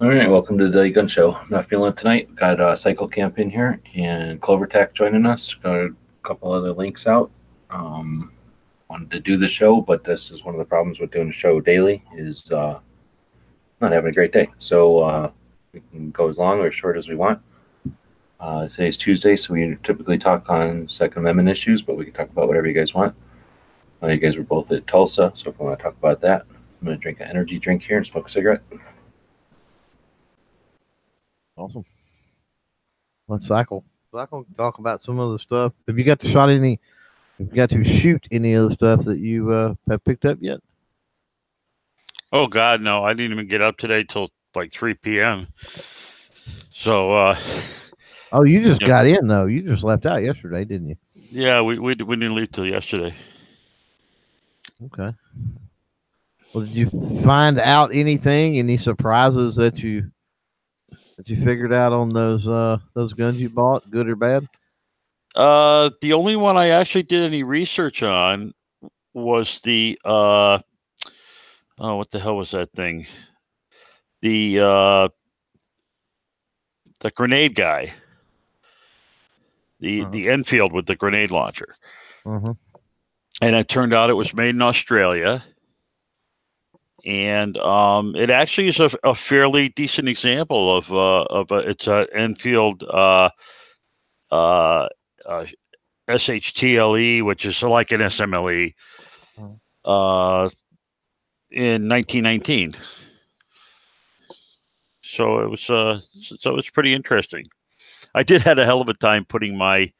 All right, welcome to the Daily Gun Show. Not feeling it tonight. Got Cycle Camp in here and CloverTech joining us. Got a couple other links out. Wanted to do the show, but this is one of the problems with doing the show daily is not having a great day. So we can go as long or as short as we want. Today's Tuesday, so we typically talk on Second Amendment issues, but we can talk about whatever you guys want. You guys were both at Tulsa, so if we want to talk about that, I'm going to drink an energy drink here and smoke a cigarette. Awesome. Let's cycle. Talk about some of the stuff. Have you got to shoot any of the stuff that you have picked up yet? Oh God, no! I didn't even get up today till like 3 p.m. So. Oh, you just got in though. You just left out yesterday, didn't you? Yeah, we didn't leave till yesterday. Okay. Well, did you find out anything? Any surprises that you figured out on those guns you bought, good or bad? The only one I actually did any research on was the what the hell was that thing? The grenade guy. The Enfield with the grenade launcher. Uh-huh. And it turned out it was made in Australia. And it actually is a fairly decent example of it's an Enfield SHTLE, which is like an SMLE, in 1919. So it was pretty interesting. I did had a hell of a time putting my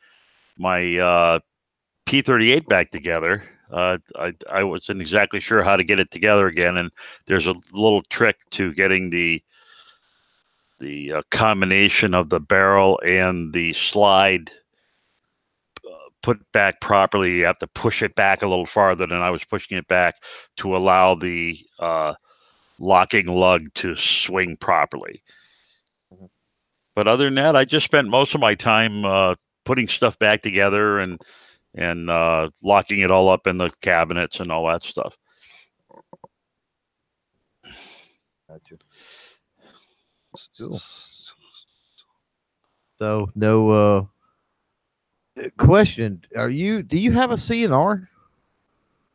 P38 back together. I wasn't exactly sure how to get it together again, and there's a little trick to getting the combination of the barrel and the slide put back properly. You have to push it back a little farther than I was pushing it back to allow the locking lug to swing properly. But other than that, I just spent most of my time putting stuff back together and locking it all up in the cabinets and all that stuff. Gotcha. Cool. So no question. Do you have a CNR?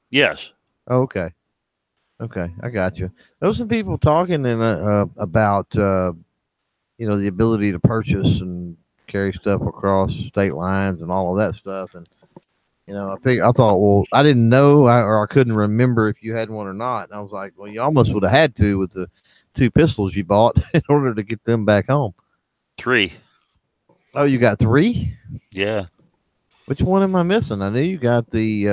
Yes. Oh, okay. Okay, I got you. There was some people talking about the ability to purchase and carry stuff across state lines and all of that stuff. And I thought, well, I didn't know or I couldn't remember if you had one or not. And I was like, well, you almost would have had to with the 2 pistols you bought in order to get them back home. 3. Oh, you got 3? Yeah. Which one am I missing? I knew you got the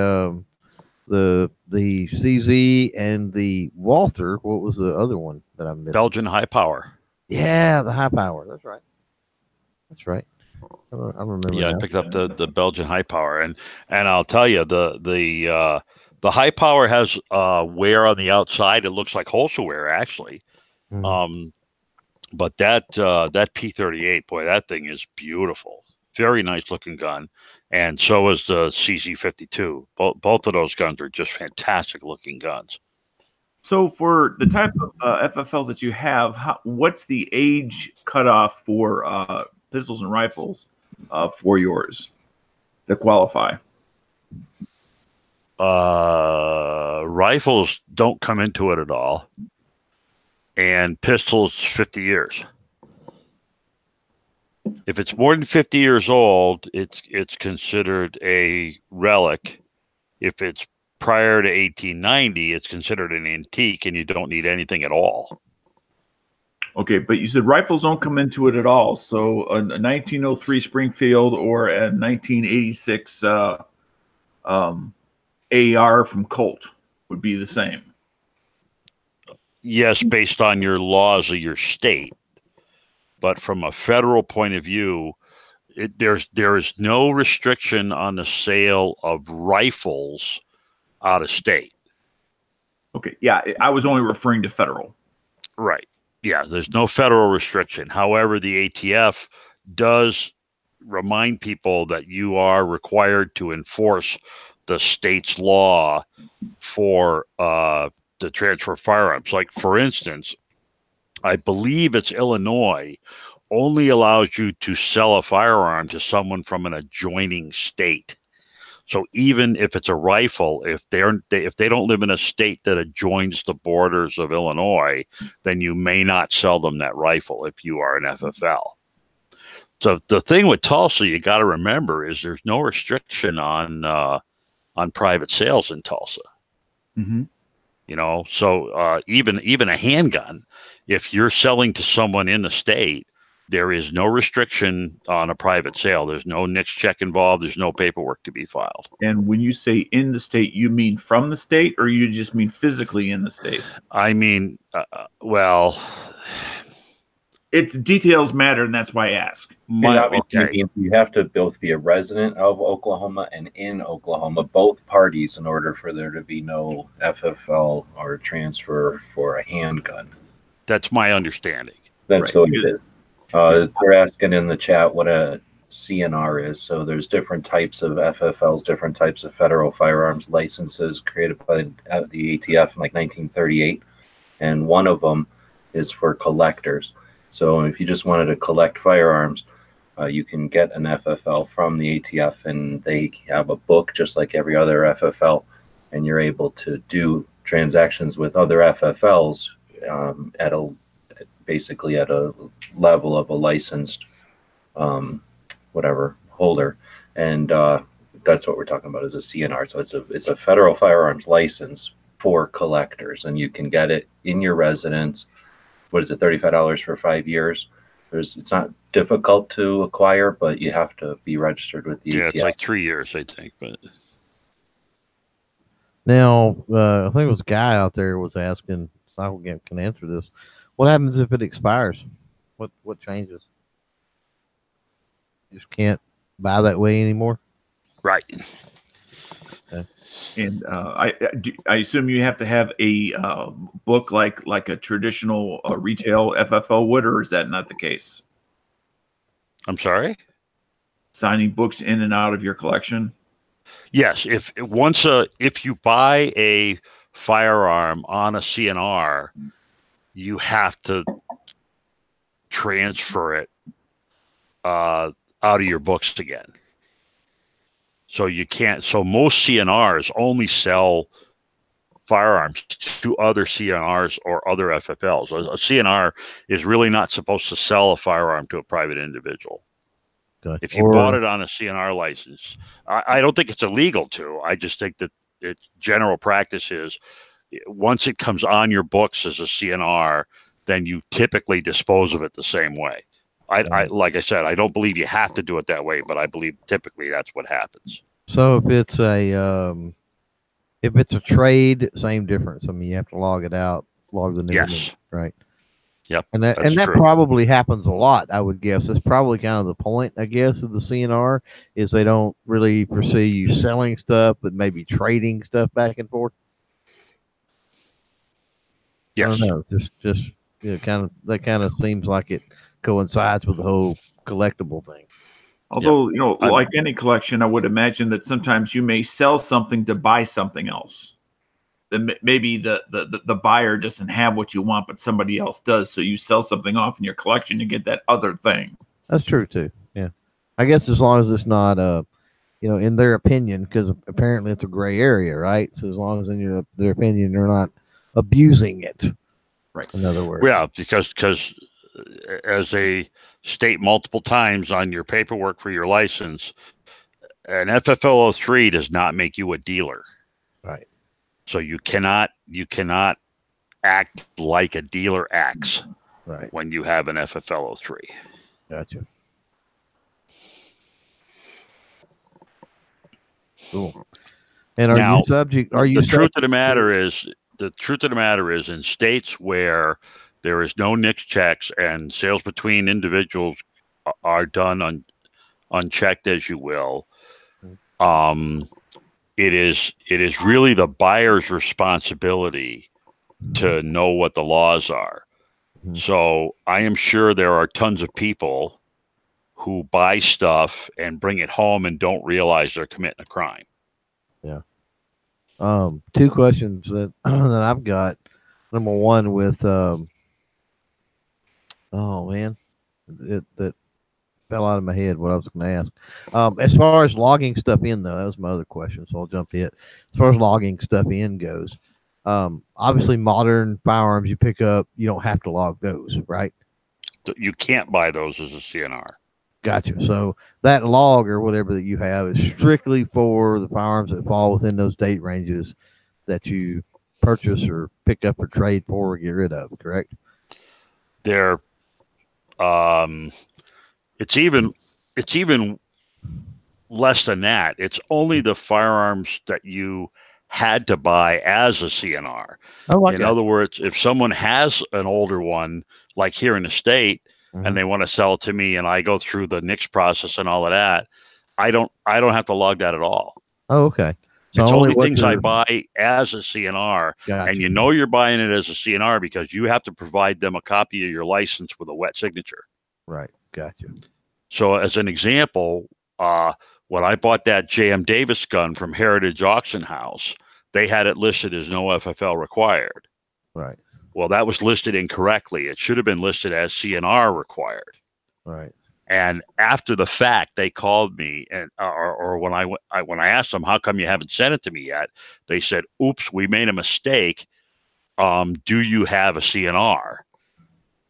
CZ and the Walther. What was the other one that I missed? Belgian High Power. Yeah, the High Power. That's right. I remember. Yeah, now. I picked up the Belgian High Power, and I'll tell you the High Power has wear on the outside. It looks like Holster wear actually. Mm-hmm. But that P38, boy, that thing is beautiful. Very nice looking gun, and so is the CZ52. Both of those guns are just fantastic looking guns. So for the type of FFL that you have, what's the age cutoff for pistols and rifles for yours that qualify? Rifles don't come into it at all, and pistols 50 years. If it's more than 50 years old, it's considered a relic. If it's prior to 1890, it's considered an antique, and you don't need anything at all. Okay, but you said rifles don't come into it at all. So a 1903 Springfield or a 1986 AR from Colt would be the same. Yes, based on your laws of your state. But from a federal point of view, there is no restriction on the sale of rifles out of state. Okay, yeah, I was only referring to federal. Right. Yeah, there's no federal restriction. However, the ATF does remind people that you are required to enforce the state's law for the transfer of firearms. Like, for instance, I believe it's Illinois, only allows you to sell a firearm to someone from an adjoining state. So even if it's a rifle, if they don't live in a state that adjoins the borders of Illinois, then you may not sell them that rifle if you are an FFL. So the thing with Tulsa, you got to remember, is there's no restriction on private sales in Tulsa. Mm-hmm. You know, so even a handgun, if you're selling to someone in the state, there is no restriction on a private sale. There's no NICS check involved. There's no paperwork to be filed. And when you say in the state, you mean from the state, or you just mean physically in the state? I mean, well, it's details matter, and that's why I ask. okay. You have to both be a resident of Oklahoma and in Oklahoma, both parties, in order for there to be no FFL or transfer for a handgun. That's my understanding. That's what it is. They're asking in the chat what a CNR is. So there's different types of FFLs, different types of federal firearms licenses created by the ATF in like 1938. And one of them is for collectors. So if you just wanted to collect firearms, you can get an FFL from the ATF, and they have a book just like every other FFL, and you're able to do transactions with other FFLs basically at a level of a licensed holder, and that's what we're talking about is a CNR. So it's a federal firearms license for collectors, and you can get it in your residence. What is it, $35 for 5 years? It's not difficult to acquire, but you have to be registered with the ATF. It's like 3 years, I think. But now, I think it was a guy out there was asking, I can answer this. What happens if it expires? What changes? You just can't buy that way anymore? Right. Okay. And I assume you have to have a book like a traditional retail FFL would, or is that not the case? I'm sorry? Signing books in and out of your collection? Yes. If you buy a firearm on a CNR, you have to transfer it out of your books again. So you can't. So most CNRs only sell firearms to other CNRs or other FFLs. A CNR is really not supposed to sell a firearm to a private individual. Okay. If you bought it on a CNR license, I don't think it's illegal to. I just think that general practice is once it comes on your books as a CNR, then you typically dispose of it the same way. I like I said, I don't believe you have to do it that way, but I believe typically that's what happens. So if it's a trade, same difference. I mean, you have to log it out, log the name. Yes. Right. Yep. And that true. probably happens a lot, I would guess. That's probably kind of the point, I guess, of the CNR is they don't really foresee you selling stuff, but maybe trading stuff back and forth. Yes. I don't know. Just that kind of seems like it coincides with the whole collectible thing. Although, like any collection, I would imagine that sometimes you may sell something to buy something else. Then maybe the buyer doesn't have what you want, but somebody else does. So you sell something off in your collection to get that other thing. That's true too. Yeah, I guess as long as it's not in their opinion, because apparently it's a gray area, right? So as long as in their opinion, they're not abusing it. Right. In other words. Yeah, because as they state multiple times on your paperwork for your license, an FFL 03 does not make you a dealer. Right. So you cannot act like a dealer acts. Right. When you have an FFL 03. Gotcha. Cool. And the truth of the matter is in states where there is no NICS checks and sales between individuals are done unchecked, as you will. It is really the buyer's responsibility to know what the laws are. Mm-hmm. So I am sure there are tons of people who buy stuff and bring it home and don't realize they're committing a crime. Yeah. Two questions that I've got. Number one, with Oh man, that fell out of my head what I was going to ask. As far as logging stuff in, though, that was my other question, so I'll jump to it. As far as logging stuff in goes, obviously modern firearms you pick up, you don't have to log those, right? You can't buy those as a CNR. Gotcha. So that log or whatever that you have is strictly for the firearms that fall within those date ranges that you purchase or pick up or trade for or get rid of, correct? They're it's even less than that. It's only the firearms that you had to buy as a CNR. Oh, In other words, if someone has an older one, like here in the state, and they want to sell it to me, and I go through the NICS process and all of that, I don't have to log that at all. Oh, okay. So it's only things I buy as a CNR, Gotcha. and you know you're buying it as a CNR because you have to provide them a copy of your license with a wet signature. Right. Gotcha. So as an example, when I bought that J.M. Davis gun from Heritage Auction House, they had it listed as no FFL required. Right. Well, that was listed incorrectly. It should have been listed as CNR required. Right. And after the fact, they called me, and or when I asked them, how come you haven't sent it to me yet? They said, "Oops, we made a mistake. Do you have a CNR?"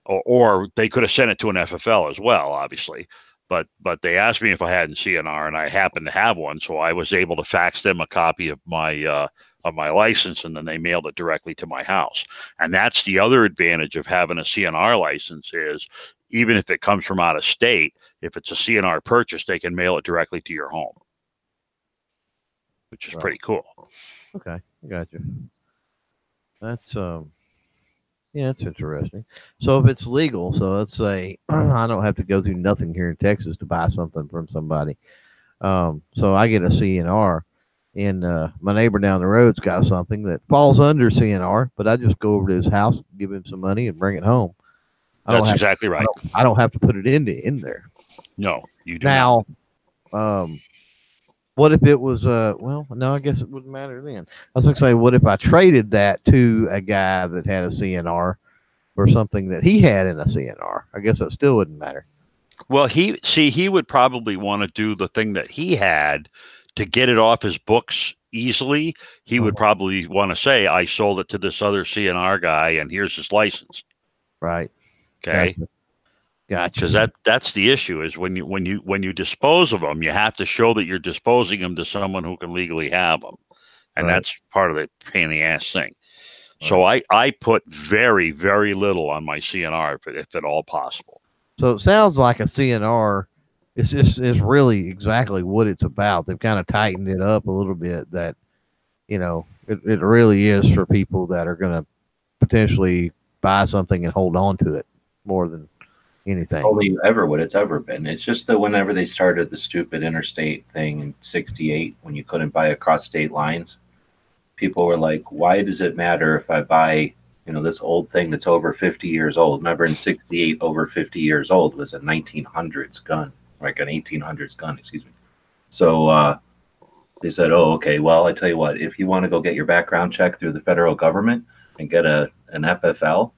Or they could have sent it to an FFL as well, obviously. But they asked me if I had a CNR, and I happened to have one, so I was able to fax them a copy of my license, and then they mailed it directly to my house. And that's the other advantage of having a CNR license is, even if it comes from out of state, if it's a CNR purchase, they can mail it directly to your home, which is pretty cool. Okay, I got you. That's yeah, that's interesting. So if it's legal, so let's say I don't have to go through nothing here in Texas to buy something from somebody. So I get a CNR, and my neighbor down the road's got something that falls under CNR, but I just go over to his house, give him some money, and bring it home. That's exactly right. I don't have to put it in there. No, you do now. What if it was well, no, I guess it wouldn't matter then. I was going to say, what if I traded that to a guy that had a CNR for something that he had in a CNR? I guess that still wouldn't matter. Well, he would probably want to do the thing that he had to get it off his books easily. He would probably want to say, I sold it to this other CNR guy, and here's his license. Right. Okay. Gotcha. Because that's the issue is when you dispose of them, you have to show that you're disposing them to someone who can legally have them, and that's part of the pain in the ass thing. Right. So I put very, very little on my CNR if at all possible. So it sounds like a CNR is really exactly what it's about. They've kind of tightened it up a little bit. That it really is for people that are going to potentially buy something and hold on to it more than anything. Only ever what it's ever been. It's just that whenever they started the stupid interstate thing in '68, when you couldn't buy across state lines, people were like, why does it matter if I buy, this old thing that's over 50 years old? Remember in '68, over 50 years old was a 1900s gun, like an 1800s gun, excuse me. So they said, oh, okay, well, I tell you what, if you want to go get your background check through the federal government and get an FFL,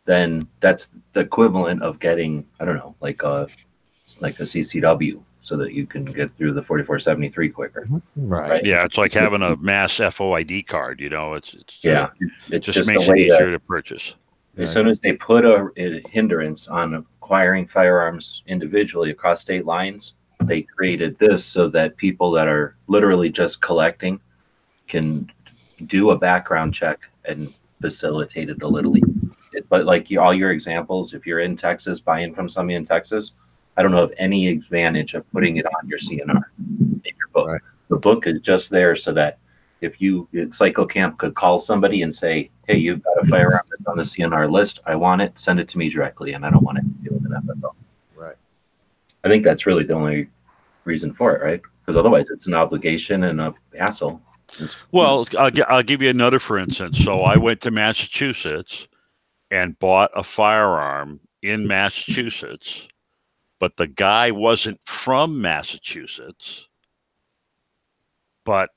then that's the equivalent of getting, I don't know, like a CCW, so that you can get through the 4473 quicker. Right. Yeah, it's like having a mass FOID card. It just makes it easier to purchase. As soon as they put a hindrance on acquiring firearms individually across state lines, they created this so that people that are literally just collecting can do a background check and facilitate it a little easier. But like all your examples, if you're in Texas, buying from somebody in Texas, I don't know of any advantage of putting it on your CNR in your book. Right. The book is just there so that if Psycho Camp could call somebody and say, hey, you've got a firearm that's on the CNR list, I want it, send it to me directly, and I don't want it to deal with an FFL. Right. I think that's really the only reason for it, right? Because otherwise it's an obligation and a hassle. Well, I'll give you another for instance. So I went to Massachusetts and bought a firearm in Massachusetts, but the guy wasn't from Massachusetts, but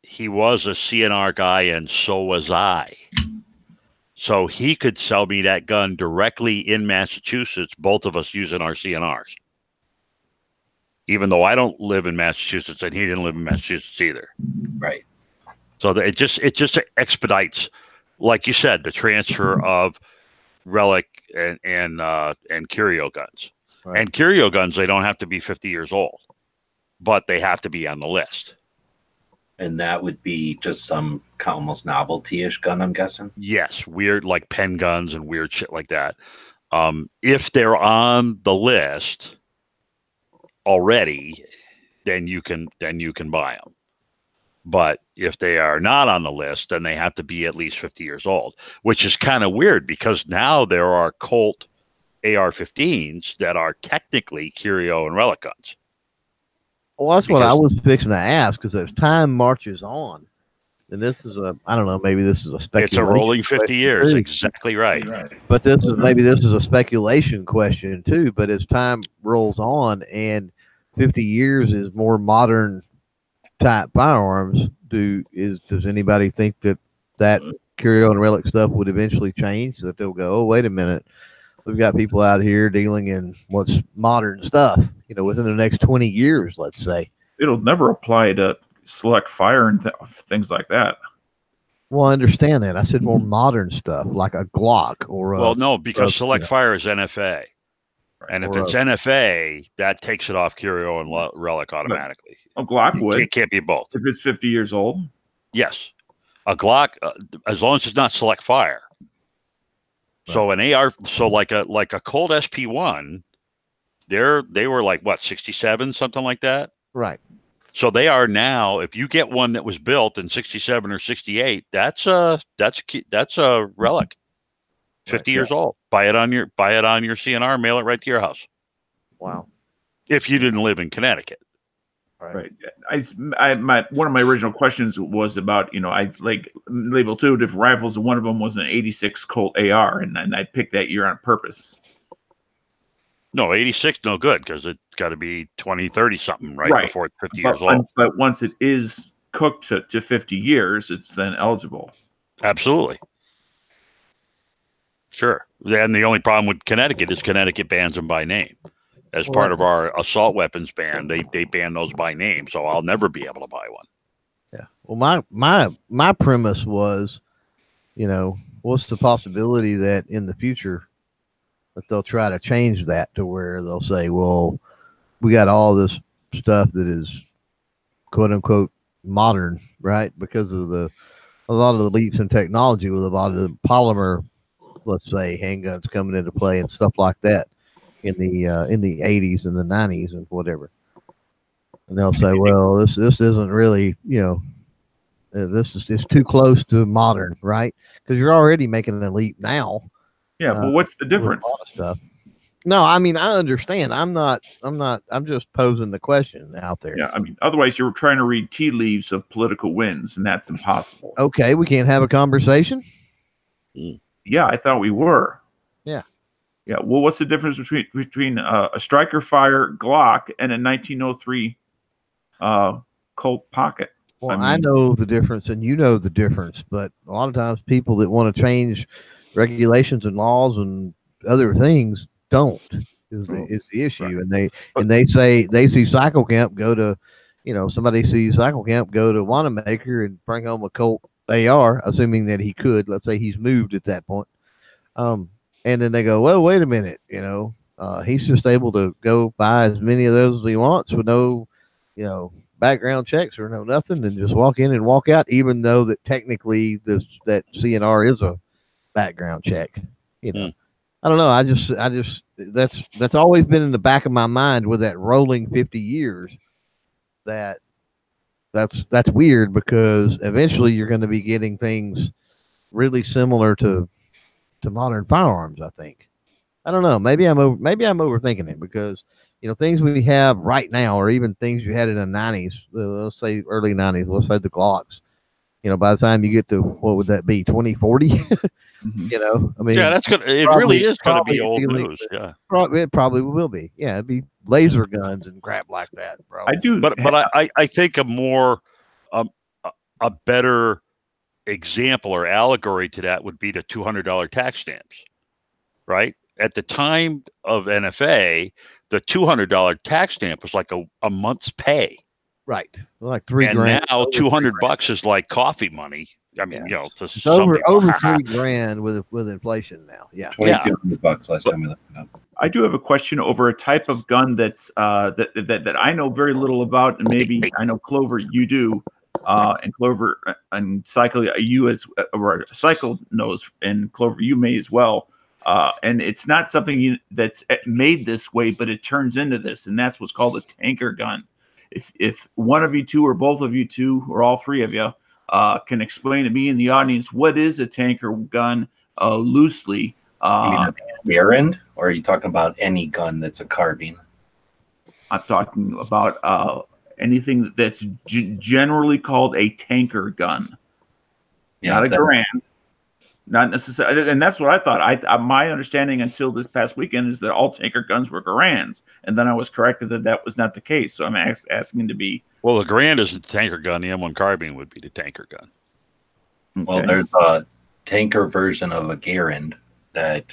he was a CNR guy, and so was I. So he could sell me that gun directly in Massachusetts, both of us using our CNRs. Even though I don't live in Massachusetts and he didn't live in Massachusetts either. Right. So it just expedites, like you said, the transfer of relic and curio guns. Right. And curio guns, they don't have to be 50 years old, but they have to be on the list. And that would be just some almost novelty-ish gun, I'm guessing. Yes, weird like pen guns and weird shit like that. If they're on the list already, then you can buy them. But if they are not on the list, then they have to be at least 50 years old, which is kind of weird because now there are Colt AR-15s that are technically curio and relic guns. Well, that's what I was fixing to ask, because as time marches on, and this is I don't know, maybe this is a speculation. It's a rolling 50 years, too. exactly right. But this is a speculation question too. But as time rolls on and 50 years is more modern type firearms, does anybody think that curio and relic stuff would eventually change? That they'll go, oh, wait a minute, we've got people out here dealing in what's modern stuff, within the next 20 years, let's say. It'll never apply to select fire and things like that. Well, I understand that. I said more modern stuff, like a Glock or well, no, because select fire is NFA. And if it's NFA, that takes it off curio and relic automatically. A Glock would. It can't be both. If it's 50 years old? Yes. A Glock, as long as it's not select fire. Right. So an AR, so like a Colt SP1, they were like, what, 67, something like that? Right. So they are now, if you get one that was built in 67 or 68, that's a relic. 50 years old. Buy it on your CNR, mail it right to your house. Wow. If you didn't live in Connecticut. Right. One of my original questions was about, I like label 2 different rifles, and one of them was an 86 Colt AR, and I picked that year on purpose. No, 86, no good, because it's got to be 20, 30 something, right? Before it's 50 years old. But once it is cooked to 50 years, it's then eligible. Absolutely. Sure. And the only problem with Connecticut is Connecticut bans them by name. As part of our assault weapons ban, they ban those by name, so I'll never be able to buy one. Yeah. Well, my premise was, what's the possibility that in the future that they'll try to change that to where they'll say, well, we got all this stuff that is quote unquote modern, right? Because of a lot of the leaps in technology with a lot of the polymer, let's say, handguns coming into play and stuff like that in the 80s and the 90s and whatever. And they'll say, well, this isn't really, it's too close to modern, right? Because you're already making a leap now. Yeah, but what's the difference? Stuff. No, I mean, I understand. I'm just posing the question out there. Yeah, I mean, otherwise you're trying to read tea leaves of political winds, and that's impossible. Okay, we can't have a conversation? Yeah, I thought we were. Yeah. Yeah. Well, what's the difference between a striker fire Glock and a 1903 Colt pocket? Well, I know the difference, and you know the difference, but a lot of times people that want to change regulations and laws and other things don't is the issue. Right. And they see Cycle Camp go to, somebody sees Cycle Camp go to Wanamaker and bring home a Colt AR, assuming that he could. Let's say he's moved at that point. And then they go, well, wait a minute, he's just able to go buy as many of those as he wants with no, background checks or no nothing, and just walk in and walk out, even though that technically that CNR is a background check. I don't know. I just that's always been in the back of my mind with that rolling 50 years. That's weird, because eventually you're going to be getting things really similar to modern firearms. I think. I don't know. Maybe I'm overthinking it, because things we have right now, or even things you had in the 90s, let's say early 90s, let's say the Glocks. By the time you get to, what would that be, 2040? I mean, yeah, that's good. It really is going to be old news. Yeah, it probably will be. Yeah, it'd be laser guns and crap like that, bro. I do, but I think a more a better example or allegory to that would be the $200 tax stamps, right? At the time of NFA, the $200 tax stamp was like a month's pay. Right. Like $3 And grand. now $200 is like coffee money. I mean, Yeah. to It's some over people. $3 grand with inflation now. Yeah. $2,200 last time we looked it up. I do have a question over a type of gun that's that I know very little about, and maybe I know Clover you do, and Clover and Cycle you as or Cycle knows, and Clover you may as well. And it's not something that's made this way, but it turns into this, and that's what's called a tanker gun. If one of you two, or both of you two, or all three of you, can explain to me in the audience what is a tanker gun loosely. You mean a Garand, or are you talking about any gun that's a carbine? I'm talking about anything that's generally called a tanker gun, not a Garand, not necessarily. And that's what I thought. My understanding until this past weekend is that all tanker guns were Garands, and then I was corrected that that was not the case. So I'm asking to be. Well, the Garand isn't the tanker gun. The M1 carbine would be the tanker gun. Well, there's a tanker version of a Garand that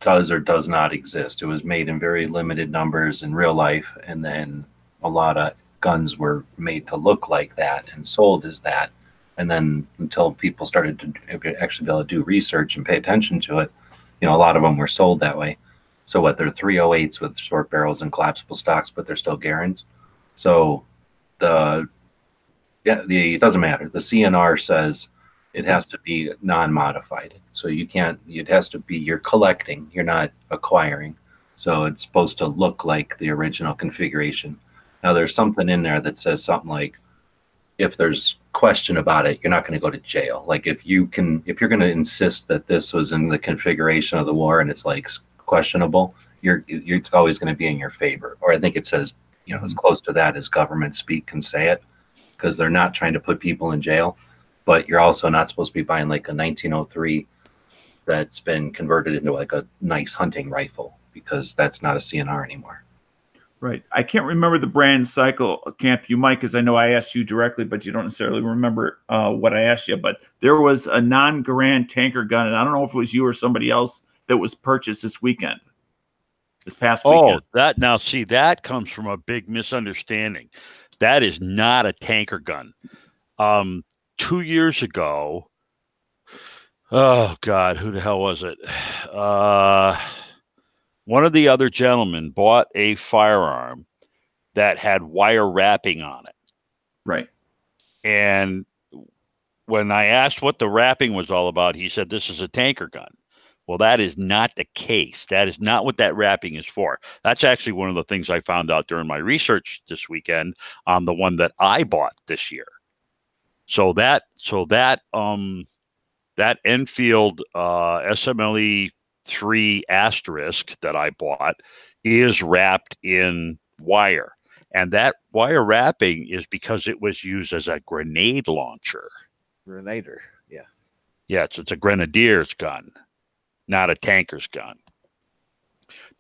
does or does not exist. It was made in very limited numbers in real life, and then a lot of guns were made to look like that and sold as that. And then until people started to actually be able to do research and pay attention to it, a lot of them were sold that way. So what, they're 308s with short barrels and collapsible stocks, but they're still Garands. So it doesn't matter. The CNR says it has to be non-modified. So it has to be, you're collecting, you're not acquiring. So it's supposed to look like the original configuration. Now there's something in there that says something like, if there's question about it, you're not going to go to jail. Like if you're going to insist that this was in the configuration of the war and it's like questionable, it's always going to be in your favor. Or I think it says, as close to that as government speak can say it, because they're not trying to put people in jail. But you're also not supposed to be buying like a 1903 that's been converted into like a nice hunting rifle, because that's not a CNR anymore. Right. I can't remember the brand, Cycle Camp. You might, because I know I asked you directly, but you don't necessarily remember what I asked you. But there was a non-Garand tanker gun, and I don't know if it was you or somebody else that was purchased this past weekend. That comes from a big misunderstanding. That is not a tanker gun. 2 years ago, oh God, who the hell was it? One of the other gentlemen bought a firearm that had wire wrapping on it. Right. And when I asked what the wrapping was all about, he said, this is a tanker gun. Well, that is not the case. That is not what that wrapping is for. That's actually one of the things I found out during my research this weekend on the one that I bought this year. So that Enfield SMLE 3 asterisk that I bought is wrapped in wire, and that wire wrapping is because it was used as a grenade launcher. Grenader, yeah. It's a grenadier's gun, not a tanker's gun.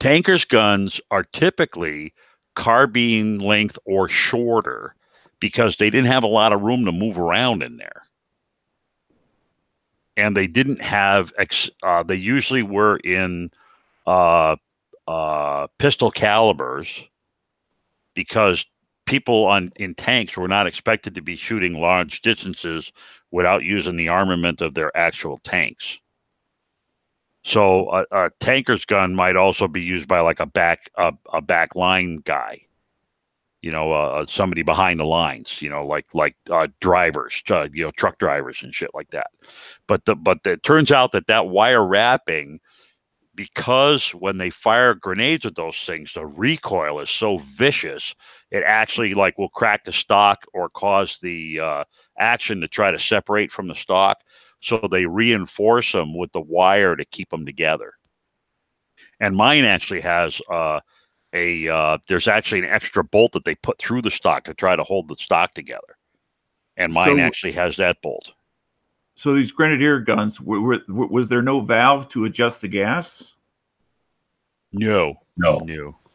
Tanker's guns are typically carbine length or shorter, because they didn't have a lot of room to move around in there. And they didn't have, they usually were in pistol calibers, because people in tanks were not expected to be shooting large distances without using the armament of their actual tanks. So a tanker's gun might also be used by like a back line guy. Somebody behind the lines, like drivers, truck drivers and shit like that. But it turns out that wire wrapping, because when they fire grenades with those things, the recoil is so vicious, it actually will crack the stock or cause the action to try to separate from the stock. So they reinforce them with the wire to keep them together. And mine actually has there's actually an extra bolt that they put through the stock to try to hold the stock together. And mine actually has that bolt. So these Grenadier guns, was there no valve to adjust the gas? No.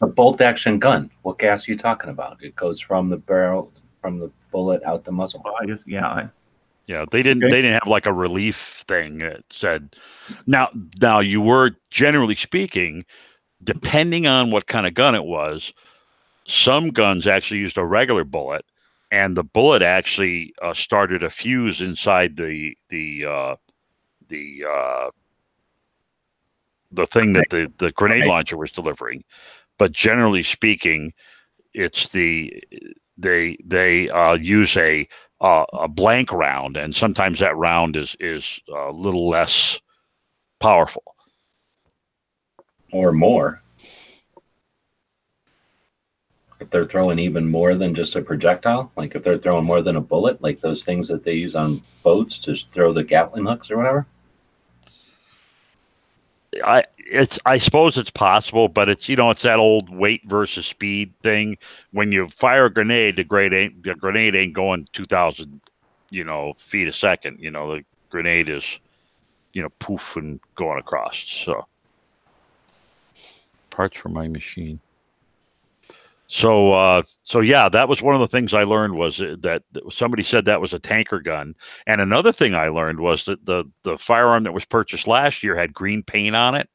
A bolt action gun. What gas are you talking about? It goes from the barrel, from the bullet out the muzzle. Well, I guess, yeah. Yeah, they didn't. Okay. They didn't have like a relief thing that said. Now you were generally speaking, depending on what kind of gun it was. Some guns actually used a regular bullet, and the bullet actually started a fuse inside the thing that the grenade launcher was delivering. But generally speaking, it's they use a blank round, and sometimes that round is a little less powerful or more. If they're throwing even more than just a projectile, like if they're throwing more than a bullet, like those things that they use on boats to throw the Gatling hooks or whatever. I suppose it's possible, but it's it's that old weight versus speed thing. When you fire a grenade, the grenade ain't going 2,000 feet a second. The grenade is poof and going across. So parts for my machine. So yeah, that was one of the things I learned was that somebody said that was a tanker gun. And another thing I learned was that the firearm that was purchased last year had green paint on it.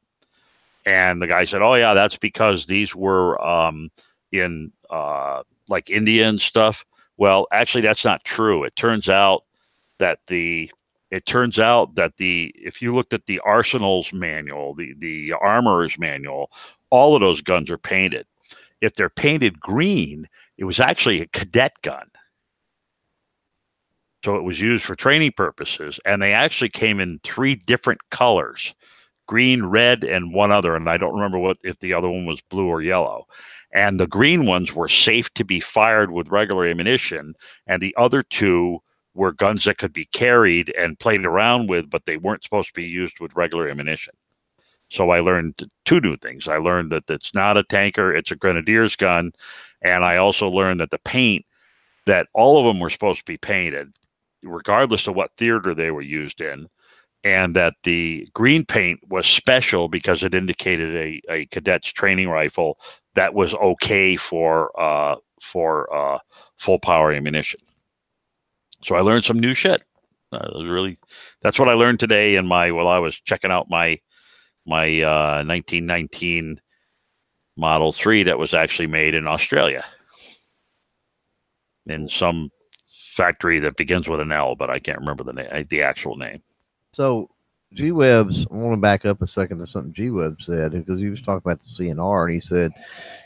And the guy said, "Oh yeah, that's because these were in like India and stuff." Well, actually, that's not true. It turns out that if you looked at the arsenal's manual, the armorer's manual, all of those guns are painted. If they're painted green, it was actually a cadet gun. So it was used for training purposes, and they actually came in 3 different colors: green, red, and one other, and I don't remember if the other one was blue or yellow. And the green ones were safe to be fired with regular ammunition, and the other 2 were guns that could be carried and played around with, but they weren't supposed to be used with regular ammunition. So I learned 2 new things. I learned that it's not a tanker, it's a grenadier's gun, and I also learned that the paint, that all of them were supposed to be painted, regardless of what theater they were used in, and that the green paint was special because it indicated a cadet's training rifle that was okay for full power ammunition. So I learned some new shit. That's what I learned today while I was checking out my 1919 Model 3 that was actually made in Australia in some factory that begins with an L, but I can't remember the actual name. So G-Webs, I want to back up a second to something G-Web said, because he was talking about the CNR, and he said,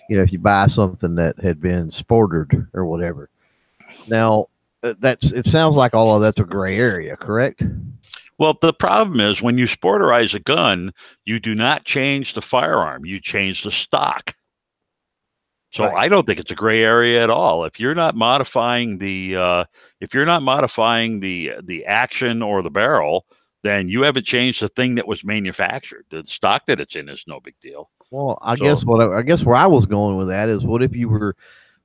if you buy something that had been sported or whatever. Now, it sounds like all of that's a gray area, correct? Well, the problem is when you sporterize a gun, you do not change the firearm, you change the stock. So right. I don't think it's a gray area at all. If you're not modifying the action or the barrel, then you haven't changed the thing that was manufactured. The stock that it's in is no big deal. Well, I guess where I was going with that is, what if you were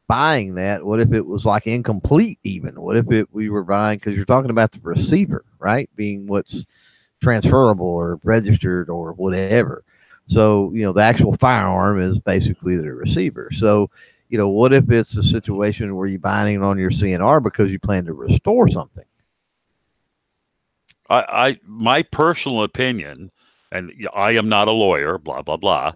buying that? What if it was like incomplete even? What if we were buying, because you're talking about the receiver, right, being what's transferable or registered or whatever. So, the actual firearm is basically the receiver. So, what if it's a situation where you're buying it on your CNR because you plan to restore something? My personal opinion, and I am not a lawyer, blah, blah, blah,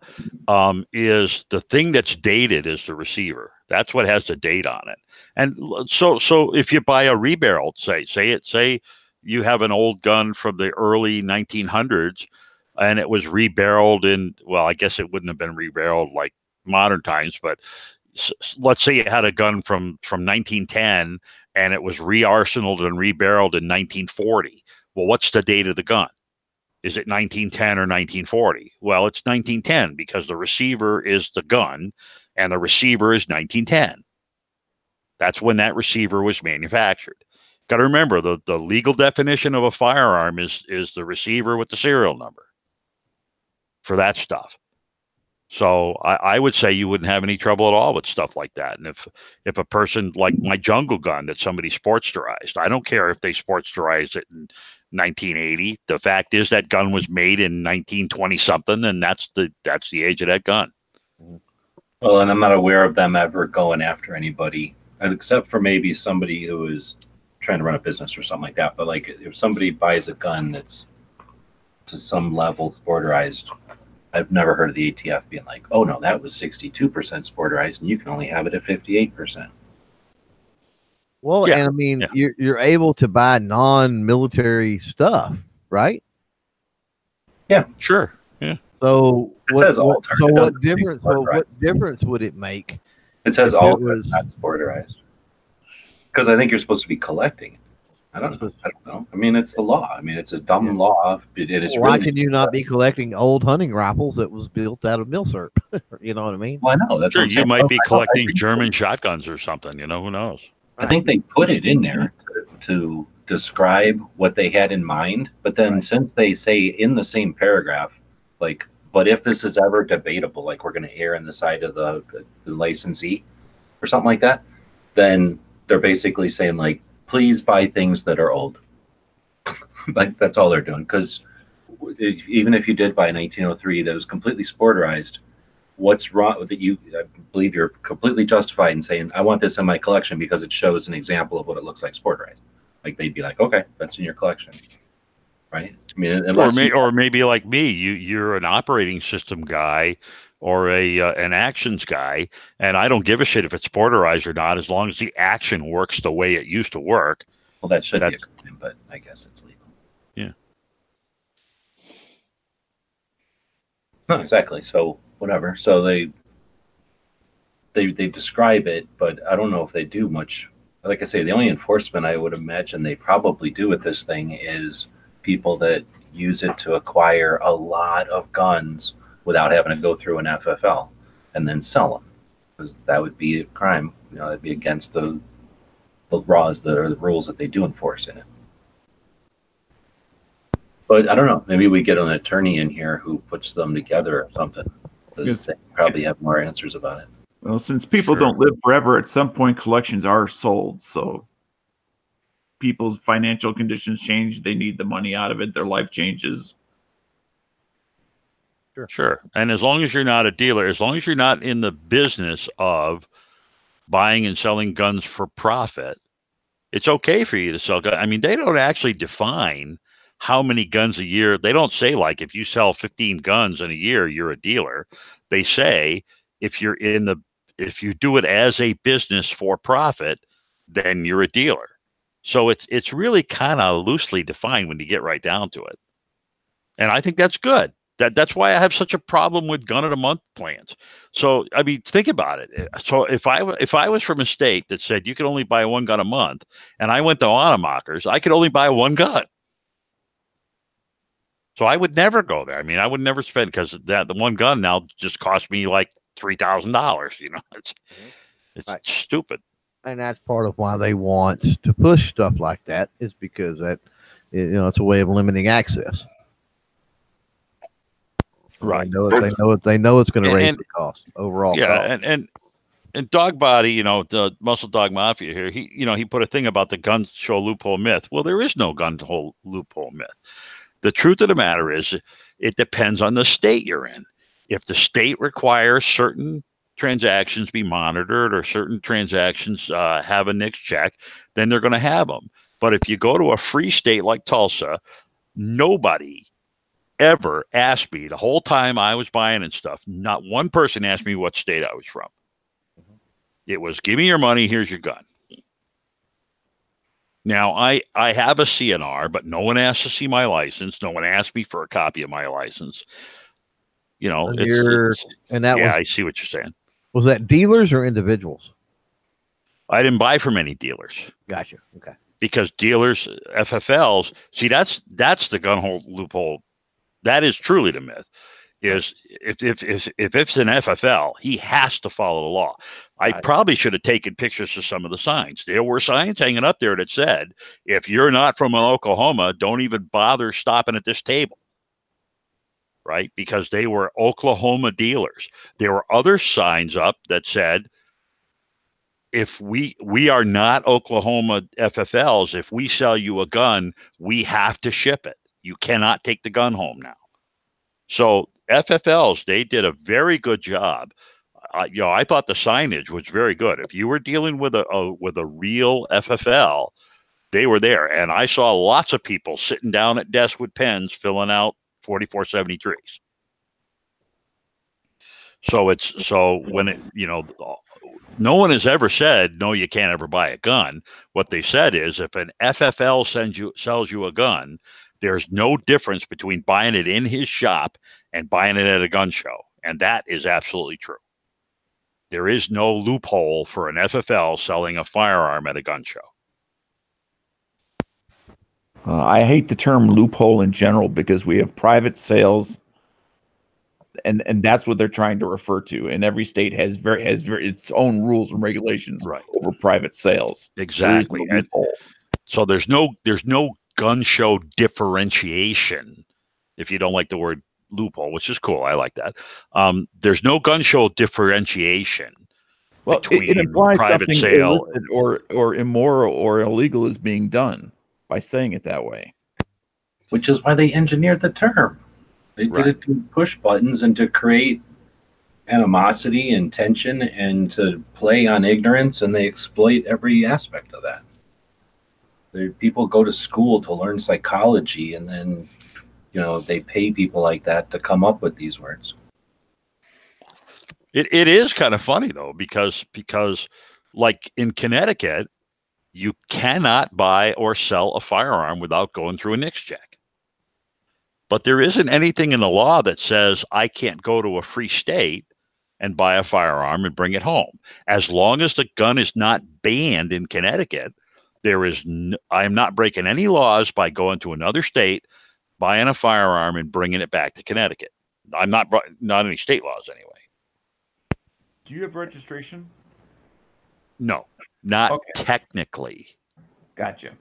is the thing that's dated is the receiver. That's what has the date on it. And so if you buy a rebarreled, say you have an old gun from the early 1900s, and it was rebarreled in, well, I guess it wouldn't have been rebarreled like modern times, but let's say you had a gun from 1910 and it was re-arsenaled and rebarreled in 1940. Well, what's the date of the gun? Is it 1910 or 1940? Well, it's 1910 because the receiver is the gun and the receiver is 1910. That's when that receiver was manufactured. Got to remember, the legal definition of a firearm is the receiver with the serial number for that stuff. So I would say you wouldn't have any trouble at all with stuff like that. And if a person, like my jungle gun that somebody sportsterized, I don't care if they sportsterized it in 1980. The fact is that gun was made in 1920 something, and that's the age of that gun. Well, and I'm not aware of them ever going after anybody, except for maybe somebody who is trying to run a business or something like that. But like if somebody buys a gun that's to some level sporterized, I've never heard of the ATF being like, oh no, that was 62% sporterized and you can only have it at 58%. Well, Yeah, and I mean, yeah. you're able to buy non-military stuff, right? Sure. Yeah. So It says all so target, what doesn't say difference? So sporterized. what difference would it make? It says if all it was- not sporterized. Because I think you're supposed to be collecting. I don't know. I mean, it's the law. I mean, it's a dumb law. It's Why really, can you not be collecting old hunting rifles that was built out of milsurp? You know what I mean? Well, I know. That's Sure, what I'm you saying. might be I know, collecting I think- German shotguns or something. You know, who knows? I think they put it in there to describe what they had in mind. But then since they say in the same paragraph, like, but if this is ever debatable, like we're going to err on the side of the licensee or something like that, then they're basically saying like, please buy things that are old. Like that's all they're doing. Because even if you did buy a 1903 that was completely sporterized, what's wrong with it? I believe you're completely justified in saying, I want this in my collection because it shows an example of what it looks like sporterized. Like they'd be like, okay, that's in your collection. Right? I mean, unless Or maybe like me, you're an operating system guy or an actions guy, and I don't give a shit if it's sporterized or not, as long as the action works the way it used to work. well, that should be a crime, but I guess it's legal. Yeah. No, exactly. So whatever. So they describe it, but I don't know if they do much. Like I say, the only enforcement I would imagine they probably do with this thing is people that use it to acquire a lot of guns without having to go through an FFL and then sell them, because that would be a crime. You know, that'd be against the laws or the rules that they do enforce in it. But I don't know. Maybe we get an attorney in here who puts them together or something. Because they probably have more answers about it. Well, since people Sure. don't live forever, at some point collections are sold. So people's financial conditions change. They need the money out of it. Their life changes. Sure. And as long as you're not a dealer, as long as you're not in the business of buying and selling guns for profit, it's okay for you to sell guns. I mean, they don't actually define how many guns a year. They don't say like if you sell 15 guns in a year, you're a dealer. They say if you do it as a business for profit, then you're a dealer. So it's really kind of loosely defined when you get right down to it. And I think that's good. That's why I have such a problem with gun of the month plans. So I mean, think about it. So if I was from a state that said you could only buy one gun a month, and I went to Automakers, I could only buy one gun. So I would never go there. I mean, I would never spend, because the one gun now just cost me like $3,000. You know, it's Right. stupid. And that's part of why they want to push stuff like that, is because that, you know, it's a way of limiting access. Right. They know it's going to raise And- the cost overall. Yeah, cost. and Dog Body, you know, the Muscle Dog Mafia here, he put a thing about the gun show loophole myth. Well, there is no gun loophole myth. The truth of the matter is, it depends on the state you're in. If the state requires certain transactions be monitored or certain transactions have a NICS check, then they're going to have them. But if you go to a free state like Tulsa, nobody ever asked me the whole time I was buying and stuff. Not one person asked me what state I was from. It was, give me your money, here's your gun. Now, I have a CNR, but no one asked to see my license. No one asked me for a copy of my license. You know, I see what you're saying. Was that dealers or individuals? I didn't buy from any dealers. Gotcha. Okay. Because dealers, FFLs, see, that's the gun hole loophole. That is truly the myth. Is if it's an FFL, he has to follow the law. I probably should have taken pictures of some of the signs. There were signs hanging up there that said, if you're not from Oklahoma, don't even bother stopping at this table. Right? Because they were Oklahoma dealers. There were other signs up that said, if we are not Oklahoma FFLs, if we sell you a gun, we have to ship it. You cannot take the gun home now. So FFLs, they did a very good job. I thought the signage was very good. If you were dealing with a real FFL, They were there, and I saw lots of people sitting down at desks with pens filling out 4473s. So when it, no one has ever said no, you can't ever buy a gun. What they said is if an FFL sells you a gun, there's no difference between buying it in his shop and buying it at a gun show, and that is absolutely true. There is no loophole for an FFL selling a firearm at a gun show. I hate the term loophole in general because we have private sales, and that's what they're trying to refer to. And every state has its own rules and regulations over private sales. Exactly. So there's no gun show differentiation, if you don't like the word loophole, which is cool. I like that. There's no gun show differentiation. Well, it implies private sale or immoral or illegal is being done by saying it that way. Which is why they engineered the term. They did it to push buttons and to create animosity and tension and to play on ignorance, and they exploit every aspect of that. People go to school to learn psychology, and then they pay people like that to come up with these words. It is kind of funny though, because like in Connecticut, you cannot buy or sell a firearm without going through a NICS check. But there isn't anything in the law that says I can't go to a free state and buy a firearm and bring it home. As long as the gun is not banned in Connecticut, I am not breaking any laws by going to another state, buying a firearm and bringing it back to Connecticut. I'm not any state laws anyway. Do you have registration? No, not technically. Gotcha.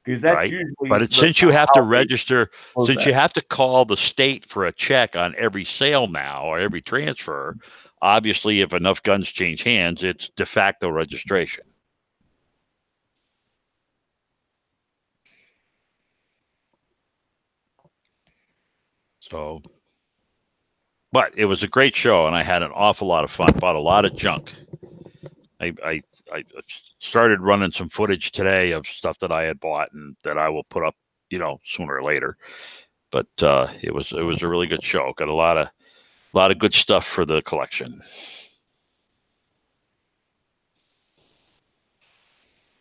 Because that's usually. But since you have to register, since you have to call the state for a check on every sale now or every transfer, obviously, if enough guns change hands, it's de facto registration. So, but it was a great show, and I had an awful lot of fun. Bought a lot of junk. I started running some footage today of stuff that I had bought and that I will put up, sooner or later. But it was a really good show. Got a lot of good stuff for the collection.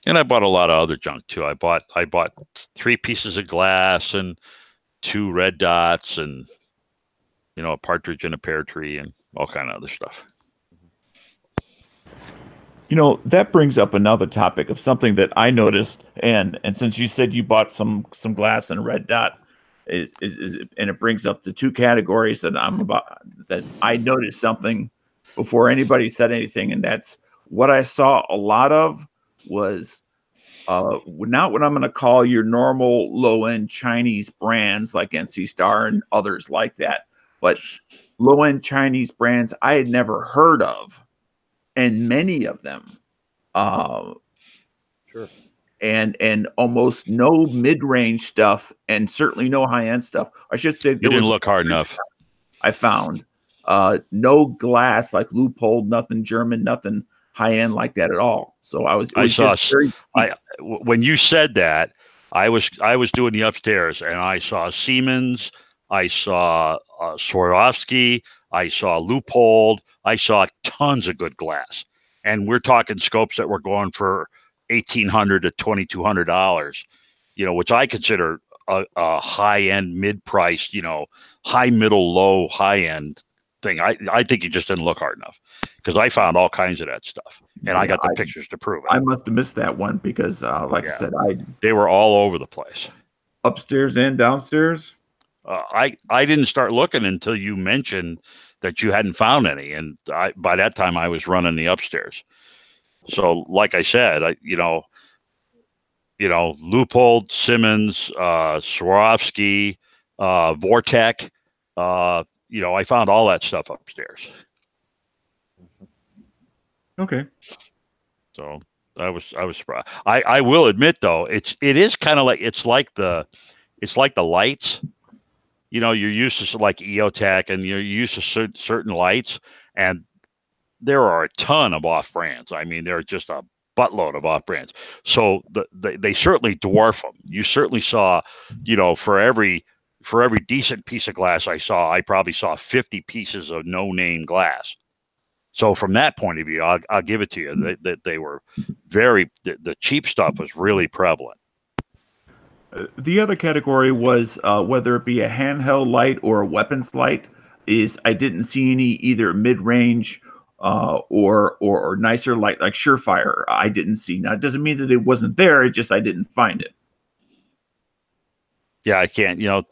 And I bought a lot of other junk too. I bought 3 pieces of glass and 2 red dots and a partridge in a pear tree and all kind of other stuff. That brings up another topic of something that I noticed, and since you said you bought some glass and a red dot, and it brings up the 2 categories that I noticed something before anybody said anything, and that's what I saw a lot of was not what I'm going to call your normal low-end Chinese brands like NC Star and others like that, but low-end Chinese brands I had never heard of. And many of them, sure, and almost no mid-range stuff, and certainly no high-end stuff. I should say you didn't look hard enough. I found no glass, like Leupold, nothing German, nothing high-end like that at all. So when you said that, I was doing the upstairs, and I saw Siemens, I saw Swarovski, I saw Leupold. I saw tons of good glass, and we're talking scopes that were going for $1,800 to $2,200, which I consider a high-end, mid-priced, high, middle, low, high-end thing. I think you just didn't look hard enough because I found all kinds of that stuff, and I got the pictures to prove it. I must have missed that one because, I said, they were all over the place, upstairs and downstairs. I didn't start looking until you mentioned that you hadn't found any, and by that time I was running the upstairs. So, like I said, Leupold, Simmons, Swarovski, Vortec, I found all that stuff upstairs. Okay. So I was surprised. I will admit though, it is kind of like it's like the lights. You're used to like EOTech and you're used to certain lights, and there are a ton of off brands. I mean, there are just a buttload of off brands. So they certainly dwarf them. You certainly saw, you know, for every decent piece of glass I saw, I probably saw 50 pieces of no name glass. So from that point of view, I'll give it to you that they were the cheap stuff was really prevalent. The other category was whether it be a handheld light or a weapons light. I didn't see any either mid-range or nicer light like Surefire. I didn't see. Now it doesn't mean that it wasn't there. It's just I didn't find it. Yeah, I can't. You know,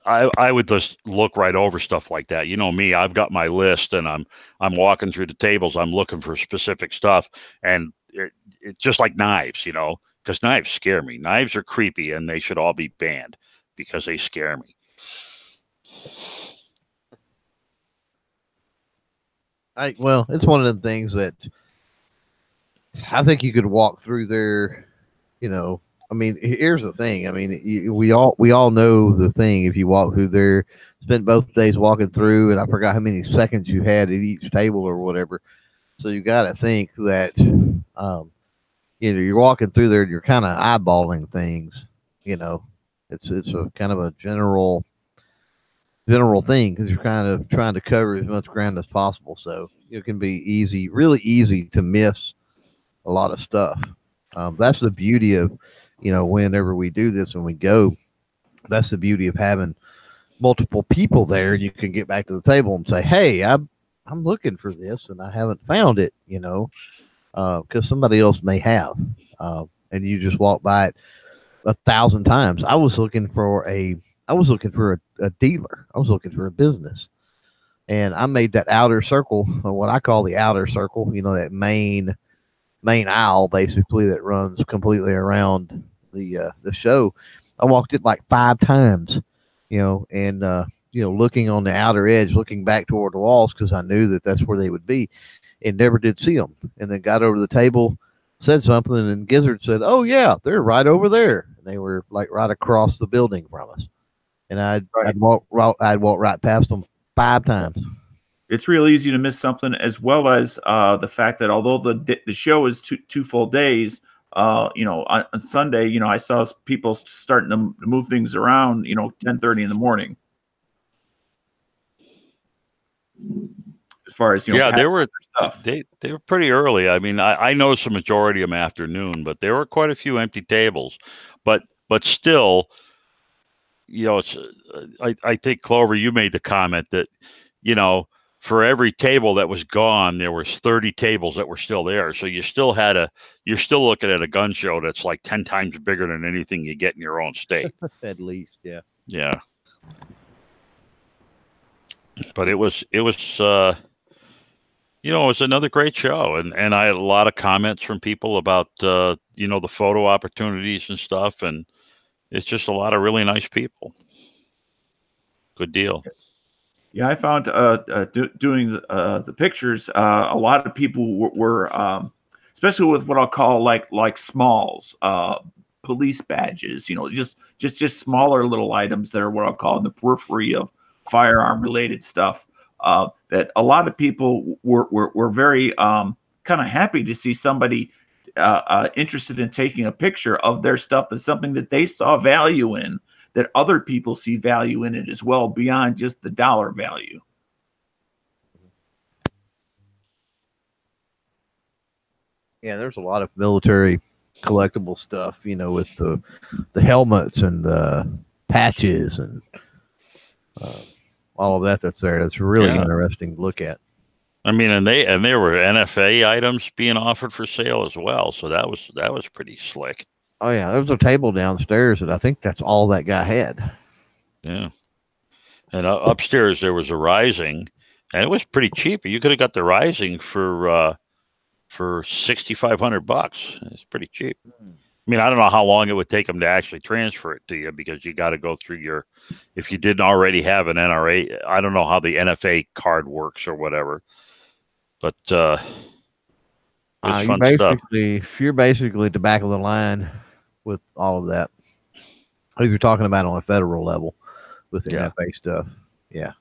I would just look right over stuff like that. You know me, I've got my list, and I'm walking through the tables. I'm looking for specific stuff, and it's just like knives. You know, because knives scare me. Knives are creepy, and they should all be banned because they scare me. Well, it's one of the things that I think you could walk through there, you know. I mean, here's the thing. I mean, we all know the thing. If you walk through there, spent both days walking through, and I forgot how many seconds you had at each table or whatever. So you got to think that, you know, you're walking through there, and you're kind of eyeballing things. You know, it's a kind of a general thing because you're kind of trying to cover as much ground as possible. So it can be really easy to miss a lot of stuff. That's the beauty of, you know, whenever we do this, when we go, that's the beauty of having multiple people there. You can get back to the table and say, hey, I'm looking for this and I haven't found it, you know, because somebody else may have, and you just walk by it 1,000 times. I was looking for a dealer. I was looking for a business, and I made that outer circle, what I call the outer circle, you know, that main aisle basically that runs completely around the show. I walked it like 5 times, you know, and you know, looking on the outer edge, looking back toward the walls because I knew that that's where they would be, and never did see them. And then got over to the table, said something, and Gizzard said, "Oh yeah, they're right over there." And they were like right across the building from us, and I'd walk right past them 5 times. It's real easy to miss something, as well as the fact that although the show is two full days, you know, on Sunday, you know, I saw people starting to move things around, you know, 10:30 in the morning. As far as, you know, yeah, they were stuff. They were pretty early. I mean, I noticed the majority of them afternoon, but there were quite a few empty tables. But still, you know, it's I think, Clover, you made the comment that, you know, for every table that was gone, there was 30 tables that were still there. So you're still looking at a gun show that's like 10 times bigger than anything you get in your own state. At least, yeah. Yeah. But it was you know, it was another great show, and I had a lot of comments from people about you know, the photo opportunities and stuff, and it's just a lot of really nice people. Good deal. Yeah, I found doing the pictures, a lot of people were especially with what I'll call like smalls, police badges, you know, just smaller little items that are what I'll call in the periphery of firearm related stuff. That a lot of people were very kind of happy to see somebody interested in taking a picture of their stuff. That's something that they saw value in, that other people see value in it as well, beyond just the dollar value. Yeah, there's a lot of military collectible stuff, you know, with the helmets and the patches and all of that that's there. That's really interesting to look at. I mean, and there were NFA items being offered for sale as well, so that was pretty slick. Oh yeah, there was a table downstairs that I think that's all that guy had. Yeah, and upstairs there was a Rising, and it was pretty cheap. You could have got the Rising for $6,500. It's pretty cheap. I mean, I don't know how long it would take them to actually transfer it to you, because you got to go through if you didn't already have an NRA. I don't know how the NFA card works or whatever, but it's fun stuff. You're basically at the back of the line with all of that. If you're talking about on a federal level with the NFA stuff. Yeah.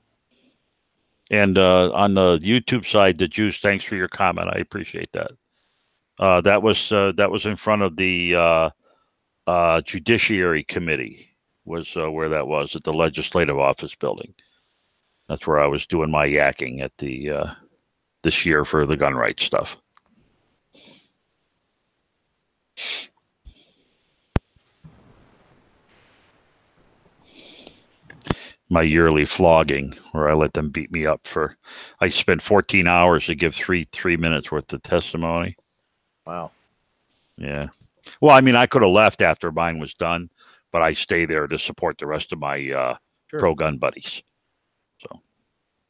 And on the YouTube side, the Juice, thanks for your comment. I appreciate that. That was in front of the Judiciary Committee. Was where that was, at the Legislative Office building. That's where I was doing my yakking at the this year for the gun rights stuff. My yearly flogging, where I let them beat me up for. I spent 14 hours to give three minutes worth of testimony. Wow. Yeah. Well, I mean, I could have left after mine was done, but I stay there to support the rest of my Sure. pro-gun buddies. So,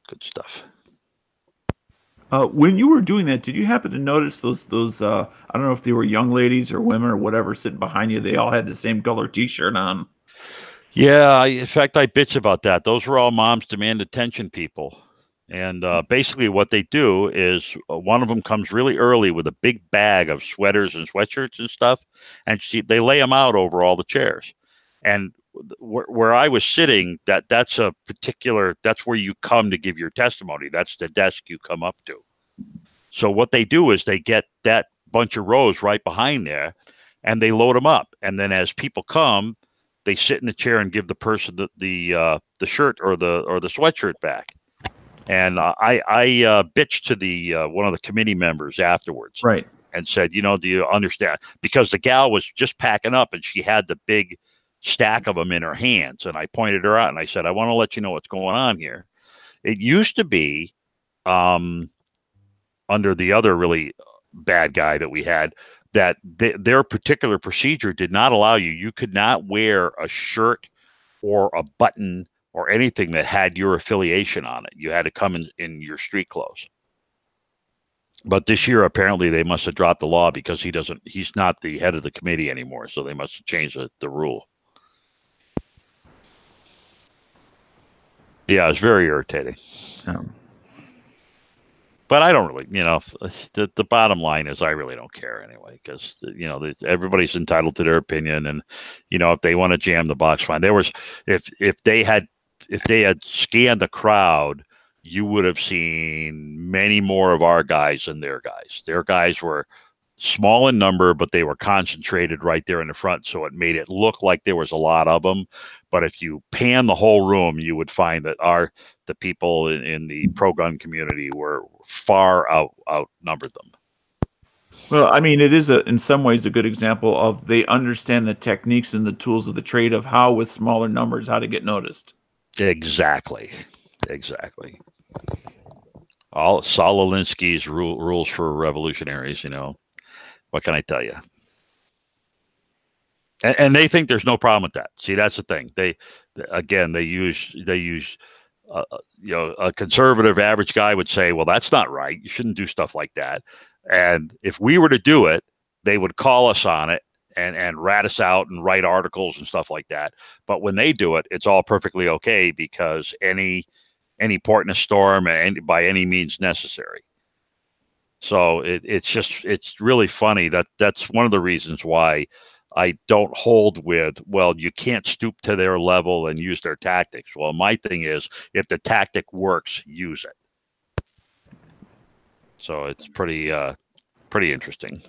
good stuff. When you were doing that, did you happen to notice those I don't know if they were young ladies or women or whatever sitting behind you? They all had the same color T-shirt on. Yeah, in fact, I bitch about that. Those were all Moms Demand Attention people. And basically what they do is one of them comes really early with a big bag of sweaters and sweatshirts and stuff, and they lay them out over all the chairs. And where I was sitting, that's where you come to give your testimony. That's the desk you come up to. So what they do is they get that bunch of rows right behind there, and they load them up. And then as people come, they sit in the chair and give the person the shirt or the sweatshirt back. And I bitched to the one of the committee members afterwards, right, and said, do you understand? Because the gal was just packing up and she had the big stack of them in her hands, and I pointed her out and I said, I want to let you know what's going on here. It used to be under the other really bad guy that we had, that their particular procedure did not allow you could not wear a shirt or a button or anything that had your affiliation on it. You had to come in your street clothes. But this year, apparently, they must have dropped the law because he's not the head of the committee anymore. So they must have changed the rule. Yeah, it's very irritating. But I don't really, the bottom line is I really don't care anyway, because, everybody's entitled to their opinion. And, if they want to jam the box, fine. There was, if they had scanned the crowd, you would have seen many more of our guys than their guys. Their guys were small in number, but they were concentrated right there in the front. So it made it look like there was a lot of them. But if you pan the whole room, you would find that the people in the pro-gun community were far outnumbered them. Well, I mean, it is in some ways a good example of they understand the techniques and the tools of the trade of how, with smaller numbers, how to get noticed. Exactly. All Saul Alinsky's rules for revolutionaries, what can I tell you? And they think there's no problem with that. See, that's the thing. They use a conservative average guy would say, well, that's not right. You shouldn't do stuff like that. And if we were to do it, they would call us on it and rat us out and write articles and stuff like that. But when they do it, it's all perfectly okay, because any port in a storm and by any means necessary. So it's really funny that's one of the reasons why I don't hold with, well, you can't stoop to their level and use their tactics. Well, my thing is, if the tactic works, use it. So it's pretty interesting.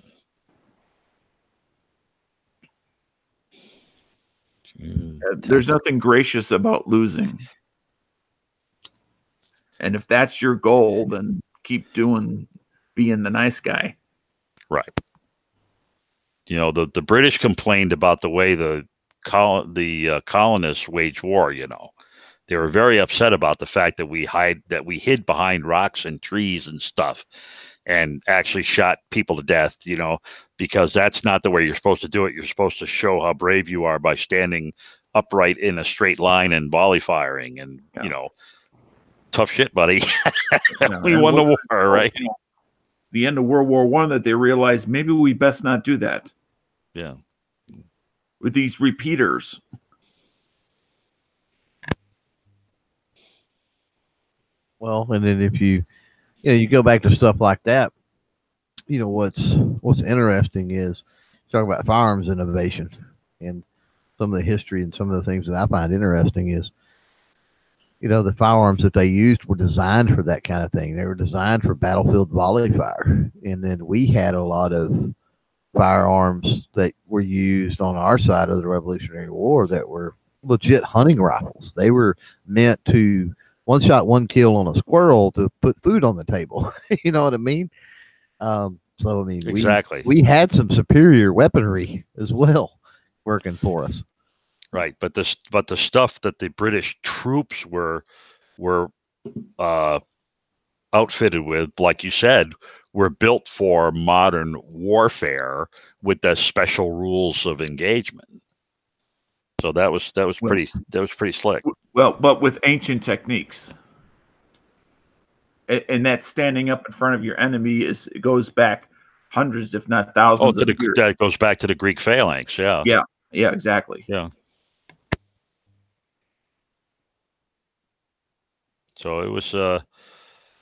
There's nothing gracious about losing. And if that's your goal, then keep being the nice guy. Right. The British complained about the way the colonists waged war. They were very upset about the fact that we hid behind rocks and trees and stuff, and actually shot people to death. Because that's not the way you're supposed to do it. You're supposed to show how brave you are by standing upright in a straight line and volley firing, and tough shit, buddy. We won the war, right? The end of World War I, that they realized maybe we best not do that. Yeah. With these repeaters. Well, and then if you go back to stuff like that, what's interesting is talk about firearms innovation, and some of the history and some of the things that I find interesting is, the firearms that they used were designed for that kind of thing. They were designed for battlefield volley fire. And then we had a lot of firearms that were used on our side of the Revolutionary War that were legit hunting rifles. They were meant to one shot, one kill on a squirrel to put food on the table. You know what I mean? So, I mean, Exactly. we had some superior weaponry as well working for us. Right, but the stuff that the British troops were outfitted with, like you said, were built for modern warfare with the special rules of engagement. So that was pretty slick. Well, but with ancient techniques, and that standing up in front of your enemy it goes back hundreds, if not thousands. Of years. That goes back to the Greek phalanx. Yeah. Yeah, exactly. Yeah. So it was,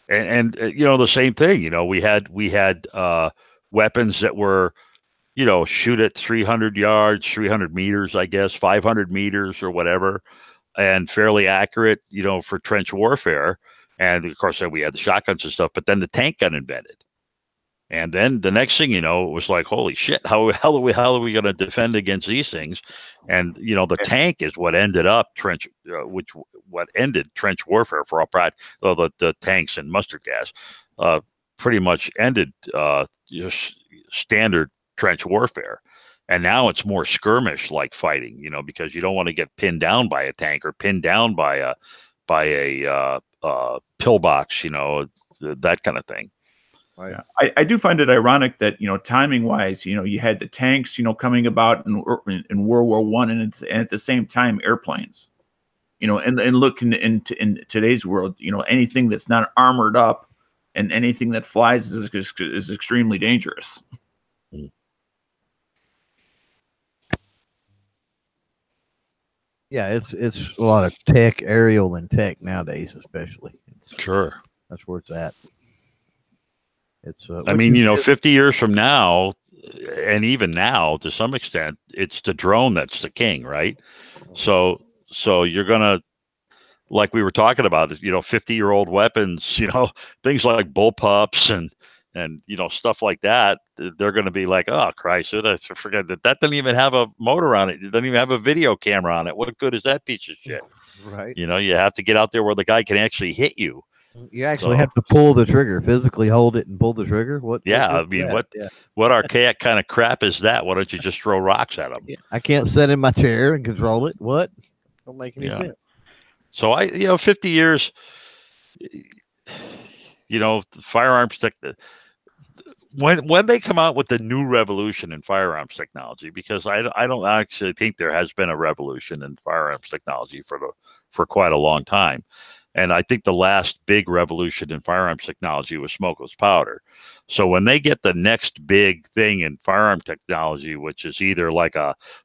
and the same thing. We had weapons that were, shoot at 300 yards, 300 meters, I guess, 500 meters or whatever, and fairly accurate, for trench warfare. And of course, we had the shotguns and stuff. But then the tank got invented. And then the next thing it was like, holy shit, how are we going to defend against these things? And the tank is what ended up what ended trench warfare for all practice. The tanks and mustard gas pretty much ended standard trench warfare. And now it's more skirmish like fighting, because you don't want to get pinned down by a tank or pinned down by a pillbox, that kind of thing. Yeah. I do find it ironic that timing wise, you had the tanks coming about in World War I, and at the same time airplanes, and look in today's world, anything that's not armored up and anything that flies is extremely dangerous. Yeah, it's a lot of tech, aerial than tech nowadays, especially. Sure, that's where it's at. It's. I mean, 50 years from now, and even now, to some extent, it's the drone that's the king, right? So you're gonna, like we were talking about, 50-year-old weapons, things like bullpups and stuff like that. They're going to be like, oh Christ, forget that doesn't even have a motor on it. It doesn't even have a video camera on it. What good is that piece of shit? Right. You have to get out there where the guy can actually hit you. You actually have to pull the trigger, physically hold it and pull the trigger. What archaic kind of crap is that? Why don't you just throw rocks at them? Yeah. I can't sit in my chair and control it. What? Don't make any sense. So 50 years, firearms tech. When they come out with the new revolution in firearms technology, because I don't actually think there has been a revolution in firearms technology for quite a long time. And I think the last big revolution in firearms technology was smokeless powder. So when they get the next big thing in firearm technology, which is either like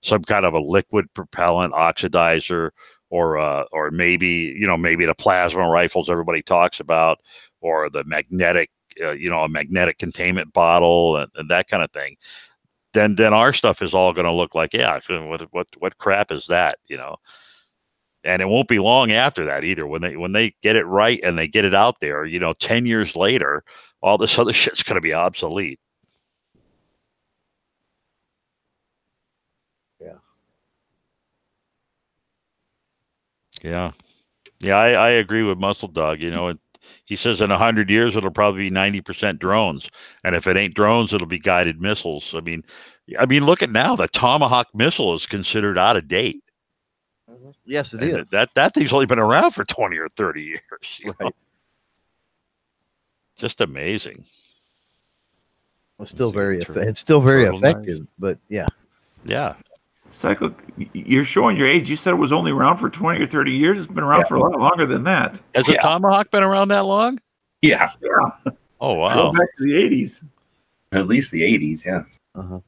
some kind of a liquid propellant oxidizer, or maybe the plasma rifles everybody talks about, or the magnetic, a magnetic containment bottle and that kind of thing, then our stuff is all going to look like, what crap is that, And it won't be long after that either. When they get it right and they get it out there, 10 years later, all this other shit's going to be obsolete. Yeah. I agree with Muscle Dog. He says in 100 years it'll probably be 90% drones, and if it ain't drones, it'll be guided missiles. I mean, look at now. The Tomahawk missile is considered out of date. Yes, it is. That thing's only been around for 20 or 30 years. Right. Just amazing. It's still very effective, but yeah. Yeah. Psycho, you're showing your age. You said it was only around for 20 or 30 years. It's been around for a lot longer than that. Has the Tomahawk been around that long? Yeah. Oh, wow. Go back to the 80s. At least the 80s, yeah. Uh-huh.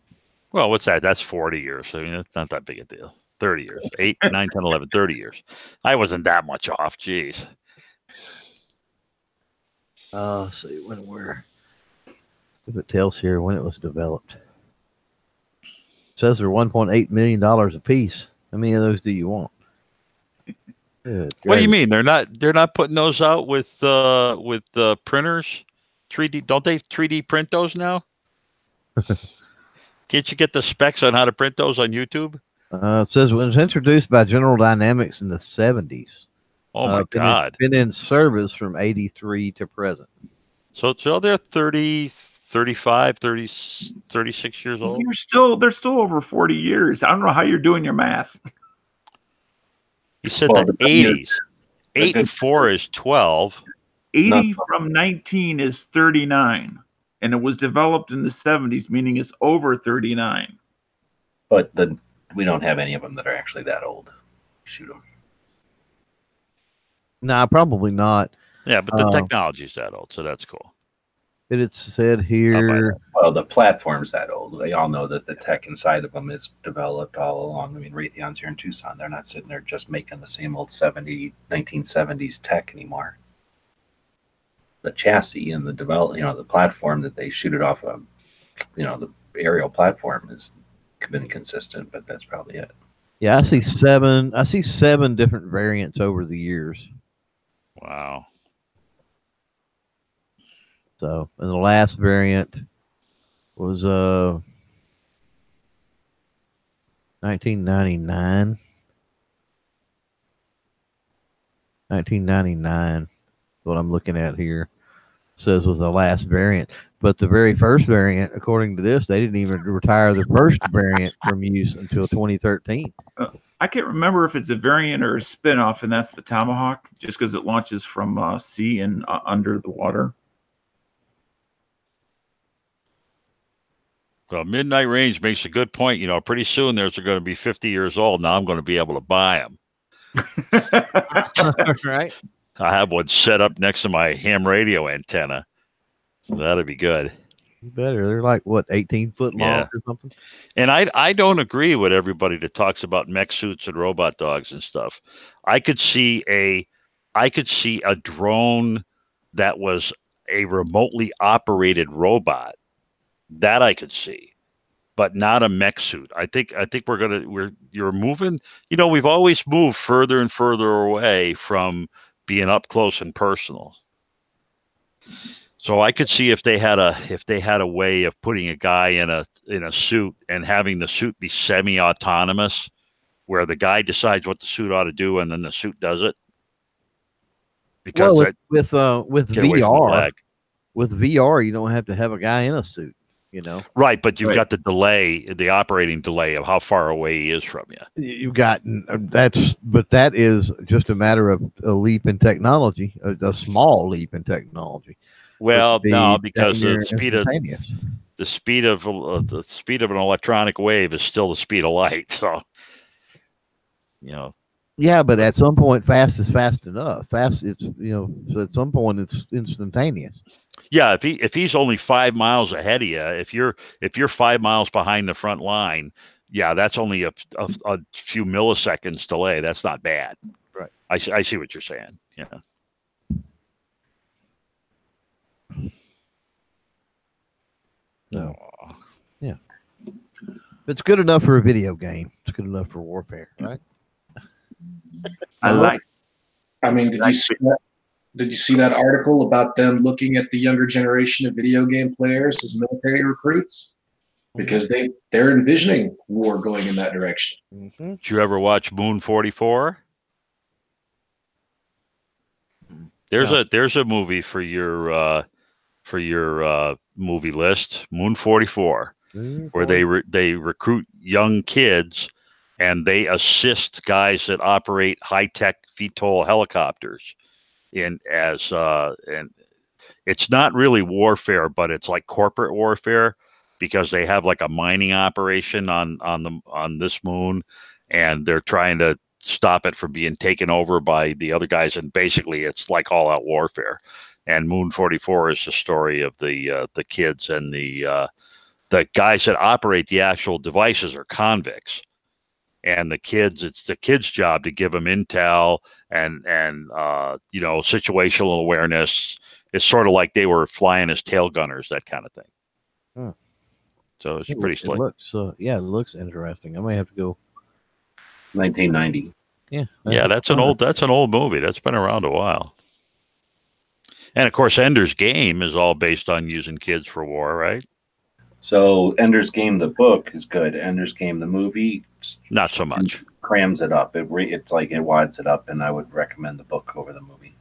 Well, what's that? That's 40 years. I mean, it's not that big a deal. 30 years. 8, 9, 10, 11, 30 years. I wasn't that much off. Jeez. See if it tells here when it was developed. It says they're $1.8 million a piece. How many of those do you want? Good What do you gravy. mean? They're not putting those out with printers? 3D, don't they 3D print those now? Can't you get the specs on how to print those on YouTube? It says it was introduced by General Dynamics in the 70s. Oh my God. Been in service from 83 to present. So they're 30, 35, 30, 36 years old. They're still over 40 years. I don't know how you're doing your math. You said Well, the the year- 80s. 8 and 4 is 12. 80 from 19 is 39. And it was developed in the 70s, meaning it's over 39. But we don't have any of them that are actually that old. Shoot them. Nah, probably not. Yeah, but the technology's that old, so that's cool. It said here. Well, the platform's that old. They all know that the tech inside of them is developed all along. I mean, Raytheon's here in Tucson. They're not sitting there just making the same old 1970s tech anymore. The chassis and the the platform that they shoot it off of, the aerial platform has been consistent, but that's probably it. Yeah, I see 7 different variants over the years. Wow. So, and the last variant was 1999. 1999 is what I'm looking at here. Says was the last variant. But the very first variant, according to this, they didn't even retire the first variant from use until 2013. I can't remember if it's a variant or a spinoff, and that's the Tomahawk, just because it launches from sea and under the water. Well, Midnight Range makes a good point. Pretty soon they're going to be 50 years old. Now I'm going to be able to buy them. Right. I have one set up next to my ham radio antenna. So that'll be good. You better. They're like, what, 18 foot long Yeah. or something? And I don't agree with everybody that talks about mech suits and robot dogs and stuff. I could see a drone that was a remotely operated robot. That I could see, but not a mech suit. I think you're moving. We've always moved further and further away from being up close and personal. So I could see if they had a way of putting a guy in a suit and having the suit be semi-autonomous, where the guy decides what the suit ought to do and then the suit does it. Because with get away from the leg. with VR, you don't have to have a guy in a suit. Right, but you've Right. got the delay, the operating delay of how far away he is from you. You've got that is just a matter of a leap in technology, a small leap in technology. Well, no, Be because near the instantaneous. speed of an electronic wave is still the speed of light. So, Yeah, but at some point, fast is fast enough. Fast, so at some point it's instantaneous. yeah. If he's only 5 miles ahead of you, if you're 5 miles behind the front line, yeah, that's only a few milliseconds delay. That's not bad. Right. I see what you're saying. Yeah. No. Yeah. It's good enough for a video game. It's good enough for warfare, right? I like. I mean, did you see that article about them looking at the younger generation of video game players as military recruits? Because they're envisioning war going in that direction. Mm-hmm. Did you ever watch Moon 44? There's a movie for your movie list, Moon 44, where they recruit young kids and they assist guys that operate high-tech VTOL helicopters and it's not really warfare, but it's like corporate warfare, because they have like a mining operation on this moon, and they're trying to stop it from being taken over by the other guys, and basically it's like all out warfare. And Moon 44 is the story of the kids, and the guys that operate the actual devices are convicts. And it's the kids' job to give them intel and situational awareness. It's sort of like they were flying as tail gunners, that kind of thing. Huh. So it's pretty slick. It looks interesting. I may have to go. 1990. Yeah. Yeah, that's an old movie. That's been around a while. And of course, Ender's Game is all based on using kids for war, right? So Ender's Game, the book, is good. Ender's Game, the movie, Not so much. crams it up. It's like it wads it up, and I would recommend the book over the movie.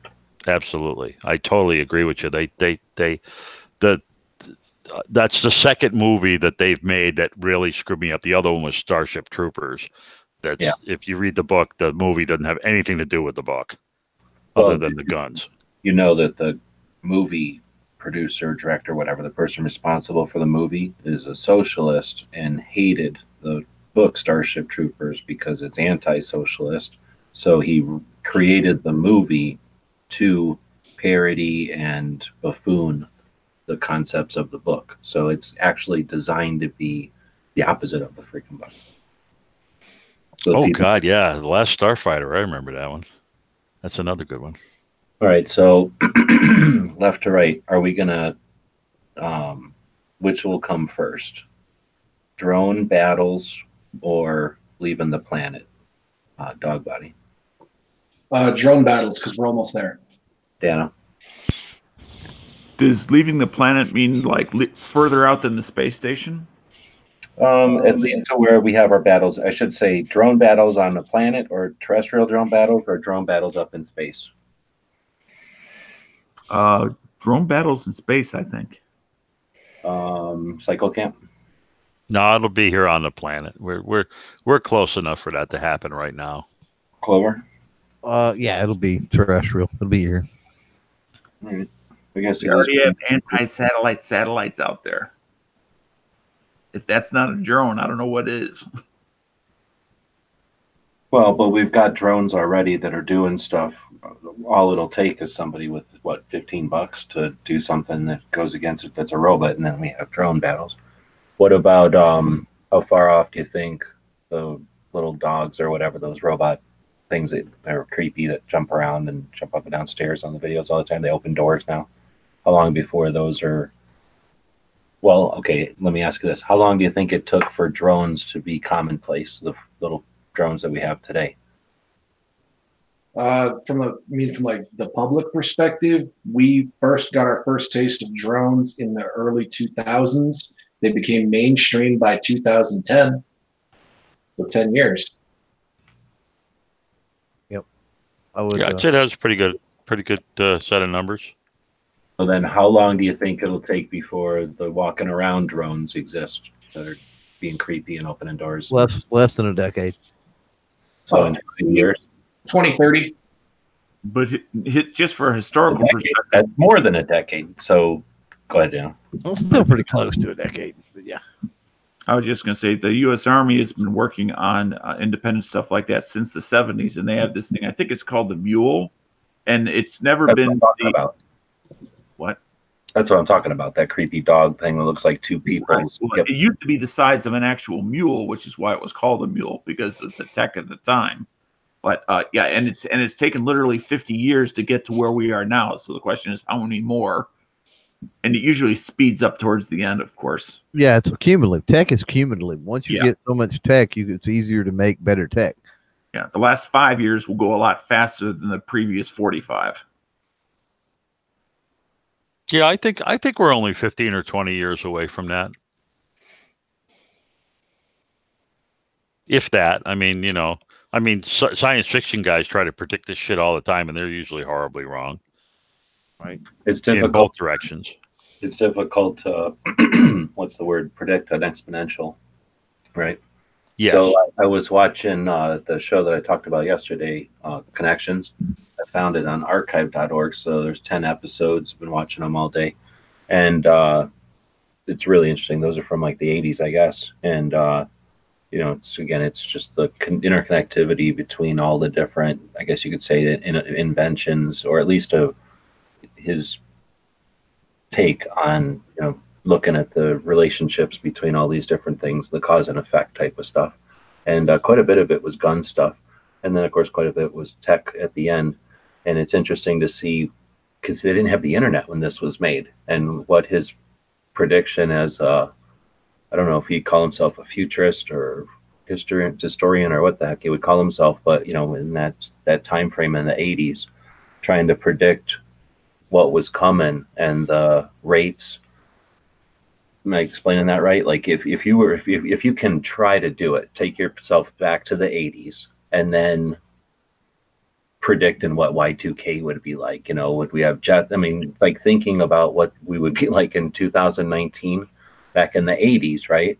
Absolutely, I totally agree with you. That's the second movie that they've made that really screwed me up. The other one was Starship Troopers. If you read the book, the movie doesn't have anything to do with the book, other than the guns. You know that the movie producer, director, whatever, the person responsible for the movie is a socialist and hated the book Starship Troopers because it's anti-socialist. So he created the movie to parody and buffoon the concepts of the book. So it's actually designed to be the opposite of the freaking book. So God, yeah. The Last Starfighter. I remember that one. That's another good one. All right. So left to right, are we going to, which will come first? Drone battles or leaving the planet? Dog Body. Drone battles, because we're almost there. Dana. Does leaving the planet mean like further out than the space station? At least to where we have our battles. I should say drone battles on the planet, or terrestrial drone battles, or drone battles up in space. Drone battles in space, I think. Cycle camp. No, it'll be here on the planet. We're close enough for that to happen right now. Clover. Yeah, it'll be terrestrial. It'll be here. All right. We guess We already have anti-satellite satellites out there. If that's not a drone, I don't know what is. Well, but we've got drones already that are doing stuff. All it'll take is somebody with what, $15 to do something that goes against it. That's a robot, and then we have drone battles. What about how far off do you think the little dogs or whatever, those robot things that are creepy that jump around and jump up and down stairs on the videos all the time? They open doors now. How long before those are? Well, okay, let me ask you this. How long do you think it took for drones to be commonplace, the little drones that we have today? From the public perspective, we first got our first taste of drones in the early 2000s. They became mainstream by 2010. So 10 years. Yep. I'd say that was pretty good set of numbers. So then how long do you think it'll take before the walking around drones exist that are being creepy and opening doors? Less than a decade. So in 20 years? 2030. But just for a historical perspective, that's more than a decade. So go ahead, Dan. Well, still pretty close to a decade. But yeah. I was just going to say the U.S. Army has been working on independent stuff like that since the 70s, and they have this thing. I think it's called the Mule, and it's never been about. What? That's what I'm talking about. That creepy dog thing that looks like two people. Right. Well, it used to be the size of an actual mule, which is why it was called a mule, because of the tech at the time. But yeah, and it's taken literally 50 years to get to where we are now. So the question is, how many more? And it usually speeds up towards the end, of course. Yeah, it's cumulative. Tech is cumulative. Once you get so much tech, it's easier to make better tech. Yeah, the last 5 years will go a lot faster than the previous 45. Yeah, I think we're only 15 or 20 years away from that. If that, science fiction guys try to predict this shit all the time, and they're usually horribly wrong. Right. It's difficult in both directions. It's difficult to, what's the word, predict an exponential, right? Yes. So I was watching the show that I talked about yesterday, Connections. I found it on archive.org. So there's 10 episodes. I've been watching them all day. And it's really interesting. Those are from like the 80s, I guess. And, it's just the interconnectivity between all the different, I guess you could say, inventions, or at least his take on, looking at the relationships between all these different things, the cause and effect type of stuff. And quite a bit of it was gun stuff. And then, of course, quite a bit was tech at the end. And it's interesting to see, because they didn't have the internet when this was made, and what his prediction as, I don't know if he'd call himself a futurist or historian or what the heck he would call himself, but in that time frame in the 80s, trying to predict what was coming and the rates. Am I explaining that right? Like if you can try to do it, take yourself back to the 80s and then predicting what Y2K would be like. Would we have like thinking about what we would be like in 2019 back in the 80s, right?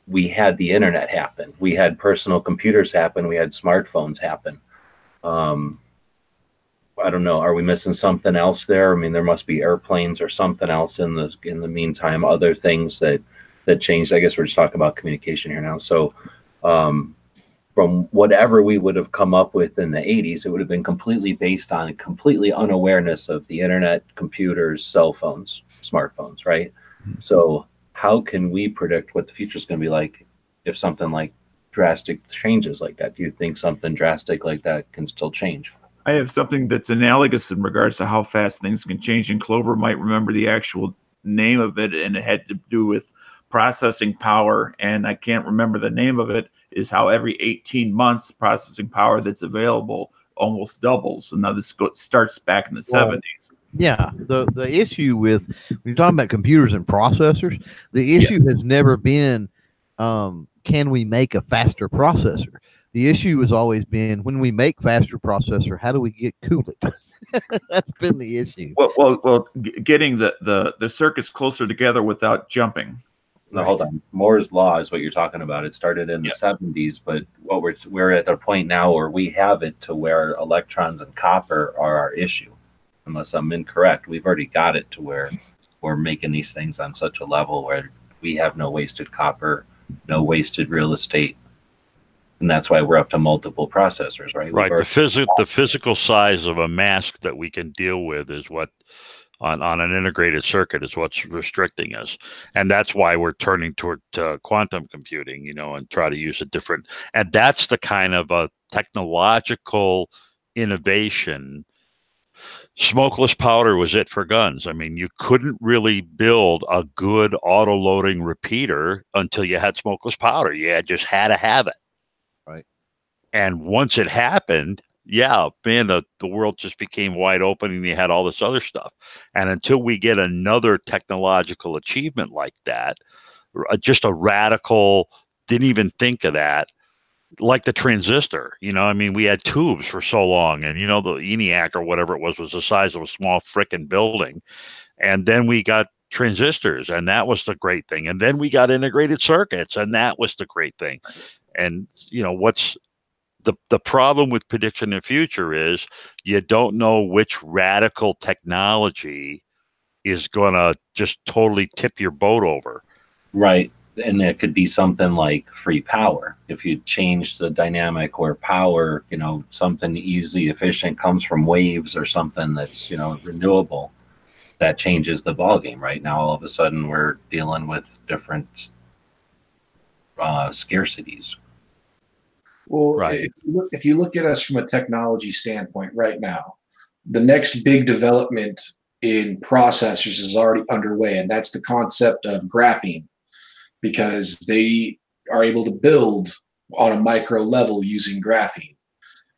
We had the internet happen. We had personal computers happen. We had smartphones happen. I don't know. Are we missing something else there? I mean, there must be airplanes or something else in the meantime. Other things that changed. I guess we're just talking about communication here now. So, from whatever we would have come up with in the 80s, it would have been completely based on completely unawareness of the internet, computers, cell phones, smartphones, right? So how can we predict what the future is going to be like if something like drastic changes like that? Do you think something drastic like that can still change? I have something that's analogous in regards to how fast things can change, and Clover might remember the actual name of it, and it had to do with processing power, and I can't remember the name of it, is how every 18 months processing power that's available almost doubles. And now this starts back in the 70s. Yeah, the issue with, when you're talking about computers and processors, the issue has never been, can we make a faster processor? The issue has always been, when we make faster processor, how do we get coolant? That's been the issue. Well, getting the circuits closer together without jumping. No, hold on. Moore's law is what you're talking about. It started in the 70s, but what we're at a point now where we have it to where electrons and copper are our issue. Unless I'm incorrect, we've already got it to where we're making these things on such a level where we have no wasted copper, no wasted real estate. And that's why we're up to multiple processors, right? Right. The physical size of a mask that we can deal with is what, on an integrated circuit, is what's restricting us. And that's why we're turning toward quantum computing, and try to use a different, and that's the kind of a technological innovation. Smokeless powder was it for guns. I mean, you couldn't really build a good auto-loading repeater until you had smokeless powder. You just had to have it. Right. And once it happened, the world just became wide open, and you had all this other stuff. And until we get another technological achievement like that, just a radical, didn't even think of that, like the transistor. We had tubes for so long, and the ENIAC or whatever it was the size of a small frickin' building. And then we got transistors, and that was the great thing. And then we got integrated circuits, and that was the great thing. And what's the problem with prediction in the future is you don't know which radical technology is going to just totally tip your boat over. Right. And it could be something like free power. If you change the dynamic where power, something easy, efficient comes from waves or something that's, renewable, that changes the ballgame. Right now, all of a sudden, we're dealing with different scarcities. Well, right. If you look at us from a technology standpoint right now, the next big development in processors is already underway, and that's the concept of graphene, because they are able to build on a micro level using graphene.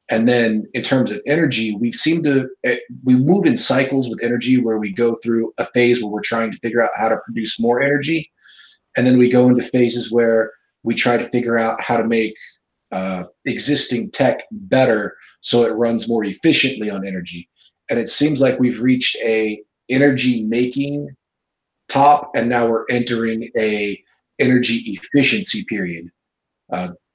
And then in terms of energy, we move in cycles with energy, where we go through a phase where we're trying to figure out how to produce more energy. And then we go into phases where we try to figure out how to make existing tech better so it runs more efficiently on energy. And it seems like we've reached a energy making top, and now we're entering a energy efficiency period,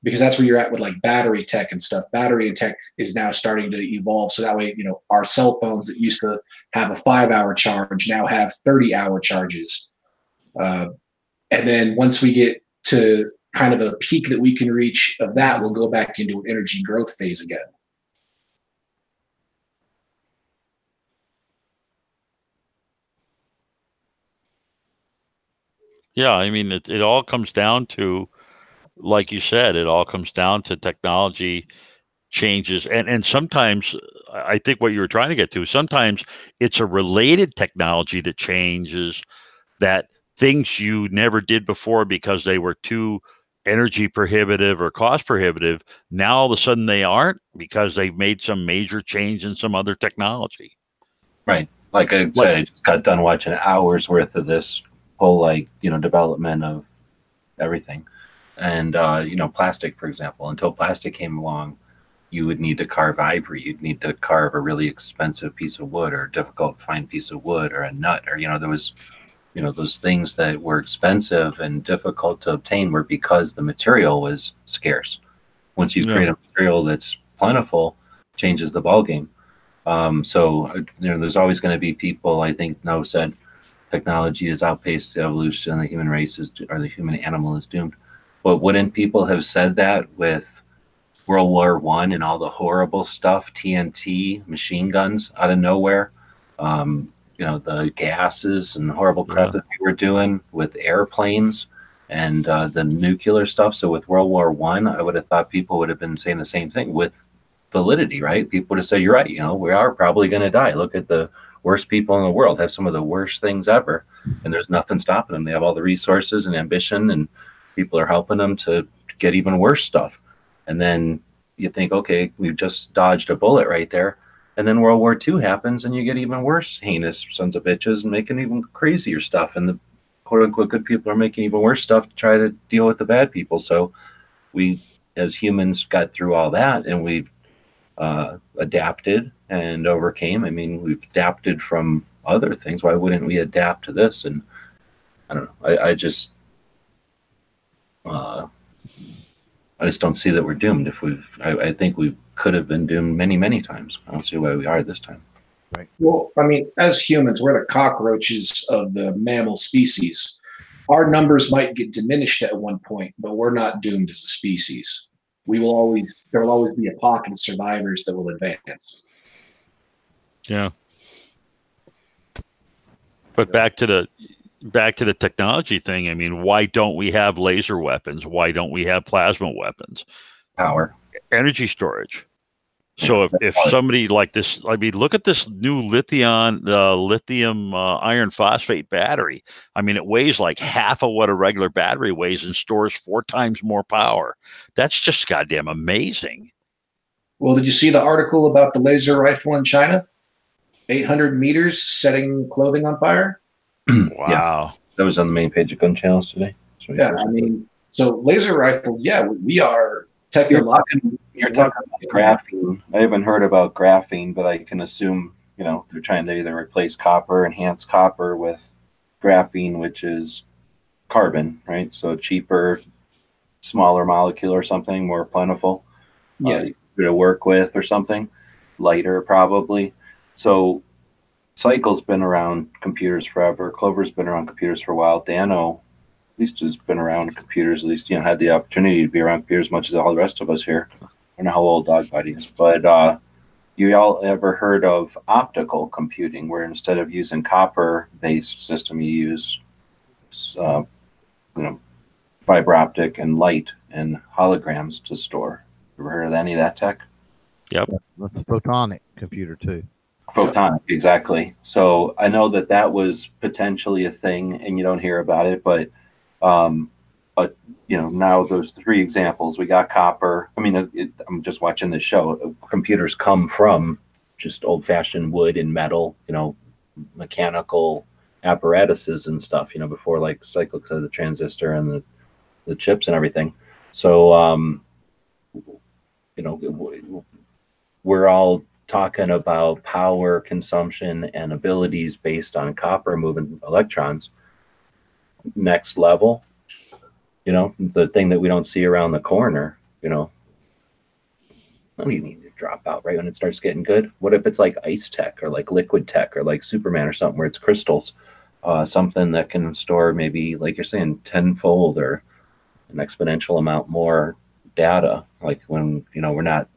because that's where you're at with like battery tech and stuff. Battery and tech is now starting to evolve, so that way our cell phones that used to have a 5-hour charge now have 30-hour charges. And then once we get to kind of a peak that we can reach of that, we'll go back into an energy growth phase again. Yeah, it all comes down to, like you said, it all comes down to technology changes. And sometimes, I think what you were trying to get to, sometimes it's a related technology that changes, that things you never did before because they were too energy prohibitive or cost prohibitive. Now all of a sudden they aren't because they've made some major change in some other technology. Right. Like I said, I just got done watching hours worth of this whole, like, development of everything. And, plastic, for example, until plastic came along, you would need to carve ivory. You'd need to carve a really expensive piece of wood or a difficult to find piece of wood or a nut, or, there was, those things that were expensive and difficult to obtain were because the material was scarce. Once you create a material that's plentiful, changes the ballgame. So, there's always going to be people, I think Noah said, technology has outpaced the evolution, the human race or the human animal is doomed. But wouldn't people have said that with World War I and all the horrible stuff, TNT, machine guns out of nowhere, the gases and horrible crap that we were doing with airplanes and the nuclear stuff. So with World War I would have thought people would have been saying the same thing with validity, right? People would have said, you're right, we are probably going to die. Look at the worst people in the world, have some of the worst things ever, and there's nothing stopping them. They have all the resources and ambition, and people are helping them to get even worse stuff. And then you think, okay, we've just dodged a bullet right there. And then World War II happens, and you get even worse heinous sons of bitches and making even crazier stuff. And the quote unquote good people are making even worse stuff to try to deal with the bad people. So we, as humans, got through all that, and we've adapted and overcame. I mean, we've adapted from other things. Why wouldn't we adapt to this? And I don't know. I just don't see that we're doomed. I think we could have been doomed many, many times. I don't see why we are this time. Right. Well, I mean, as humans, we're the cockroaches of the mammal species. Our numbers might get diminished at one point, but we're not doomed as a species. There will always be a pocket of survivors that will advance. Yeah. But back to the technology thing. I mean, why don't we have laser weapons? Why don't we have plasma weapons? Power. Energy storage. So if somebody like this, I mean, look at this new lithium iron phosphate battery. I mean, it weighs like half of what a regular battery weighs and stores 4 times more power. That's just goddamn amazing. Well, did you see the article about the laser rifle in China? 800 meters setting clothing on fire? Wow. Yeah, that was on the main page of Gun Channels today. Yeah, I mean, so laser rifles, yeah, we are technologically. You're talking about graphene. I haven't heard about graphene, but I can assume, they're trying to either replace copper, enhance copper with graphene, which is carbon, right? So cheaper, smaller molecule or something, more plentiful. Yes. To work with or something, lighter probably. So Cycle's been around computers forever. Clover's been around computers for a while. Dano, at least, has been around computers. At least, had the opportunity to be around computers as much as all the rest of us here. I don't know how old Dogbody is, but you all ever heard of optical computing, where instead of using copper-based system, you use, fiber optic and light and holograms to store? Ever heard of any of that tech? Yep. That's a photonic computer too. Photonic, exactly. So I know that was potentially a thing, and you don't hear about it, but now those 3 examples. We got copper. I mean, I'm just watching this show. Computers come from just old-fashioned wood and metal, mechanical apparatuses and stuff. Before like Cycle said, the transistor and the chips and everything. So we're all talking about power consumption and abilities based on copper moving electrons. Next level, the thing that we don't see around the corner, I don't even need to drop out right when it starts getting good. What if it's like ice tech or like liquid tech or like Superman or something where it's crystals, something that can store maybe, like you're saying, tenfold or an exponential amount more data, like when, we're not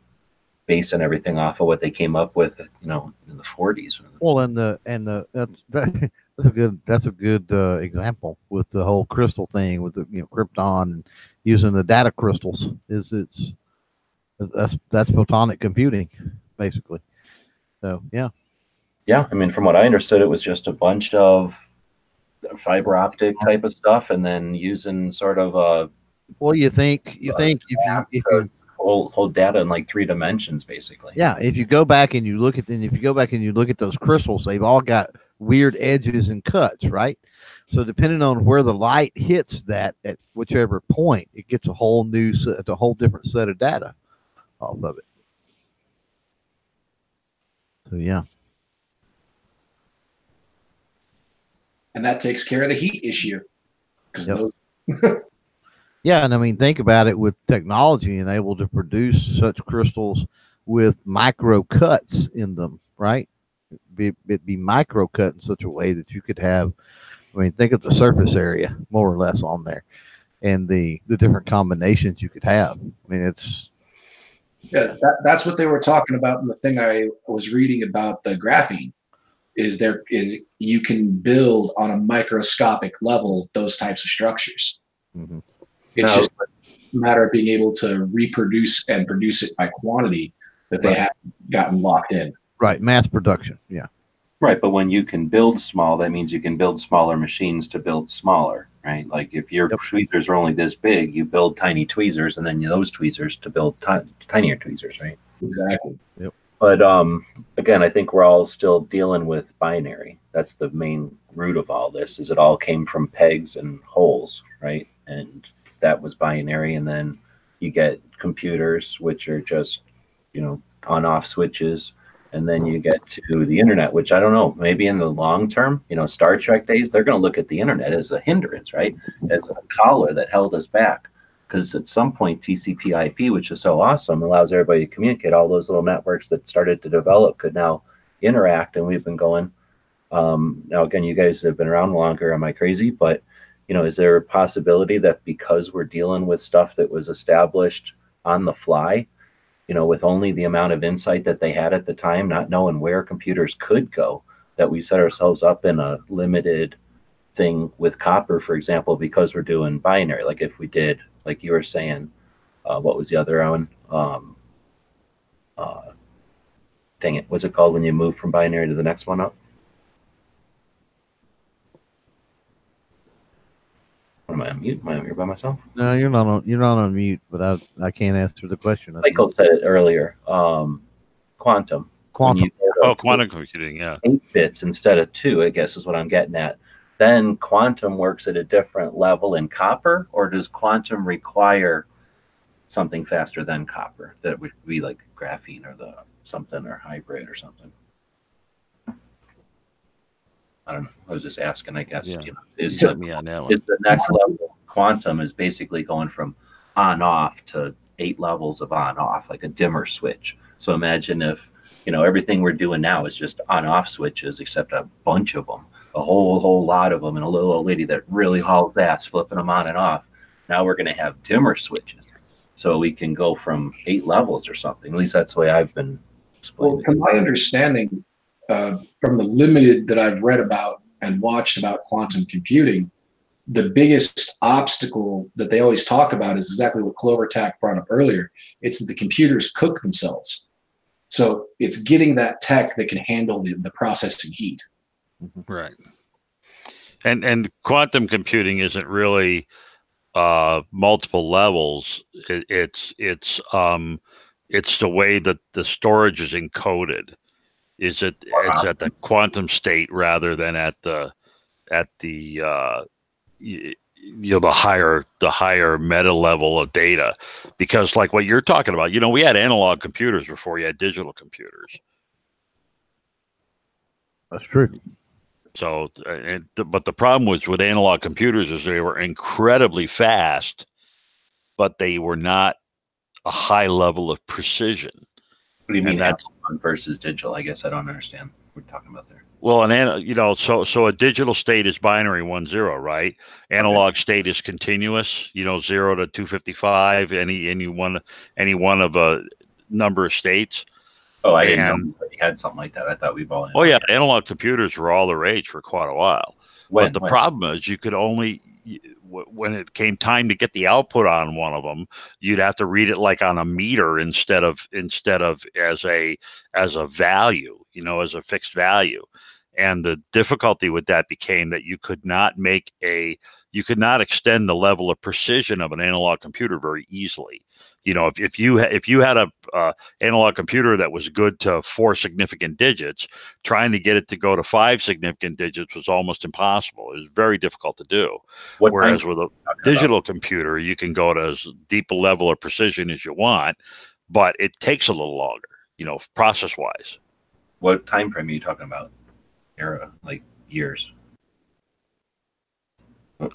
basing everything off of what they came up with, in the 40s. Well, that's a good example with the whole crystal thing with the Krypton and using the data crystals. That's photonic computing basically. So yeah. I mean, from what I understood, it was just a bunch of fiber optic type of stuff, and then using sort of a Well, you think if you hold data in like 3 dimensions, basically. yeah, if you go back and you look at those crystals, they've all got weird edges and cuts, right? So depending on where the light hits that at whichever point, it gets a whole different set of data off of it. So yeah. And that takes care of the heat issue. Yep. Yeah, and I mean, think about it, with technology and able to produce such crystals with micro cuts in them, right? It'd be micro cut in such a way that you could have, I mean, think of the surface area more or less on there, and the different combinations you could have. I mean, it's that's what they were talking about in the thing I was reading about the graphene. Is you can build on a microscopic level those types of structures. Mm-hmm. It's just a matter of being able to reproduce and produce it by quantity that they have gotten locked in. Right, mass production. Yeah. Right, but when you can build small, that means you can build smaller machines to build smaller, right? Like if your tweezers are only this big, you build tiny tweezers, and then those tweezers to build tinier tweezers, right? Exactly. Yep. But again, I think we're all still dealing with binary. That's the main root of all this. Is it all came from pegs and holes, right? And that was binary, and then you get computers, which are just, on-off switches, and then you get to the internet, which I don't know, maybe in the long term, Star Trek days, they're going to look at the internet as a hindrance, right? As a collar that held us back. Because at some point, TCP/IP, which is so awesome, allows everybody to communicate. All those little networks that started to develop could now interact, and we've been going. Now, again, you guys have been around longer. Am I crazy? But is there a possibility that because we're dealing with stuff that was established on the fly, with only the amount of insight that they had at the time, not knowing where computers could go, that we set ourselves up in a limited thing with copper, for example, because we're doing binary? Like if we did, like you were saying, what was the other one? Dang it, what's it called when you move from binary to the next one up? Am I on mute? Am I here by myself? No, you're not on mute, but I can't answer the question. Michael said it earlier. Quantum. Quantum computing, yeah. 8 bits instead of 2, I guess is what I'm getting at. Then quantum works at a different level in copper, or does quantum require something faster than copper? That would be like graphene or something, or hybrid or something. I don't know. I was just asking, I guess. Yeah. Is the next level quantum is basically going from on-off to 8 levels of on-off, like a dimmer switch. So imagine if, everything we're doing now is just on-off switches, except a bunch of them, a whole lot of them, and a little old lady that really hauls ass flipping them on and off. Now we're going to have dimmer switches. So we can go from 8 levels or something. At least that's the way I've been explaining. Well, from my understanding, from the limited that I've read about and watched about quantum computing, the biggest obstacle that they always talk about is exactly what CloverTac brought up earlier. It's that the computers cook themselves. So it's getting that tech that can handle the processing heat. Right. And quantum computing isn't really multiple levels. It's the way that the storage is encoded. It's at the quantum state rather than at the higher meta level of data, because like what you're talking about, we had analog computers before you had digital computers. That's true. So, but the problem was with analog computers is they were incredibly fast, but they were not a high level of precision. What do you mean analog versus digital? I guess I don't understand what we're talking about there. Well, so a digital state is binary 1-0, right? Analog state is continuous, 0 to 255, any one of a number of states. Oh, I didn't know you had something like that. I thought we've all. Oh yeah, analog computers were all the rage for quite a while. But the problem is, you could only, when it came time to get the output on one of them, you'd have to read it like on a meter instead of as a value, as a fixed value. And the difficulty with that became that you could not extend the level of precision of an analog computer very easily. You know, if you had a analog computer that was good to 4 significant digits, trying to get it to go to 5 significant digits was almost impossible. It was very difficult to do. Whereas with a digital computer, you can go to as deep a level of precision as you want, but it takes a little longer, you know, process wise. What time frame are you talking about? Era, like years?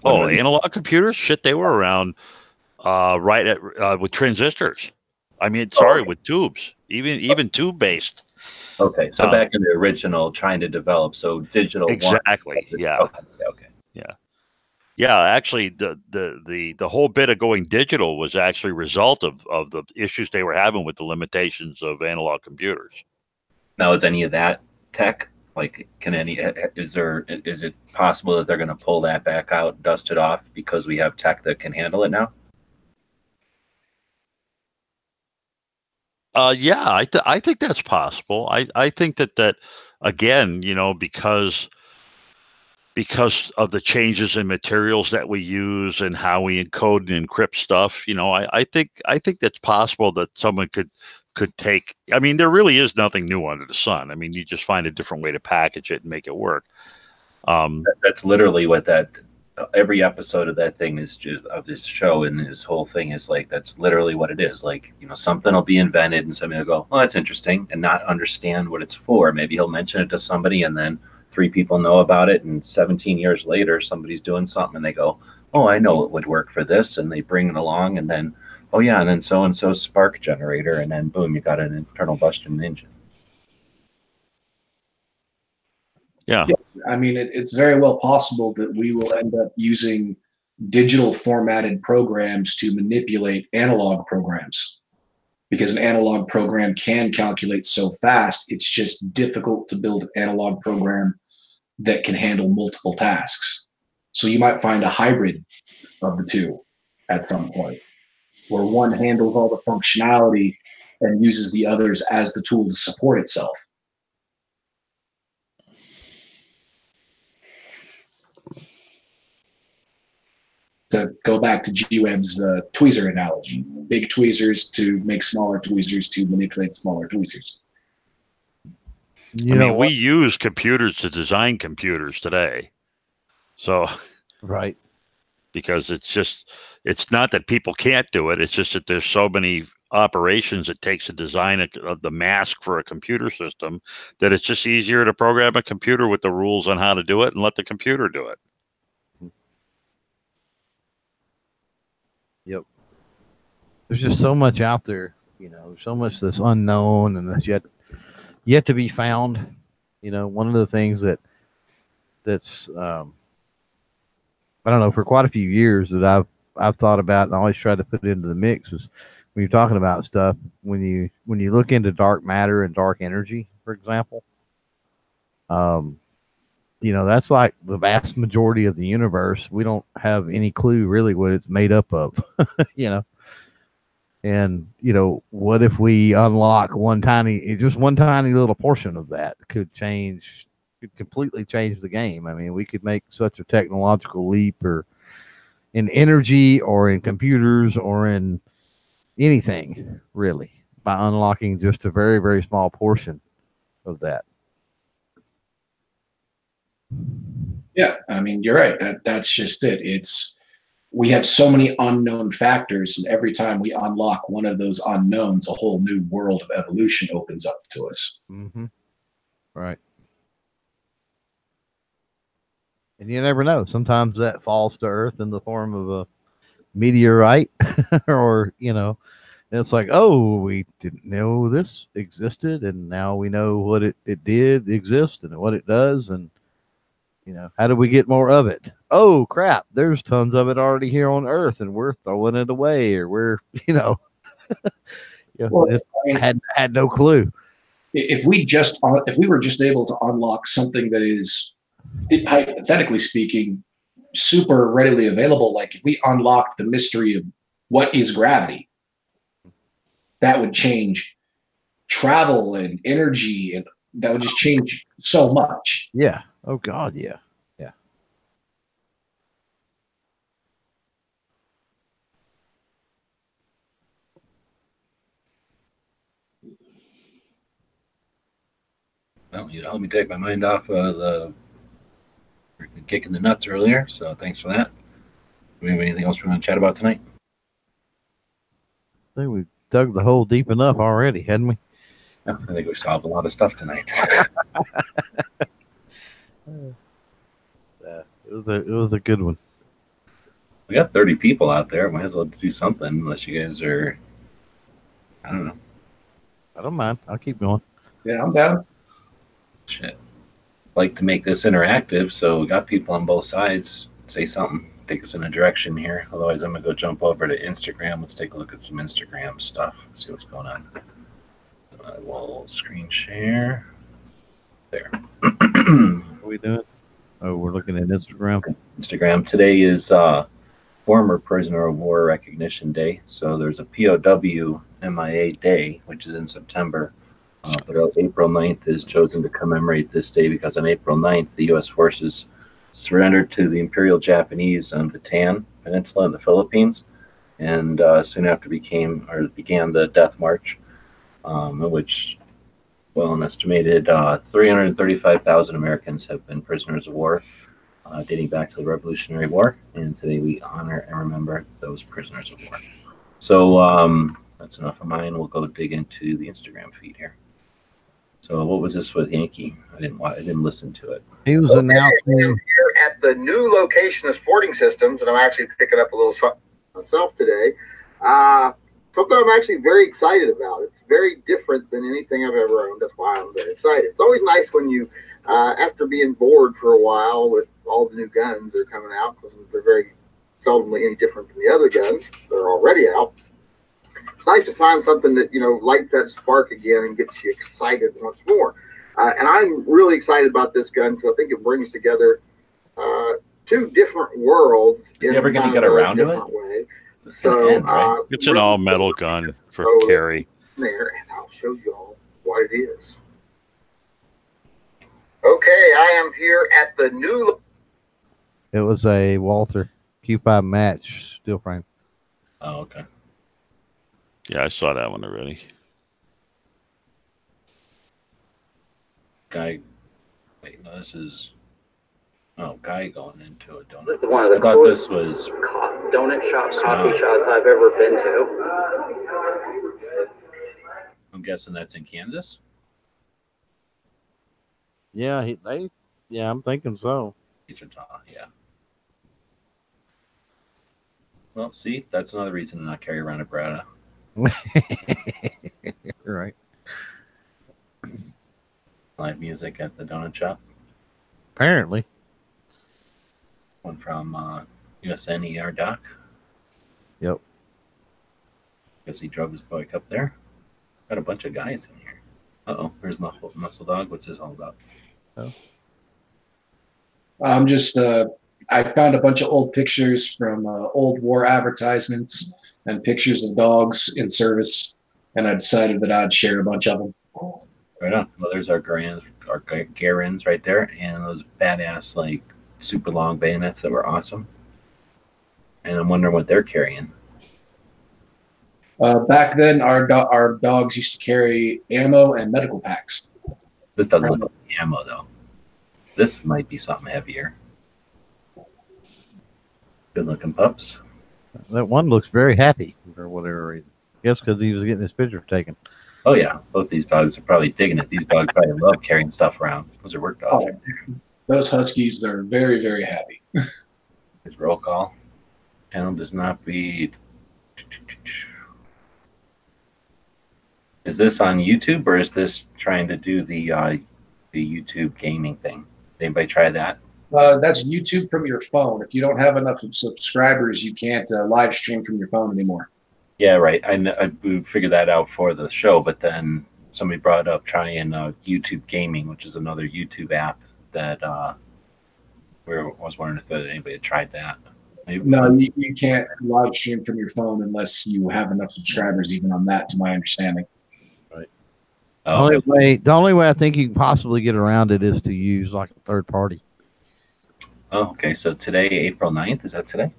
Analog computers? Shit, they were around right at with transistors. I mean, sorry, with tubes, even tube based. Okay, so back in the original, trying to develop, so digital. Exactly. Yeah. Okay. Yeah. Actually, the whole bit of going digital was actually a result of the issues they were having with the limitations of analog computers. Now, is any of that tech? Like, is it possible that they're going to pull that back out, dust it off, because we have tech that can handle it now? Yeah, I think that's possible. I think that again, you know, because of the changes in materials that we use and how we encode and encrypt stuff, you know, I think that's possible that someone could take. I mean, there really is nothing new under the sun. I mean, you just find a different way to package it and make it work. That's literally what every episode of that thing is, just of this show, and this whole thing is like, that's literally what it is. Like, you know, something will be invented and somebody will go, oh, that's interesting, and not understand what it's for. Maybe he'll mention it to somebody and then 3 people know about it, and 17 years later somebody's doing something and they go, oh, I know it would work for this, and they bring it along, and then, oh yeah, and then so and so spark generator, and then boom, you got an internal combustion engine. Yeah. I mean, it's very well possible that we will end up using digital formatted programs to manipulate analog programs, because an analog program can calculate so fast. It's just difficult to build an analog program that can handle multiple tasks. So you might find a hybrid of the two at some point, where one handles all the functionality and uses the others as the tool to support itself. To go back to G-Web's tweezer analogy, big tweezers to make smaller tweezers to manipulate smaller tweezers. I mean, we use computers to design computers today. So, right. Because it's not that people can't do it. It's just that there's so many operations it takes to design the mask for a computer system that it's just easier to program a computer with the rules on how to do it and let the computer do it. Yep. There's just so much out there, you know, so much that's unknown and that's yet to be found. You know, one of the things that's I don't know, for quite a few years that I've thought about and always tried to put it into the mix is when you're talking about stuff, when you look into dark matter and dark energy, for example, you know, that's like the vast majority of the universe. We don't have any clue really what it's made up of, you know. And, you know, what if we unlock just one tiny little portion of that could completely change the game. I mean, we could make such a technological leap, or in energy or in computers or in anything really, by unlocking just a very, very small portion of that. Yeah, I mean, you're right. That's just it. We have so many unknown factors, and every time we unlock one of those unknowns, a whole new world of evolution opens up to us. Mm-hmm. Right. And you never know. Sometimes that falls to Earth in the form of a meteorite, or, you know, and it's like, oh, we didn't know this existed, and now we know what it did exist and what it does, and, you know, how do we get more of it? Oh, crap, there's tons of it already here on Earth, and we're throwing it away, or we're, you know, well, I had no clue. If we were just able to unlock something that is, hypothetically speaking, super readily available, like if we unlocked the mystery of what is gravity, that would change travel and energy and that would just change so much. Yeah. Oh God, yeah. Yeah. Well, you helped me take my mind off of the freaking kick in the nuts earlier, so thanks for that. Do we have anything else we want to chat about tonight? I think we dug the hole deep enough already, hadn't we? No, I think we solved a lot of stuff tonight. It was a good one. We got 30 people out there. Might as well do something, unless you guys are, I don't know. I don't mind. I'll keep going. Yeah, I'm down. Shit. Like to make this interactive, so we got people on both sides. Say something. Take us in a direction here. Otherwise, I'm going to go jump over to Instagram. Let's take a look at some Instagram stuff. See what's going on. I will screen share. There. What are we doing? Oh, we're looking at Instagram. Instagram. Today is former prisoner of war recognition day. So there's a POW MIA day, which is in September. But April 9th is chosen to commemorate this day because on April 9th, the U.S. forces surrendered to the Imperial Japanese on Bataan Peninsula in the Philippines, and soon after began the Death March, in which, well, an estimated 335,000 Americans have been prisoners of war, dating back to the Revolutionary War. And today we honor and remember those prisoners of war. So that's enough of mine. We'll go dig into the Instagram feed here. So what was this with Yankee? I didn't listen to it. He was I'm announcing. here at the new location of Sporting Systems, and I'm actually picking up a little myself today. Something I'm actually very excited about. It's very different than anything I've ever owned. That's why I'm very excited. It's always nice when you, after being bored for a while with all the new guns that are coming out, because they're very seldomly any different from the other guns that are already out. It's nice to find something that, lights that spark again and gets you excited once more. And I'm really excited about this gun because I think it brings together two different worlds. Is he ever going to get around to it? Way. So right? It's an all metal gun for carry. There, and I'll show you all what it is. Okay, I am here at the new. It was a Walther Q5 match steel frame. Oh, okay. Yeah, I saw that one already. Guy, wait, no, this is. Oh, guy going into a donut. This is one of the I thought coolest this was donut shop coffee shops I've ever been to. I'm guessing that's in Kansas. Yeah, I'm thinking so. Wichita, yeah. Well, see, that's another reason to not carry around a Brada. Right. Live music at the donut shop. Apparently. One from USN ER Doc. Yep. Guess he drove his bike up there. Got a bunch of guys in here. Uh-oh, there's Muscle Dog. What's this all about? Oh. I'm just, I found a bunch of old pictures from old war advertisements and pictures of dogs in service, and I decided that I'd share a bunch of them. Right on. Well, there's our Garins right there, and those badass, like, super long bayonets that were awesome. And I'm wondering what they're carrying. Back then, our dogs used to carry ammo and medical packs. This doesn't look like ammo, though. This might be something heavier. Good looking pups. That one looks very happy for whatever reason. Guess because he was getting his picture taken. Oh, yeah. Both these dogs are probably digging it. These dogs probably love carrying stuff around. Those are work dogs. Oh, those Huskies are very, very happy. His roll call. Channel does not be. Is this on YouTube or is this trying to do the YouTube gaming thing? Did anybody try that? That's YouTube from your phone. If you don't have enough subscribers, you can't live stream from your phone anymore. Yeah, right. I figured that out for the show, but then somebody brought up trying YouTube Gaming, which is another YouTube app that I was wondering if anybody had tried that. Maybe. No, you can't live stream from your phone unless you have enough subscribers, even on that, to my understanding. Right. Oh, The only way I think you can possibly get around it is to use like a third party. okay. So today, April 9th, is that today?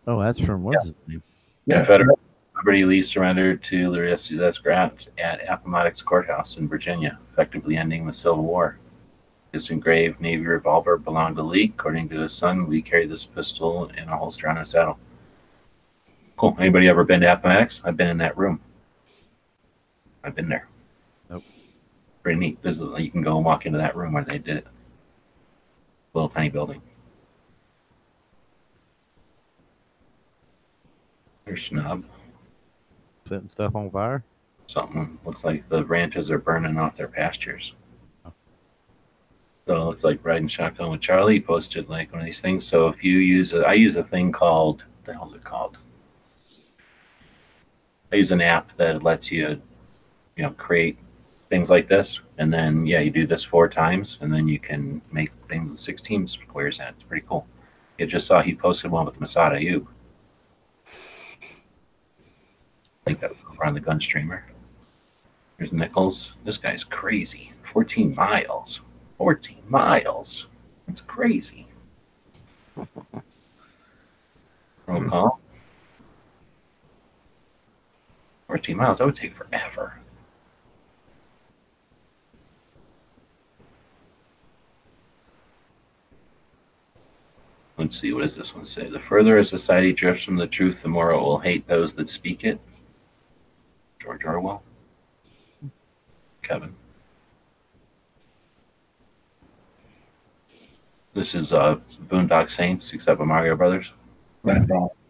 Oh, that's from what's his name? Yeah. Confederate Liberty Lee surrendered to Ulysses S. Grant at Appomattox Courthouse in Virginia, effectively ending the Civil War. This engraved Navy revolver belonged to Lee. According to his son, Lee carried this pistol in a holster on his saddle. Cool. Anybody ever been to Appomattox? I've been in that room. I've been there. Nope. Pretty neat. This is, you can go and walk into that room where they did it. Little tiny building. There's Snub. Setting stuff on fire. Something looks like the ranches are burning off their pastures. So it looks like riding shotgun with Charlie. He posted like one of these things. So if you use I use a thing called, what the hell's it called? I use an app that lets you, create things like this, and then you do this 4 times, and then you can make things with 16 squares in it. It's pretty cool. You just saw he posted one with Masada Ayub. I think that was over on the Gun Streamer. There's Nichols. This guy's crazy. 14 miles. 14 miles. That's crazy. Roll call. 14 miles. That would take forever. Let's see. What does this one say? The further a society drifts from the truth, the more it will hate those that speak it. George Orwell. Kevin. This is Boondock Saints, except with Mario Brothers. That's awesome.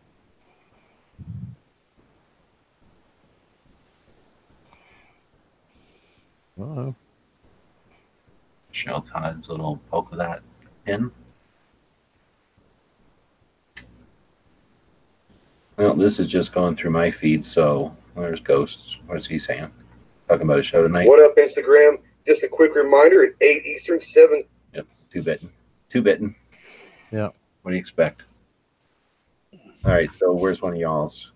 Uh-oh. Shell Todd's little poke of that pin. Well, this is just going through my feed, so there's Ghosts. What is he saying? Talking about a show tonight. What up, Instagram? Just a quick reminder at 8 Eastern, 7. Yep, 2-bitten. 2-bitten. Yep. What do you expect? All right, so where's one of y'all's?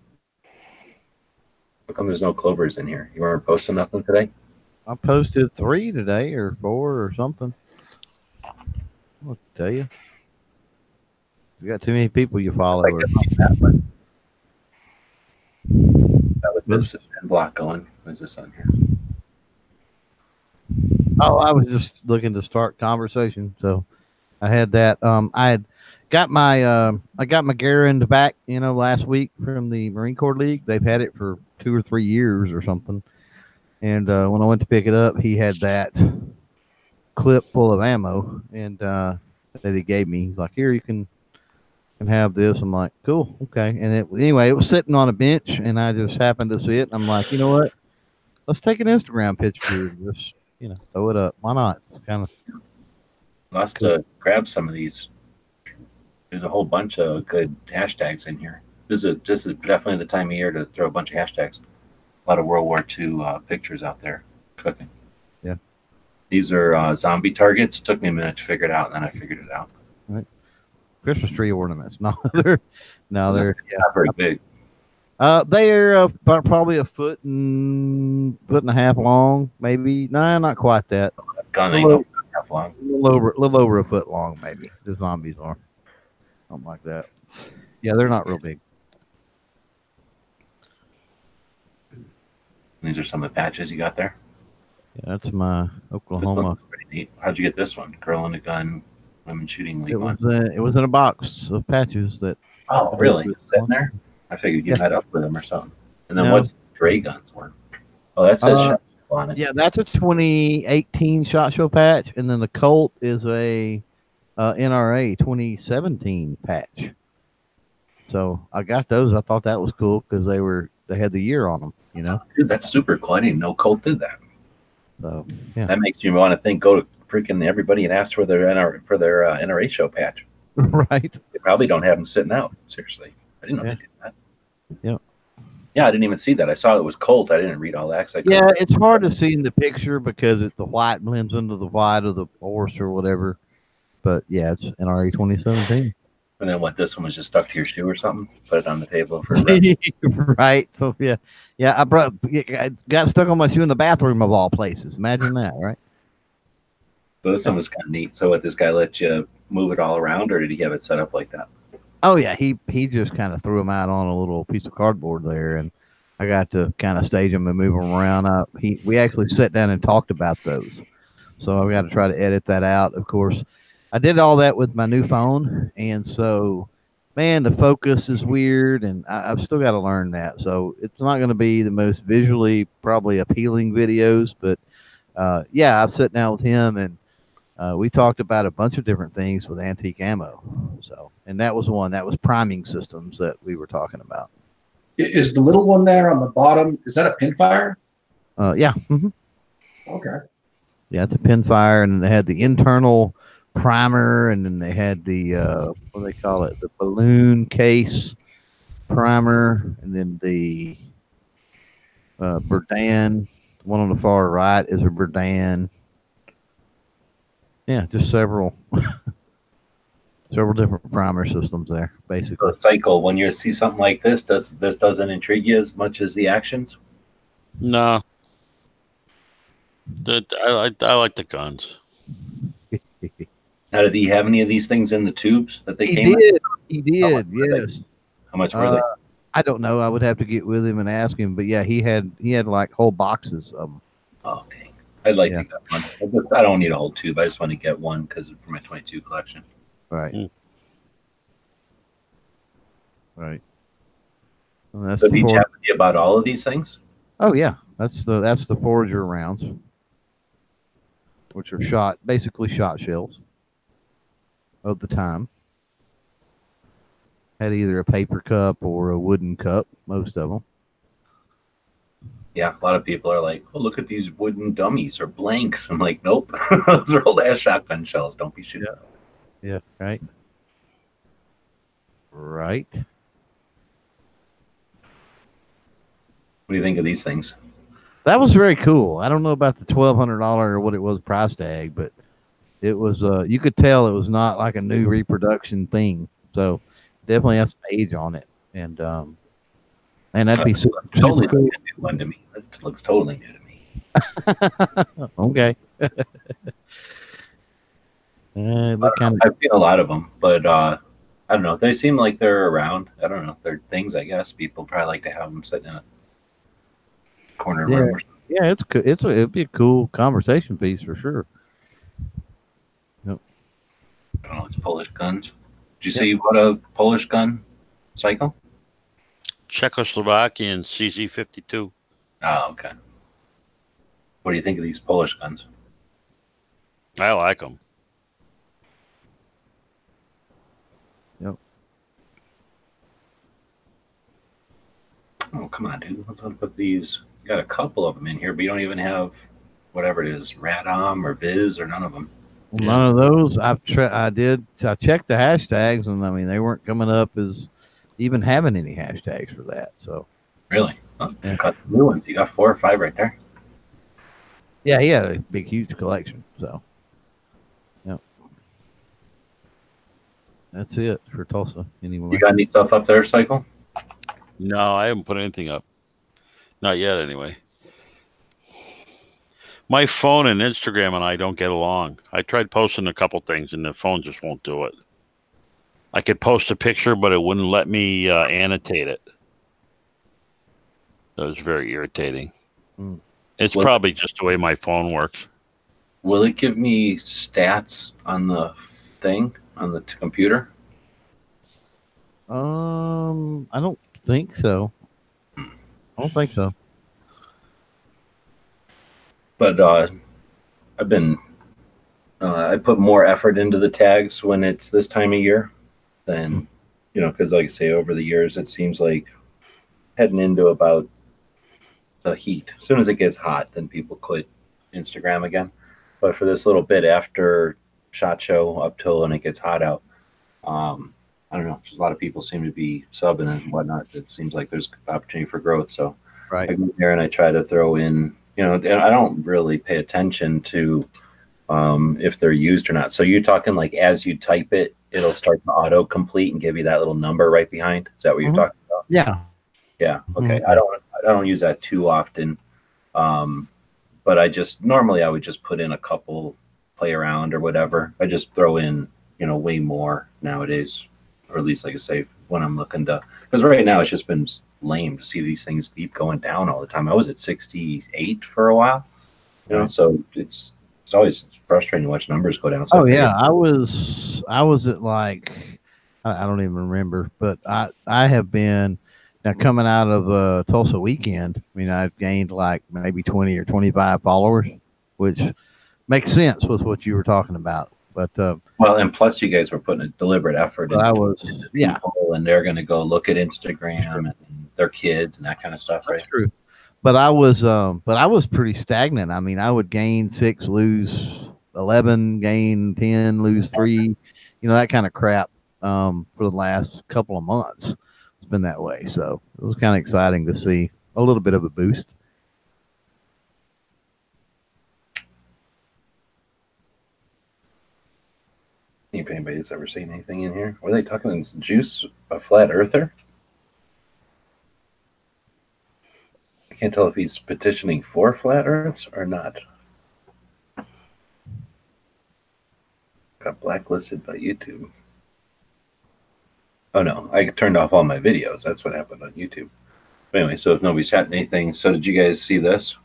How come there's no Clovers in here? You weren't posting nothing today? I posted 3 today or 4 or something. I'll tell you. You got too many people you follow. Like that one. That was this block going. What is this on here? Oh, I was just looking to start conversation, so I had that. I had got my I got my Garand back, last week from the Marine Corps League. They've had it for 2 or 3 years or something. And when I went to pick it up, he had that clip full of ammo, and that he gave me. He's like, "Here, you can have this." I'm like, "Cool, okay." And it was sitting on a bench, and I just happened to see it. And I'm like, you know what? Let's take an Instagram picture. Just throw it up. Why not? Kind of. Lost to grab some of these. There's a whole bunch of good hashtags in here. This is definitely the time of year to throw a bunch of hashtags. A lot of World War II pictures out there cooking. Yeah. These are zombie targets. It took me a minute to figure it out, and then I figured it out. Right. Christmas tree ornaments. They're not very big. They're probably a foot and a half long, maybe. Nah, not quite that. Gun ain't no half long. A little over a foot long, maybe. The zombies are something like that. Yeah, they're not real big. These are some of the patches you got there. Yeah, that's my Oklahoma. Pretty neat. How'd you get this one? Girl in a Gun, Women Shooting League one. It was in a box of patches that. Oh, really? Is that in there? I figured you met up with them or something. And then what's the Dre Guns one? Oh, that says SHOT Show on it. Yeah, that's a 2018 SHOT Show patch, and then the Colt is a NRA 2017 patch. So I got those. I thought that was cool because they had the year on them. Dude, that's super cool. I didn't know Colt did that. So yeah, that makes you want to go to freaking everybody and ask for their NRA show patch. Right. They probably don't have them sitting out. Seriously, I didn't know they did that. Yeah. Yeah, I didn't even see that. I saw it was Colt. I didn't read all that. It's hard to see in the picture because the white blends into the white of the horse or whatever. But yeah, it's NRA 2017. And then what? This one was just stuck to your shoe or something? Put it on the table for right. So yeah. I got stuck on my shoe in the bathroom of all places. Imagine that, right? So this one was kind of neat. So what, this guy let you move it all around, or did he have it set up like that? Oh yeah, he just kind of threw them out on a little piece of cardboard there, and I got to kind of stage them and move them around. We actually sat down and talked about those, so I've got to try to edit that out. Of course, I did all that with my new phone, and so man, the focus is weird, and I've still got to learn that. So it's not going to be the most visually probably appealing videos, but yeah, I've sat down with him and. We talked about a bunch of different things with antique ammo. So, and that was one that was priming systems that we were talking about. Is the little one there on the bottom? Is that a pinfire? Yeah. Mm-hmm. Okay. Yeah, it's a pinfire, and they had the internal primer, and then they had the what do they call it? The balloon case primer, and then the Berdan. The one on the far right is a Berdan. Yeah, just several different primer systems there, basically. So Cycle, when you see something like this doesn't intrigue you as much as the actions? No. I like the guns. Now, did he have any of these things in the tubes that they He came did. in? He did. Yes. How much were they? I don't know. I would have to get with him and ask him. But yeah, he had like whole boxes of them. Oh, dang. I'd like to get one. I don't need a whole tube. I just want to get one because for my 22 collection. Right. Right. Well, that's So did he chat with you about all of these things? Oh yeah, that's the Forager rounds, which are basically shot shells of the time. Had either a paper cup or a wooden cup, most of them. Yeah, a lot of people are like, "Oh, look at these wooden dummies or blanks." I'm like, "Nope, those are old ass shotgun shells. Don't be shooting." Yeah. Right. Right. What do you think of these things? That was very cool. I don't know about the $1,200 or what it was price tag, but it was. You could tell it was not like a new reproduction thing. So definitely has some age on it, and that'd be super totally cool. new one to me. That looks totally new to me. Okay. I've seen a lot of them, but I don't know. They seem like they're around. I don't know. They're things, I guess. People probably like to have them sitting in a corner room or something. Yeah, it'd be a cool conversation piece for sure. Yep. I don't know. It's Polish guns. Did you say you bought a Polish gun, Cycle? Czechoslovakian CZ52. Oh, okay. What do you think of these Polish guns? I like them. Yep. Oh, come on, dude. Let's put these. You got a couple of them in here, but you don't even have whatever it is, Radom or Viz or none of them. None of those. I checked the hashtags, and I mean they weren't coming up as even having any hashtags for that. So really, oh, you got the new ones. You got 4 or 5 right there. Yeah, he had a big, huge collection. So, yep, that's it for Tulsa. Anyway, You got any stuff up there, Cycle? No, I haven't put anything up. Not yet, anyway. My phone and Instagram and I don't get along. I tried posting a couple things, and the phone just won't do it. I could post a picture, but it wouldn't let me annotate it. That was very irritating. It's probably just the way my phone works. Will it give me stats on the thing, on the computer? I don't think so. I don't think so. But I've been I put more effort into the tags when it's this time of year than, because like I say, over the years, it seems like heading into about the heat. As soon as it gets hot, then people quit Instagram again. But for this little bit after SHOT Show up till when it gets hot out, I don't know. Just a lot of people seem to be subbing and whatnot. It seems like there's opportunity for growth. So Right. I go there and I try to throw in, and I don't really pay attention to if they're used or not. So you're talking like as you type it, it'll start to auto complete and give you that little number right behind. Is that what you're talking about? Yeah. Yeah. Okay. I don't use that too often. But I would just put in a couple, play around or whatever. I just throw in, way more nowadays, or at least like I say, when I'm looking to, because right now it's just been lame to see these things keep going down all the time. I was at 68 for a while, so it's always frustrating to watch numbers go down. So I was at like, I don't even remember, but I have been now coming out of Tulsa weekend. I mean, I've gained like maybe 20 or 25 followers, which makes sense with what you were talking about. But well, and plus you guys were putting a deliberate effort into people, and they're going to go look at Instagram and their kids and that kind of stuff, right? That's true. But I was pretty stagnant. I mean, I would gain 6, lose 11, gain 10, lose 3, that kind of crap for the last couple of months. It's been that way. So it was kind of exciting to see a little bit of a boost. If anybody's ever seen anything in here. Were they talking Juice, a flat earther? I can't tell if he's petitioning for flat earths or not. Got blacklisted by YouTube. Oh no, I turned off all my videos. That's what happened on YouTube. But anyway, so if nobody's had anything, so did you guys see this?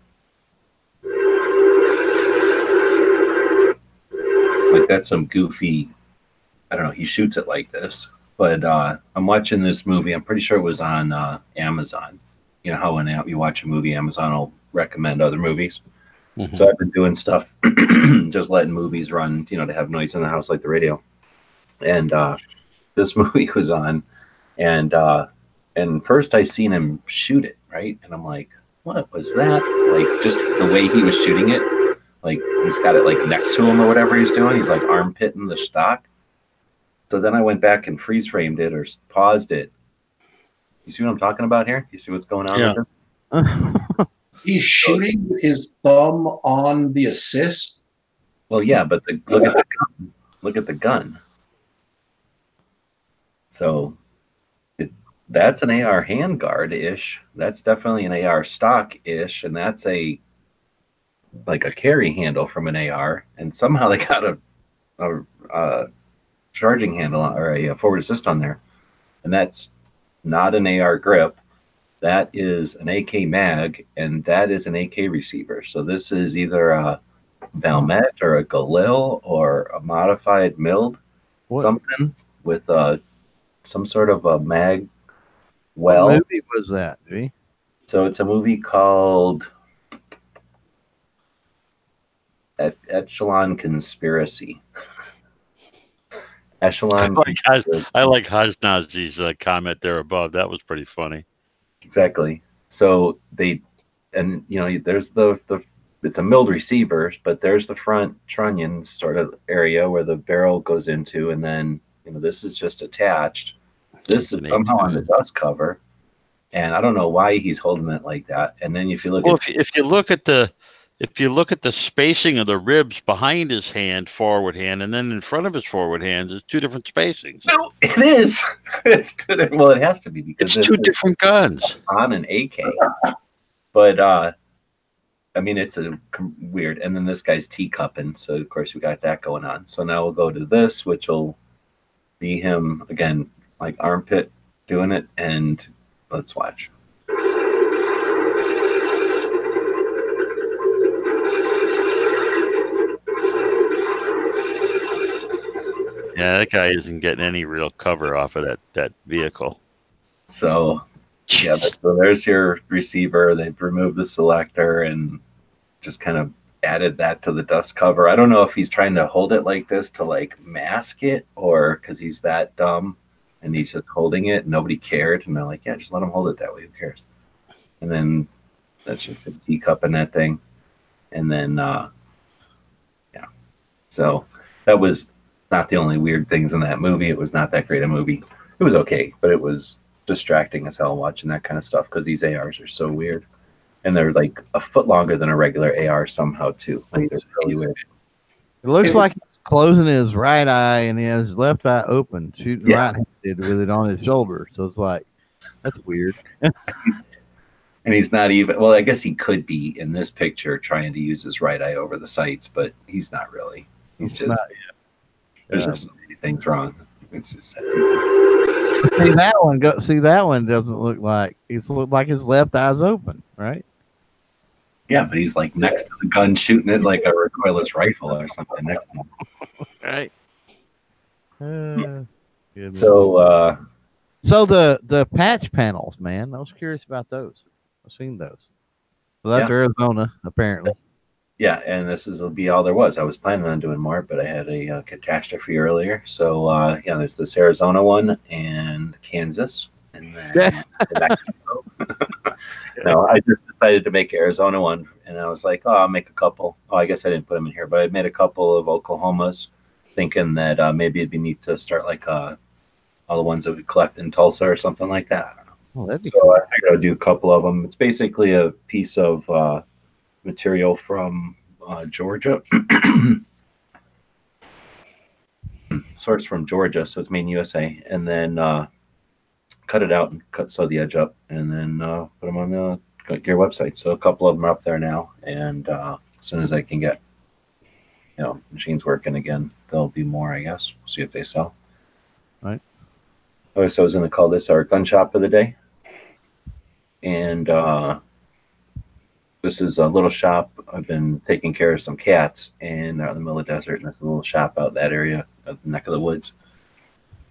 Like that's some goofy, I don't know, he shoots it like this. But I'm watching this movie. I'm pretty sure it was on Amazon. You know how when you watch a movie, Amazon will recommend other movies. Mm-hmm. So I've been doing stuff, just letting movies run, to have noise in the house like the radio. And this movie was on, and first I seen him shoot it, right? And I'm like, what was that? Like just the way he was shooting it, like he's got it like next to him or whatever he's doing. He's like armpitting the stock. So then I went back and freeze framed it or paused it. You see what I'm talking about here? You see what's going on? Yeah. He's shooting with his thumb on the assist. Well, yeah, but look at the gun. Look at the gun. So that's an AR handguard-ish. That's definitely an AR stock-ish, and that's like a carry handle from an AR. And somehow they got a charging handle or a forward assist on there, and that's not an AR grip. That is an AK mag, and that is an AK receiver. So this is either a Valmet or a Galil or a modified milled something with some sort of a mag. Well, what movie was that, G? So it's a movie called Echelon Conspiracy. Echelon. I like Hajnazi's comment there above. That was pretty funny. Exactly. So there's it's a milled receiver, but there's the front trunnion sort of area where the barrel goes into, and then this is just attached. This is somehow on the dust cover, and I don't know why he's holding it like that. And then if you look if you look at the spacing of the ribs behind his hand, forward hand, and then in front of his forward hand, there's two different spacings. No, it is. It's two different. Well, it has to be because it's two different guns on an AK. But I mean, it's a weird. And then this guy's teacupping, so of course we got that going on. So now we'll go to this, which will be him again, like armpit doing it, and let's watch. Yeah, that guy isn't getting any real cover off of that vehicle. So, yeah, so there's your receiver. They've removed the selector and just kind of added that to the dust cover. I don't know if he's trying to hold it like this to like mask it, or because he's that dumb and he's just holding it and nobody cared. And they're like, yeah, just let him hold it that way. Who cares? And then that's just a teacup in that thing. And then, yeah. So that was not the only weird things in that movie. It was not that great a movie. It was okay, but it was distracting as hell watching that kind of stuff because these ARs are so weird, and they're like a foot longer than a regular AR somehow too. Like they're really weird. It looks like he's closing his right eye and he has his left eye open, shooting right-handed with it on his shoulder. So it's like, that's weird. And he's not even, well, I guess he could be in this picture trying to use his right eye over the sights, but he's not really. He's just, there's just so many things wrong. It's just sad. See that one doesn't look like, it's look like his left eye's open, right? Yeah, but he's like next to the gun shooting it like a recoilless rifle or something next to him. Right. So the patch panels, man, I was curious about those. I've seen those. So that's Arizona, apparently. Yeah, and will be all there was. I was planning on doing more, but I had a catastrophe earlier. So there's this Arizona one and Kansas, and then No, I just decided to make Arizona one, and I was like, oh, I'll make a couple. Oh, I guess I didn't put them in here, but I made a couple of Oklahomas, thinking that maybe it'd be neat to start like all the ones that we collect in Tulsa or something like that. Oh, that'd be so cool. I figured I'd do a couple of them. It's basically a piece of material from Georgia, sourced from Georgia, so it's made in USA, and then cut it out and sew the edge up, and then put them on the Gear website. So a couple of them are up there now, and as soon as I can get machines working again, there'll be more, I guess. We'll see if they sell. Right. Okay, so I was going to call this our gun shop of the day. And this is a little shop. I've been taking care of some cats, and they're out in the middle of the desert, and there's a little shop out that area, of the neck of the woods.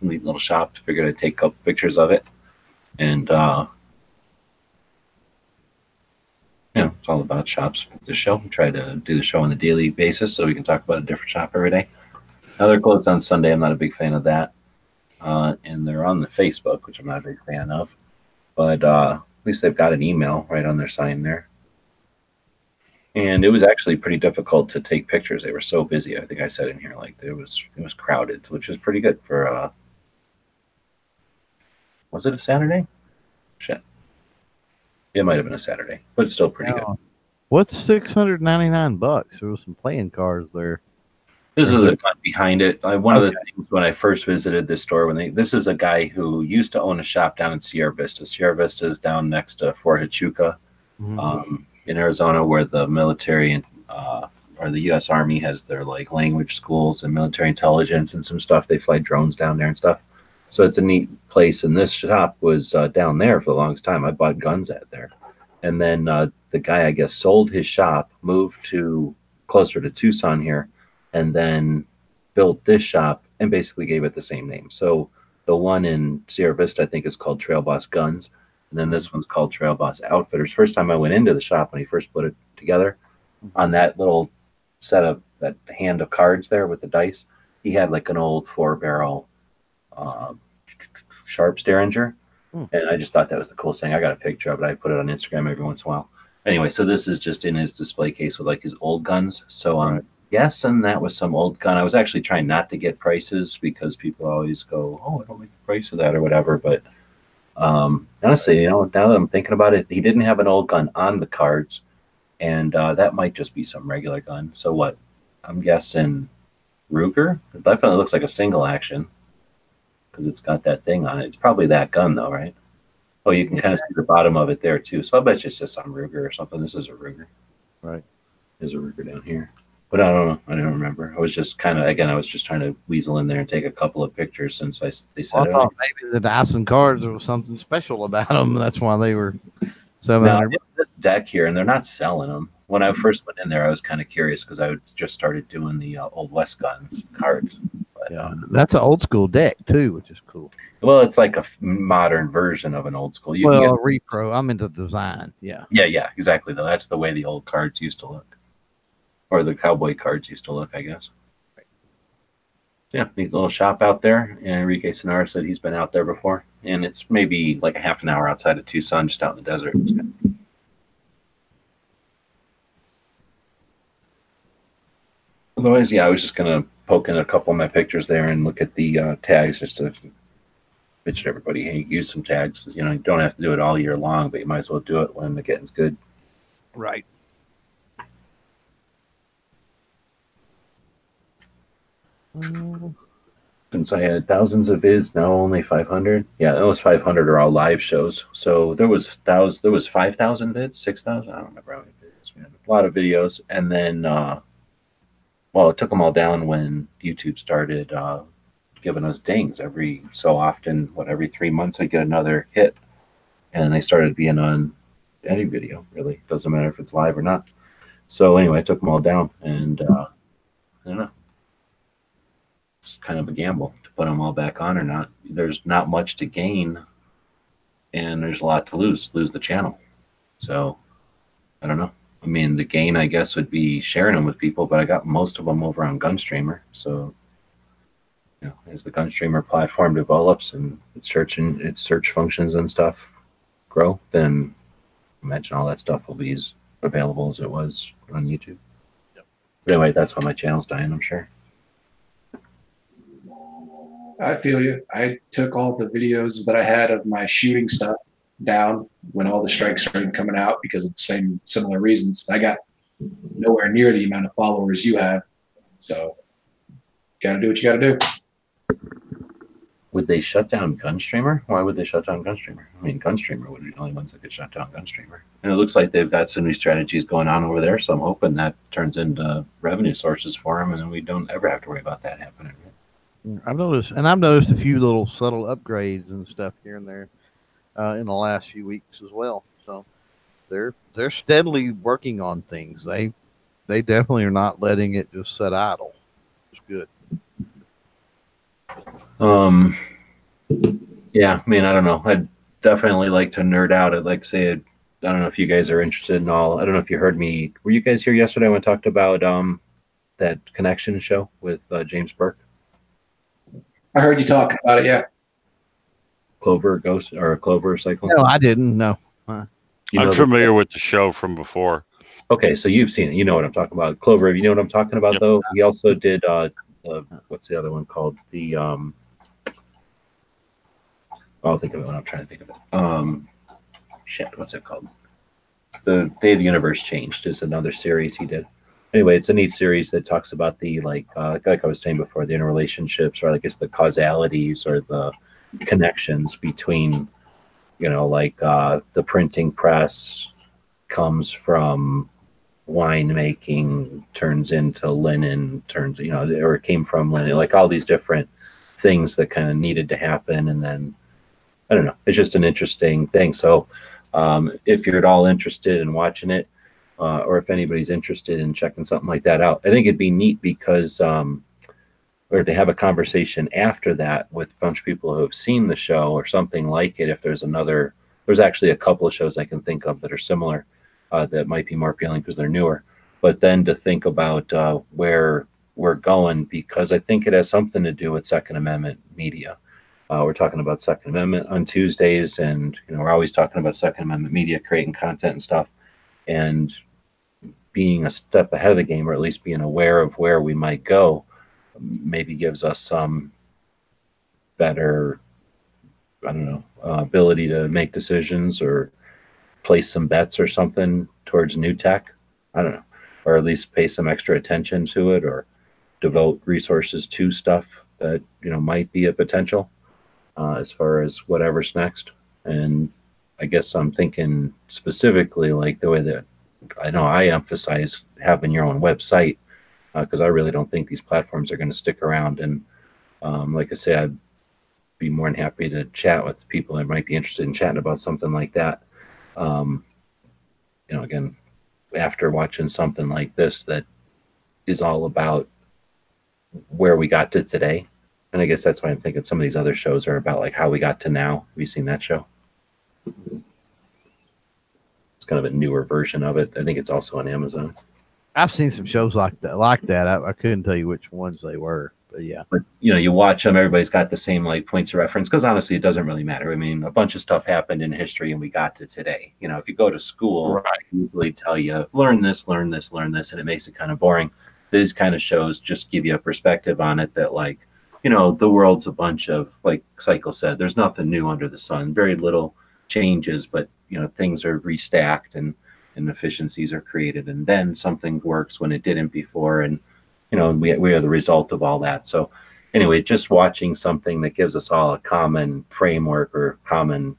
Neat little shop. Figured I'd take a couple pictures of it. And, it's all about shops. The show. We try to do the show on a daily basis so we can talk about a different shop every day. Now they're closed on Sunday. I'm not a big fan of that. And they're on the Facebook, which I'm not a big fan of. But at least they've got an email right on their sign there. And it was actually pretty difficult to take pictures. They were so busy. I think I said in here, like it was crowded, which is pretty good for was it a Saturday? Shit. It might have been a Saturday, but it's still pretty good. What's $699? There was some playing cards there. This is a gun behind it. One of the things when I first visited this store, this is a guy who used to own a shop down in Sierra Vista. Sierra Vista is down next to Fort Huachuca, in Arizona, where the military or the U.S. Army has their like language schools and military intelligence and some stuff. They fly drones down there and stuff. So it's a neat place. And this shop was down there for the longest time. I bought guns at there, and then the guy, I guess, sold his shop, moved to closer to Tucson here, and then built this shop and basically gave it the same name. So the one in Sierra Vista, I think, is called Trail Boss Guns. And then this one's called Trail Boss Outfitters. First time I went into the shop when he first put it together, on that little setup, that hand of cards there with the dice, he had like an old 4-barrel Sharps Derringer. And I just thought that was the coolest thing. I got a picture of it. I put it on Instagram every once in a while. Anyway, so this is just in his display case with like his old guns. So I'm guessing that was some old gun. I was actually trying not to get prices because people always go, oh, I don't like the price of that or whatever. But honestly, now that I'm thinking about it, he didn't have an old gun on the cards, and that might just be some regular gun. So what? I'm guessing Ruger. It definitely looks like a single action because it's got that thing on it. It's probably that gun though, right? Oh, you can kind of see the bottom of it there too. So I bet it's just some Ruger or something. This is a Ruger. Right. There's a Ruger down here. But I don't know. I don't remember. I was just kind of, again, I was just trying to weasel in there and take a couple of pictures since they said I thought maybe the Dyson cards, there was something special about them. That's why they were $700. No, it's this deck here, and they're not selling them. When I first went in there, I was kind of curious because I just started doing the Old West Guns cards. But, yeah, that's an old school deck too, which is cool. Well, it's like a modern version of an old school. You well, can a repro. I'm into design. Yeah. Yeah, exactly. Though that's the way the old cards used to look, or the cowboy cards used to look, I guess. Yeah, neat little shop out there. And Enrique Sonara said he's been out there before, and it's maybe like a half an hour outside of Tucson, just out in the desert. Otherwise, yeah, I was just gonna poke in a couple of my pictures there and look at the tags just to bitch at everybody. Hey, use some tags. You know, you don't have to do it all year long, but you might as well do it when the getting's good. Right. Since I had thousands of vids, now only 500. Yeah, those 500 are all live shows. So there was 5,000 vids, 6,000. I don't remember how many videos. We had a lot of videos, and then well, it took them all down when YouTube started giving us dings every so often. Every 3 months I get another hit, and they started being on any video. Really, doesn't matter if it's live or not. So anyway, I took them all down, and I don't know. It's kind of a gamble to put them all back on or not. There's not much to gain, and there's a lot to lose. Lose the channel. So I don't know. I mean, the gain, I guess, would be sharing them with people, but I got most of them over on Gunstreamer. So, you know, as the Gunstreamer platform develops and its search functions and stuff grow, then I imagine all that stuff will be as available as it was on YouTube. Yep. But anyway, that's how my channel's dying, I'm sure. I feel you. I took all the videos that I had of my shooting stuff down when all the strikes started coming out because of the same similar reasons. I got nowhere near the amount of followers you have. So got to do what you got to do. Would they shut down Gunstreamer? Why would they shut down Gunstreamer? I mean, Gunstreamer would be the only ones that could shut down Gunstreamer. And it looks like they've got some new strategies going on over there. So I'm hoping that turns into revenue sources for them, and then we don't ever have to worry about that happening. I've noticed a few little subtle upgrades and stuff here and there in the last few weeks as well. So they're steadily working on things. They definitely are not letting it just sit idle. It's good. Yeah, I mean, I don't know. I'd definitely like to nerd out. I'd like to say, I don't know if you guys are interested in all. I don't know if you heard me. Were you guys here yesterday when I talked about that Connection show with James Burke? I heard you talk about it, yeah. Clover Ghost or Clover Cycle? No, I didn't. No. I'm familiar with the show from before. Okay, so you've seen it. You know what I'm talking about. Clover, you know what I'm talking about, though? He also did, what's the other one called? The, I'll think of it when I'm trying to think of it. Shit, what's it called? The Day of the Universe Changed is another series he did. Anyway, it's a neat series that talks about the, like I was saying before, the interrelationships, or I guess the causalities or the connections between, you know, like the printing press comes from winemaking, turns into linen, turns, you know, or it came from linen, like all these different things that kind of needed to happen. And then, I don't know, it's just an interesting thing. So if you're at all interested in watching it, or if anybody's interested in checking something like that out, I think it'd be neat because, or to have a conversation after that with a bunch of people who have seen the show or something like it. If there's actually a couple of shows I can think of that are similar, that might be more appealing because they're newer. But then to think about where we're going, because I think it has something to do with Second Amendment media. We're talking about Second Amendment on Tuesdays, and you know, we're always talking about Second Amendment media creating content and stuff. And being a step ahead of the game, or at least being aware of where we might go, maybe gives us some better, I don't know, ability to make decisions or place some bets or something towards new tech. I don't know, or at least pay some extra attention to it, or devote resources to stuff that, you know, might be a potential as far as whatever's next. And I guess I'm thinking specifically like the way that I know I emphasize having your own website, because I really don't think these platforms are going to stick around. And like I said, I'd be more than happy to chat with people that might be interested in chatting about something like that. You know, again, after watching something like this that is all about where we got to today. And I guess that's why I'm thinking some of these other shows are about like how we got to now. Have you seen that show? It's kind of a newer version of it. I think it's also on Amazon. I've seen some shows like that. I couldn't tell you which ones they were, but yeah. But you know, you watch them, everybody's got the same like points of reference, because honestly, it doesn't really matter. I mean, a bunch of stuff happened in history and we got to today. You know, if you go to school, right, they usually tell you, learn this, learn this, learn this, and it makes it kind of boring. These kind of shows just give you a perspective on it that, like, you know, the world's a bunch of, like Cycle said, there's nothing new under the sun, very little changes, but you know, things are restacked and efficiencies are created, and then something works when it didn't before. And you know, we are the result of all that. So anyway, just watching something that gives us all a common framework or common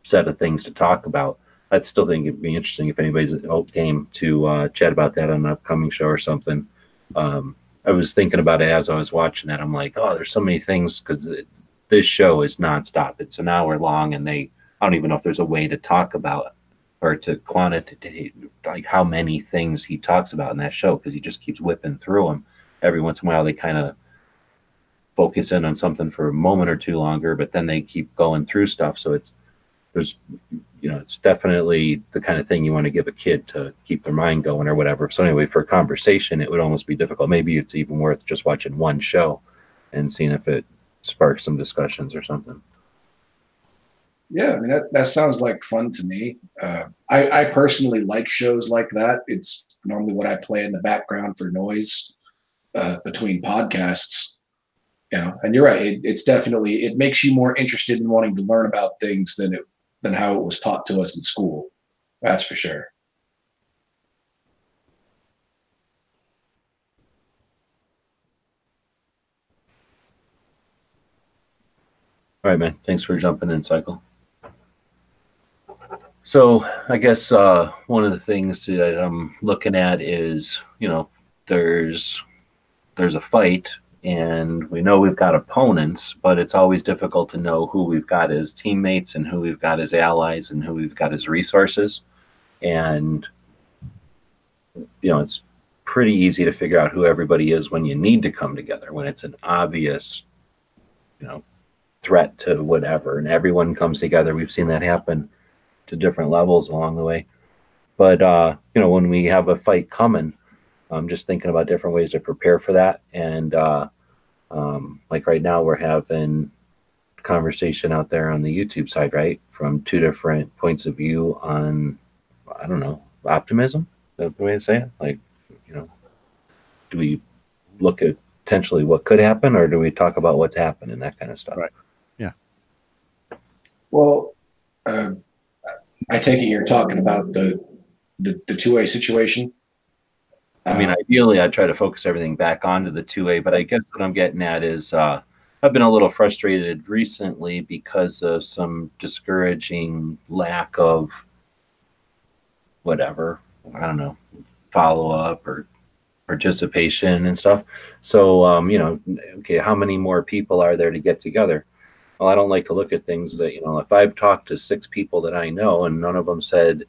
set of things to talk about. I'd still think it'd be interesting if anybody's game to chat about that on an upcoming show or something. I was thinking about it as I was watching that. I'm like, oh, there's so many things because this show is nonstop. It's an hour long, and I don't even know if there's a way to talk about or to quantitate like how many things he talks about in that show, because he just keeps whipping through them. Every once in a while, they kind of focus in on something for a moment or two longer, but then they keep going through stuff. So there's it's definitely the kind of thing you want to give a kid to keep their mind going or whatever. So anyway, for a conversation, it would almost be difficult. Maybe it's even worth just watching one show and seeing if it sparks some discussions or something. Yeah, I mean, that sounds like fun to me. I personally like shows like that. It's normally what I play in the background for noise between podcasts. And you're right. It's definitely, it makes you more interested in wanting to learn about things than how it was taught to us in school. That's for sure. All right, man. Thanks for jumping in, Cycle. So I guess one of the things that I'm looking at is, there's a fight, and we know we've got opponents, but it's always difficult to know who we've got as teammates and who we've got as allies and who we've got as resources. And, it's pretty easy to figure out who everybody is when you need to come together, when it's an obvious, threat to whatever, and everyone comes together. We've seen that happen to different levels along the way. But, when we have a fight coming, I'm just thinking about different ways to prepare for that. And like right now, we're having conversation out there on the YouTube side, right? From two different points of view on, I don't know, optimism. Is that the way to say it? Like, do we look at potentially what could happen, or do we talk about what's happened and that kind of stuff? Right. Yeah. Well, I take it you're talking about the 2A situation. I mean, ideally, I'd try to focus everything back onto the 2A, but I guess what I'm getting at is I've been a little frustrated recently because of some discouraging lack of whatever, I don't know, follow-up or participation and stuff. So, okay, how many more people are there to get together? Well, I don't like to look at things that, if I've talked to 6 people that I know and none of them said,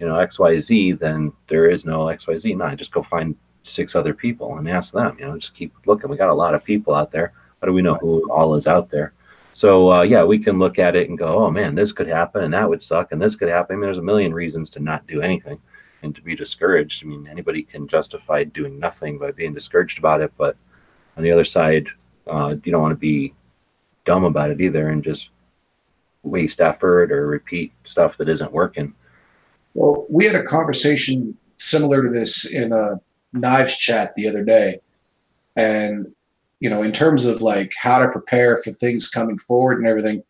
XYZ, then there is no XYZ. No, I just go find 6 other people and ask them, just keep looking. We got a lot of people out there. How do we know who all is out there? So, we can look at it and go, oh man, this could happen and that would suck and this could happen. I mean, there's a million reasons to not do anything and to be discouraged. I mean, anybody can justify doing nothing by being discouraged about it. But on the other side, you don't want to be dumb about it either and just waste effort or repeat stuff that isn't working. Well, we had a conversation similar to this in a Knives chat the other day. And, in terms of like how to prepare for things coming forward and everything,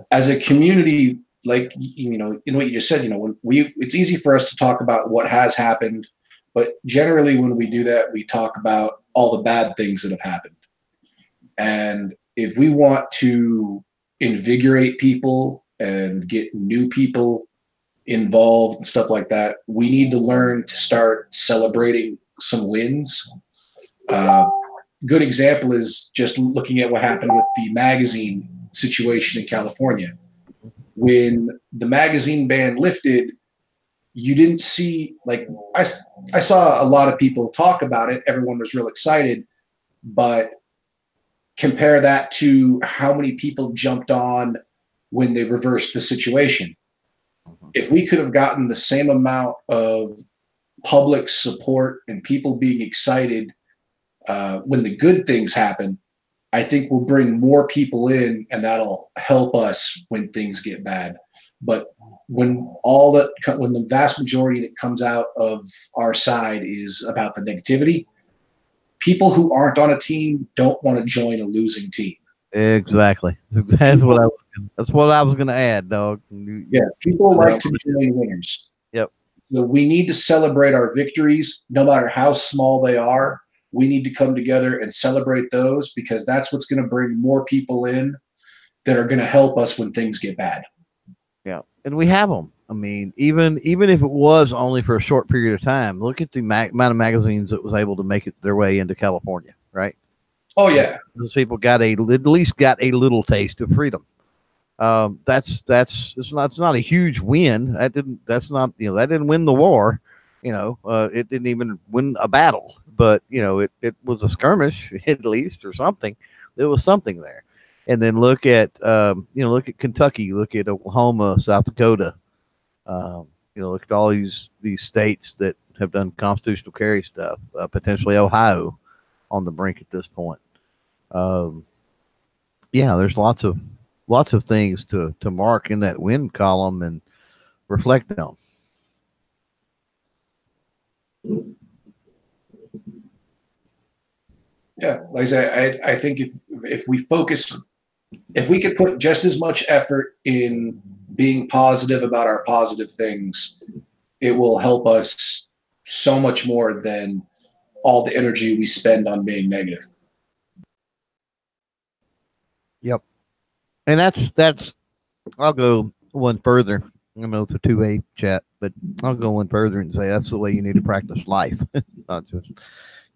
as a community, like, in what you just said, it's easy for us to talk about what has happened, but generally when we do that, we talk about all the bad things that have happened. And if we want to invigorate people and get new people involved and stuff like that, we need to learn to start celebrating some wins. Good example is just looking at what happened with the magazine situation in California. When the magazine ban lifted, you didn't see, like, I saw a lot of people talk about it. Everyone was real excited, but compare that to how many people jumped on when they reversed the situation. If we could have gotten the same amount of public support and people being excited when the good things happen, I think we'll bring more people in, and that'll help us when things get bad. But when the vast majority that comes out of our side is about the negativity, people who aren't on a team don't want to join a losing team. Exactly. That's what I was going to add, dog. Yeah, people like to join winners. Yep. So we need to celebrate our victories, no matter how small they are, we need to come together and celebrate those, because that's what's going to bring more people in that are going to help us when things get bad. Yeah, and we have them. I mean, even if it was only for a short period of time, look at the amount of magazines that was able to make it their way into California, right? Oh yeah, those people got at least got a little taste of freedom. It's not a huge win. That didn't win the war. It didn't even win a battle, but it was a skirmish at least, or something. There was something there. And then look at Kentucky, look at Oklahoma, South Dakota. Look at all these states that have done constitutional carry stuff. Potentially Ohio on the brink at this point. There's lots of things to mark in that win column and reflect on. Yeah, like I say, I think if we focus, if we could put just as much effort in being positive about our positive things, it will help us so much more than all the energy we spend on being negative. Yep. And that's I'll go one further. I know it's a 2A chat, but I'll go one further and say that's the way you need to practice life, not just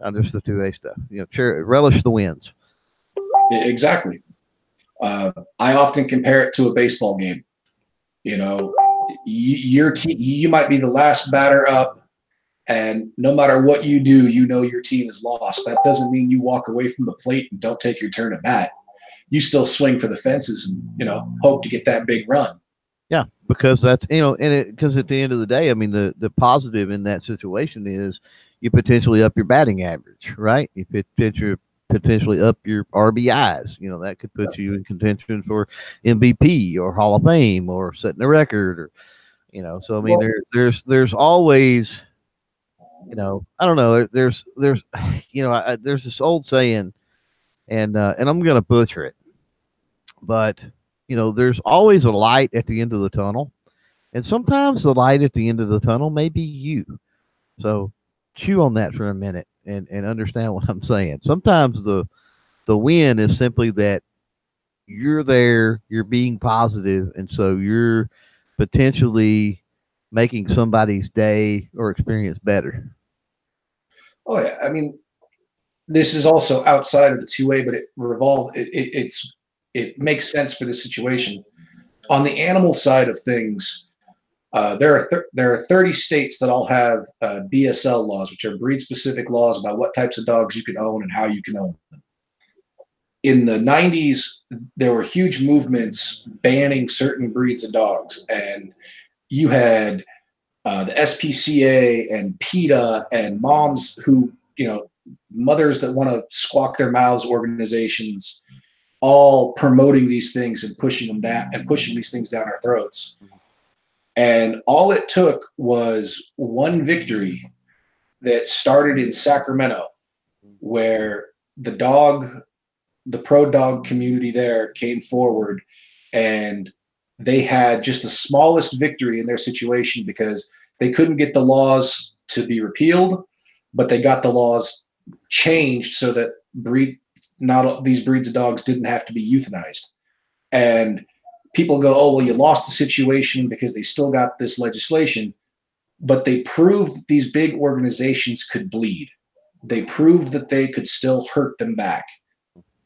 the 2A stuff. Relish the wins. Exactly. I often compare it to a baseball game. Your team, you might be the last batter up, and no matter what you do, your team is lost. That doesn't mean you walk away from the plate and don't take your turn at bat. You still swing for the fences and hope to get that big run. Yeah, because that's because at the end of the day, I mean the positive in that situation is you potentially up your batting average, right? You potentially up your RBIs. That could put you in contention for MVP or Hall of Fame or setting a record, or So I mean, there's always, I don't know. There's this old saying, and I'm gonna butcher it, but there's always a light at the end of the tunnel, and sometimes the light at the end of the tunnel may be you. So chew on that for a minute and understand what I'm saying. Sometimes the win is simply that you're there, you're being positive, and so you're potentially making somebody's day or experience better. Oh yeah, I mean, this is also outside of the 2A, but it makes sense for this situation. On the animal side of things, there are 30 states that all have BSL laws, which are breed-specific laws about what types of dogs you can own and how you can own them. In the 90s, there were huge movements banning certain breeds of dogs, and you had the SPCA and PETA and moms who, mothers that want to squawk their mouths organizations, all promoting these things and pushing them down and pushing these things down our throats. And all it took was one victory that started in Sacramento, where the pro dog community there came forward, and they had just the smallest victory in their situation because they couldn't get the laws to be repealed, but they got the laws changed so that these breeds of dogs didn't have to be euthanized. And people go, oh, well, you lost the situation because they still got this legislation, but they proved that these big organizations could bleed. They proved that they could still hurt them back.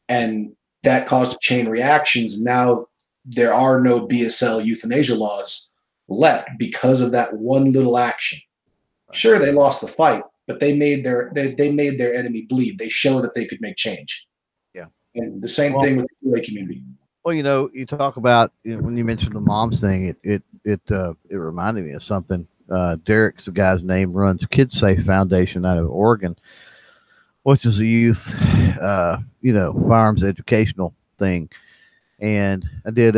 And that caused a chain reactions. Now there are no BSL euthanasia laws left because of that one little action. Sure, they lost the fight, but they made their enemy bleed. They show that they could make change. Yeah. And the same thing with the QA community. Well, you talk about when you mentioned the moms thing, it reminded me of something. Derek's the guy's name, runs Kids Safe Foundation out of Oregon, which is a youth, firearms educational thing. And I did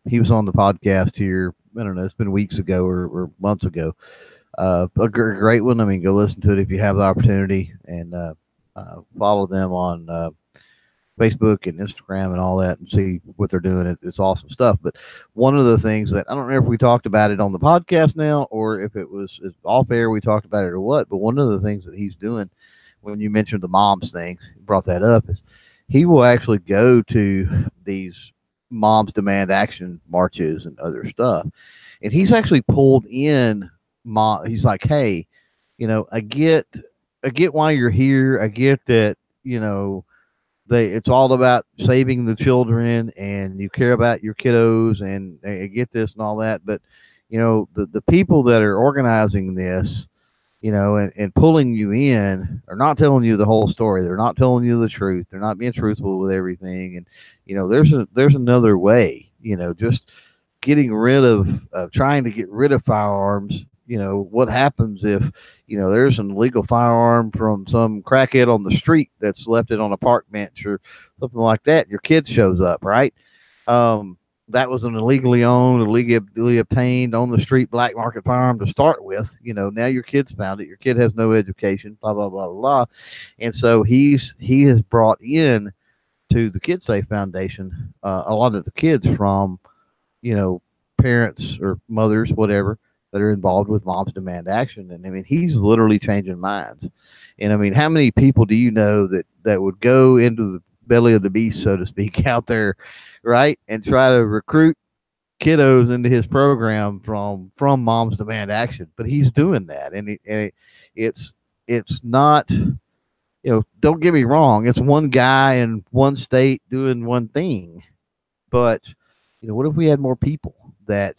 he was on the podcast here. I don't know, it's been weeks ago or months ago. A great one. I mean, go listen to it if you have the opportunity, and follow them on Facebook and Instagram and all that and see what they're doing. It's awesome stuff. But one of the things that I don't know if we talked about it on the podcast now or if it was off air, we talked about it or what, but one of the things that he's doing when you mentioned the moms thing, brought that up, is he will actually go to these moms demand action marches and other stuff. And he's actually pulled in he's like, hey, I get why you're here. I get that, it's all about saving the children and you care about your kiddos and I get this and all that. But, the people that are organizing this, and pulling you in are not telling you the whole story. They're not telling you the truth. They're not being truthful with everything. And, there's another way, just getting rid of trying to get rid of firearms. What happens if, there's an illegal firearm from some crackhead on the street that's left it on a park bench or something like that. Your kid shows up, right? That was an illegally owned, illegally obtained on the street black market firearm to start with. Now your kid's found it. Your kid has no education, blah, blah, blah, blah. And so he has brought in to the Kid Safe Foundation a lot of the kids from, parents or mothers, whatever, that are involved with Moms Demand Action. And I mean, he's literally changing minds. And I mean, how many people do you know that would go into the belly of the beast, so to speak, out there, right, and try to recruit kiddos into his program from Moms Demand Action? But he's doing that, and it's not, don't get me wrong, it's one guy in one state doing one thing, but what if we had more people that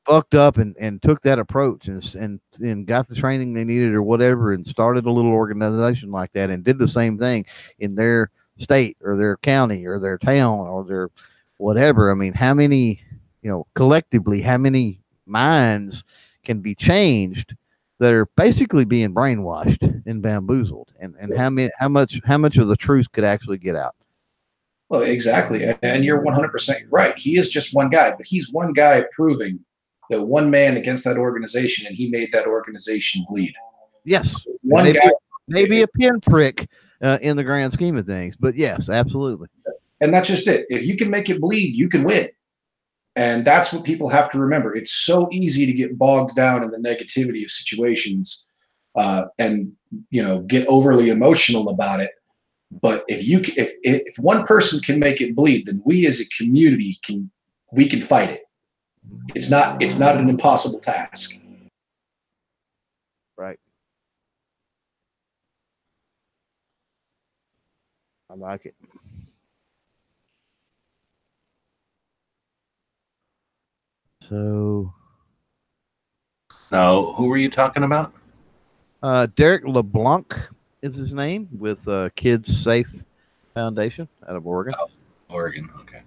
bucked up and took that approach and got the training they needed or whatever and started a little organization like that and did the same thing in their state or their county or their town or their whatever? I mean, how many, collectively, how many minds can be changed that are basically being brainwashed and bamboozled, and how much of the truth could actually get out? Well, exactly. And you're 100% right. He is just one guy, but he's one guy proving that one man against that organization, and he made that organization bleed. Yes. One guy. Maybe a pinprick in the grand scheme of things, but yes, absolutely. And that's just it. If you can make it bleed, you can win. And that's what people have to remember. It's so easy to get bogged down in the negativity of situations and, get overly emotional about it. But if one person can make it bleed, then we as a community can fight it. It's not an impossible task. Right. I like it. So now, who were you talking about? Derek LeBlanc is his name, with Kids Safe Foundation out of Oregon. Oh, Oregon, okay.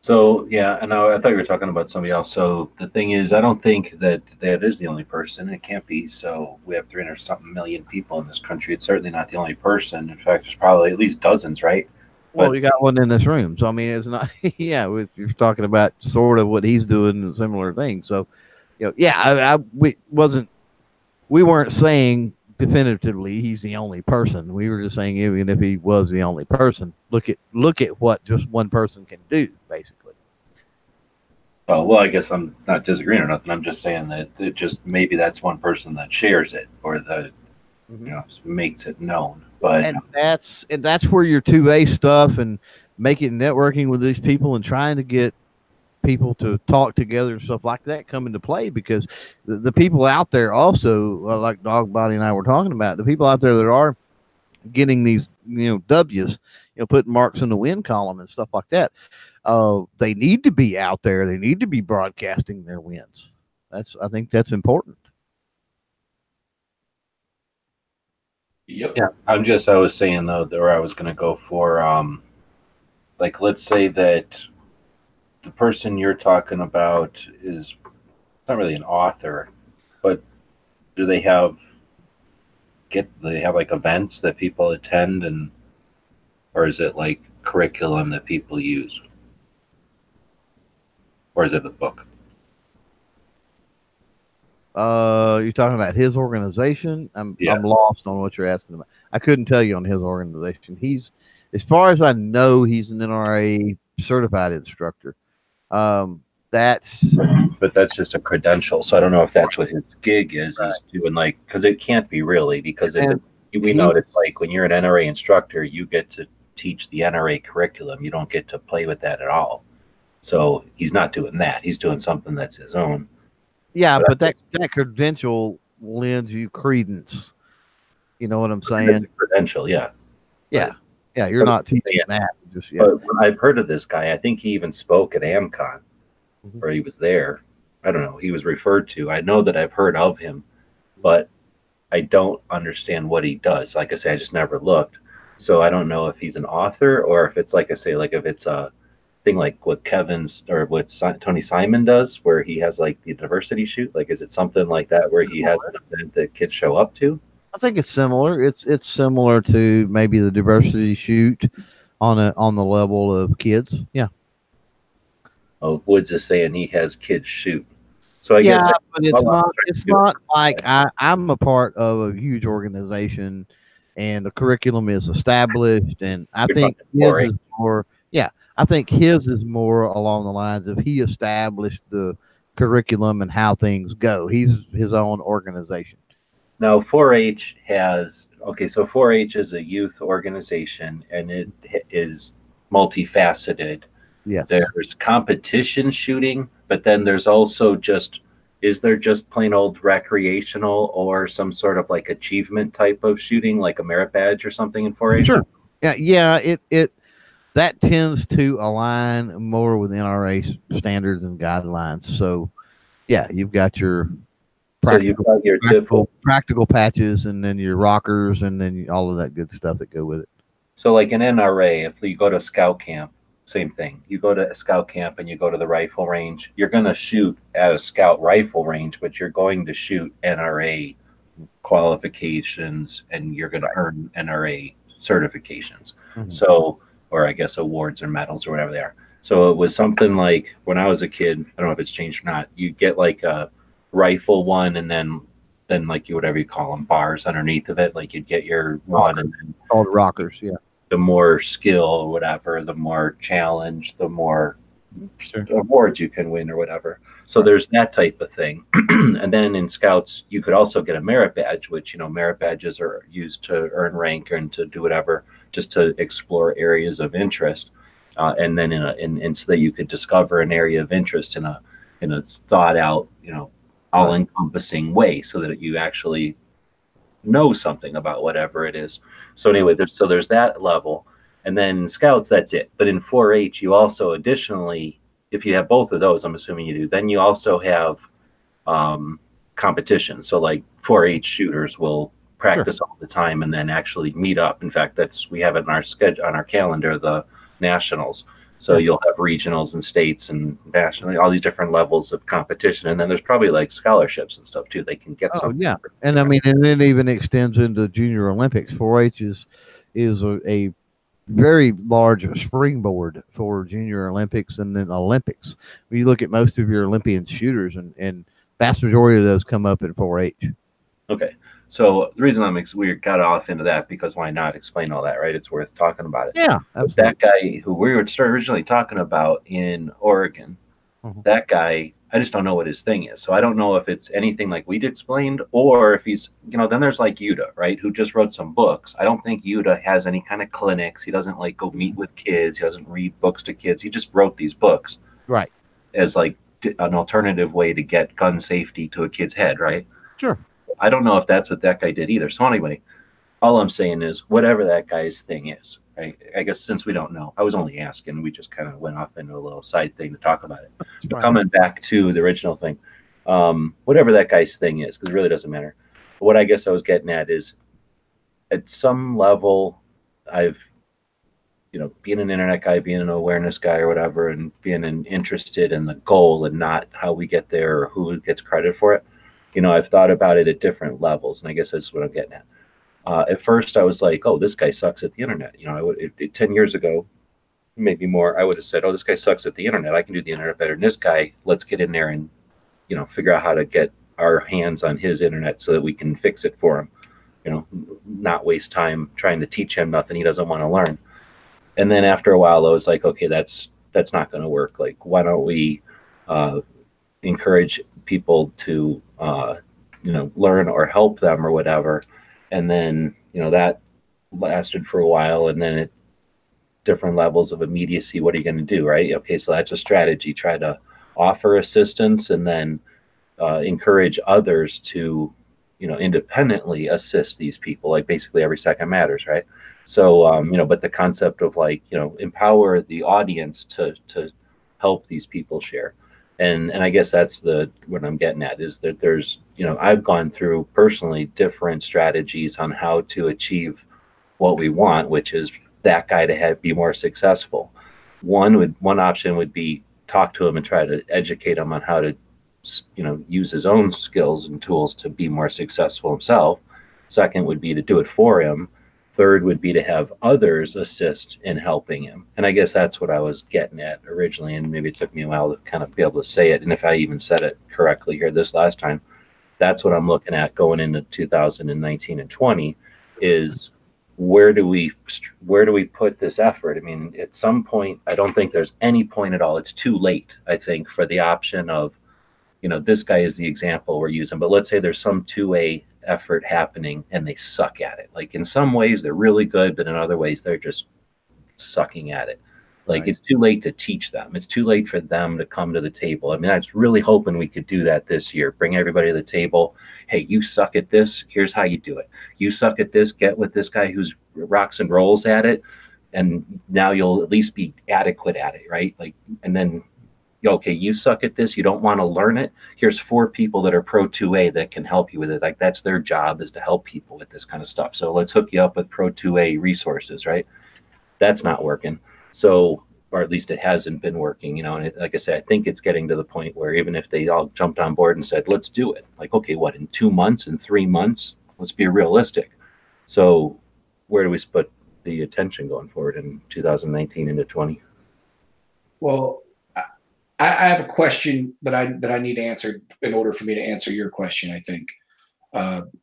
So yeah, and I thought you were talking about somebody else. So the thing is, I don't think that is the only person. It can't be. So we have 300-something million people in this country. It's certainly not the only person. In fact, there's probably at least dozens, right? Well, you got one in this room. So I mean, it's not. Yeah, you're talking about sort of what he's doing, and similar things. So, we weren't saying definitively he's the only person. We were just saying even if he was the only person, look at what just one person can do, basically. Oh, well, I guess I'm not disagreeing or nothing. I'm just saying that it just maybe that's one person that shares it or makes it known. But and that's where your 2A stuff and making networking with these people and trying to get people to talk together and stuff like that come into play, because the people out there also, like Dog Body and I were talking about, the people out there that are getting these W's, putting marks in the win column and stuff like that, they need to be out there. They need to be broadcasting their wins. I think that's important. Yep. Yeah, I was saying though, where I was going to go for, like, let's say that the person you're talking about is not really an author, but do they have like events that people attend, or is it like curriculum that people use, or is it a book? You're talking about his organization? I'm lost on what you're asking about. I couldn't tell you on his organization. He's, as far as I know, he's an NRA certified instructor. But that's just a credential. So I don't know if that's what his gig is. Right. He's doing like, because it can't be really, because we know it's like when you're an NRA instructor, you get to teach the NRA curriculum. You don't get to play with that at all. So he's not doing that. He's doing something that's his own. Yeah, but that credential lends you credence. You know what I'm saying? Credential, yeah. Yeah. Yeah, you're not teaching that. Just, But when I've heard of this guy, I think he even spoke at AmCon, or he was there. I don't know. He was referred to. I know that I've heard of him, but I don't understand what he does. Like I say, I just never looked. So I don't know if he's an author or if it's like I say, like if it's a thing like what Kevin's or what Tony Simon does, where he has like the diversity shoot. Like, is it something like that where he has an event that kids show up to? I think it's similar. It's similar to maybe the diversity shoot on the level of kids. Yeah. Oh, Woods is saying he has kids shoot. So I guess, but it's not like I'm a part of a huge organization, and the curriculum is established, and I think his is more. Yeah, I think his is more along the lines of he established the curriculum and how things go. He's his own organization. Now 4-H has so 4-H is a youth organization, and it is multifaceted. Yeah, there's competition shooting, but then there's also is there just plain old recreational or some sort of like achievement type of shooting, like a merit badge or something in 4-H? Sure. Yeah. It that tends to align more with NRA standards and guidelines. So, yeah, you've got your practical patches, and then your rockers, and then all of that good stuff that go with it. So, like an NRA, if you go to scout camp, same thing. You go to a scout camp and you go to the rifle range. You're going to shoot at a scout rifle range, but you're going to shoot NRA qualifications, and you're going to earn NRA certifications. Mm-hmm. So, or I guess awards or medals or whatever they are. So it was something like when I was a kid, I don't know if it's changed or not, you get like a rifle one, and then like whatever you call them, bars underneath of it. Like you'd get your one, and then all the rockers. Yeah. The more skill or whatever, the more challenge, the more awards you can win or whatever. So there's that type of thing. And then in scouts, you could also get a merit badge, which, merit badges are used to earn rank and to do whatever, just to explore areas of interest. And then in so that you could discover an area of interest in a thought out, all encompassing way, so that you actually know something about whatever it is. So anyway, there's that level, and then scouts, that's it. But in 4-H, you also additionally, if you have both of those, I'm assuming you do, then you also have competition. So like 4-H shooters will practice all the time and then actually meet up. In fact, we have it in our schedule, on our calendar, the nationals. So you'll have regionals and states and nationally, all these different levels of competition. And then there's probably like scholarships and stuff too. They can get some. Yeah. And I mean, and it even extends into Junior Olympics. 4-H is a very large springboard for Junior Olympics and then Olympics. When you look at most of your Olympian shooters, and vast majority of those come up in 4-H. Okay. So the reason we got off into that, because why not explain all that, right? It's worth talking about it. Yeah, absolutely. That guy who we were originally talking about in Oregon, that guy, I just don't know what his thing is. So I don't know if it's anything like we'd explained, or if he's, then there's like Yuta, right, who just wrote some books. I don't think Yuta has any kind of clinics. He doesn't like go meet with kids. He doesn't read books to kids. He just wrote these books. Right. As like an alternative way to get gun safety to a kid's head, right? Sure. I don't know if that's what that guy did either. So anyway, all I'm saying is whatever that guy's thing is, right? I guess since we don't know, I was only asking. We just kind of went off into a little side thing to talk about it. But coming back to the original thing, whatever that guy's thing is, because it really doesn't matter. But what I guess I was getting at is, at some level, I've, being an internet guy, being an awareness guy or whatever, and being interested in the goal and not how we get there or who gets credit for it. I've thought about it at different levels, and I guess that's what I'm getting at. At first, I was like, "Oh, this guy sucks at the internet." 10 years ago, maybe more, I would have said, "Oh, this guy sucks at the internet. I can do the internet better than this guy. Let's get in there and, figure out how to get our hands on his internet so that we can fix it for him. You know, not waste time trying to teach him nothing he doesn't want to learn. And then after a while, I was like, okay, that's not going to work. Like, why don't we encourage people to learn or help them or whatever? And then that lasted for a while, and then it different levels of immediacy. What are you going to do, right? Okay, so that's a strategy. Try to offer assistance, and then encourage others to independently assist these people. Like, basically every second matters, right? So but the concept of like empower the audience to help these people share. And I guess that's what I'm getting at, is that there's I've gone through personally different strategies on how to achieve what we want, which is that guy to be more successful. One option would be talk to him and try to educate him on how to use his own skills and tools to be more successful himself. Second would be to do it for him. Third would be to have others assist in helping him. And I guess that's what I was getting at originally, and maybe it took me a while to kind of be able to say it, and if I even said it correctly here this last time. That's what I'm looking at going into 2019 and 20 is where do we put this effort? I mean, at some point, I don't think there's any point at all. It's too late, I think, for the option of, this guy is the example we're using, but let's say there's some 2A effort happening and they suck at it. Like, in some ways they're really good, but in other ways they're just sucking at it. Like, right. It's too late to teach them. It's too late for them to come to the table. I mean, I was really hoping we could do that this year. Bring everybody to the table. Hey, you suck at this. Here's how you do it. You suck at this. Get with this guy who's rocks and rolls at it. And now you'll at least be adequate at it, right? Like, and then, okay, you suck at this. You don't want to learn it. Here's 4 people that are pro 2A that can help you with it. Like, that's their job, is to help people with this kind of stuff. So let's hook you up with pro 2A resources, right? That's not working. So, or at least it hasn't been working, and like I said, I think it's getting to the point where even if they all jumped on board and said, let's do it, like, okay, what, in 2 months, in 3 months, let's be realistic. So where do we put the attention going forward in 2019 into 20? Well, I have a question that I need answered in order for me to answer your question, I think.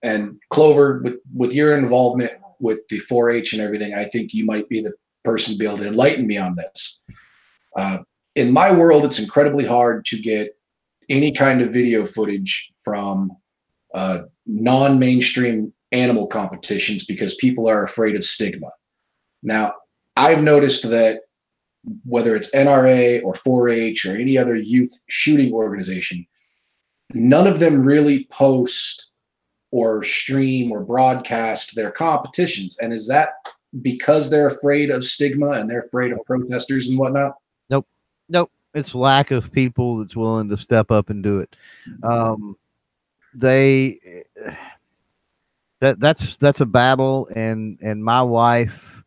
And Clover, with your involvement with the 4-H and everything, I think you might be the person to be able to enlighten me on this. In my world, it's incredibly hard to get any kind of video footage from non-mainstream animal competitions because people are afraid of stigma. Now, I've noticed that whether it's NRA or 4-H or any other youth shooting organization, none of them really post or stream or broadcast their competitions. And is that because they're afraid of stigma and they're afraid of protesters and whatnot? Nope. It's lack of people that's willing to step up and do it. That's a battle, and my wife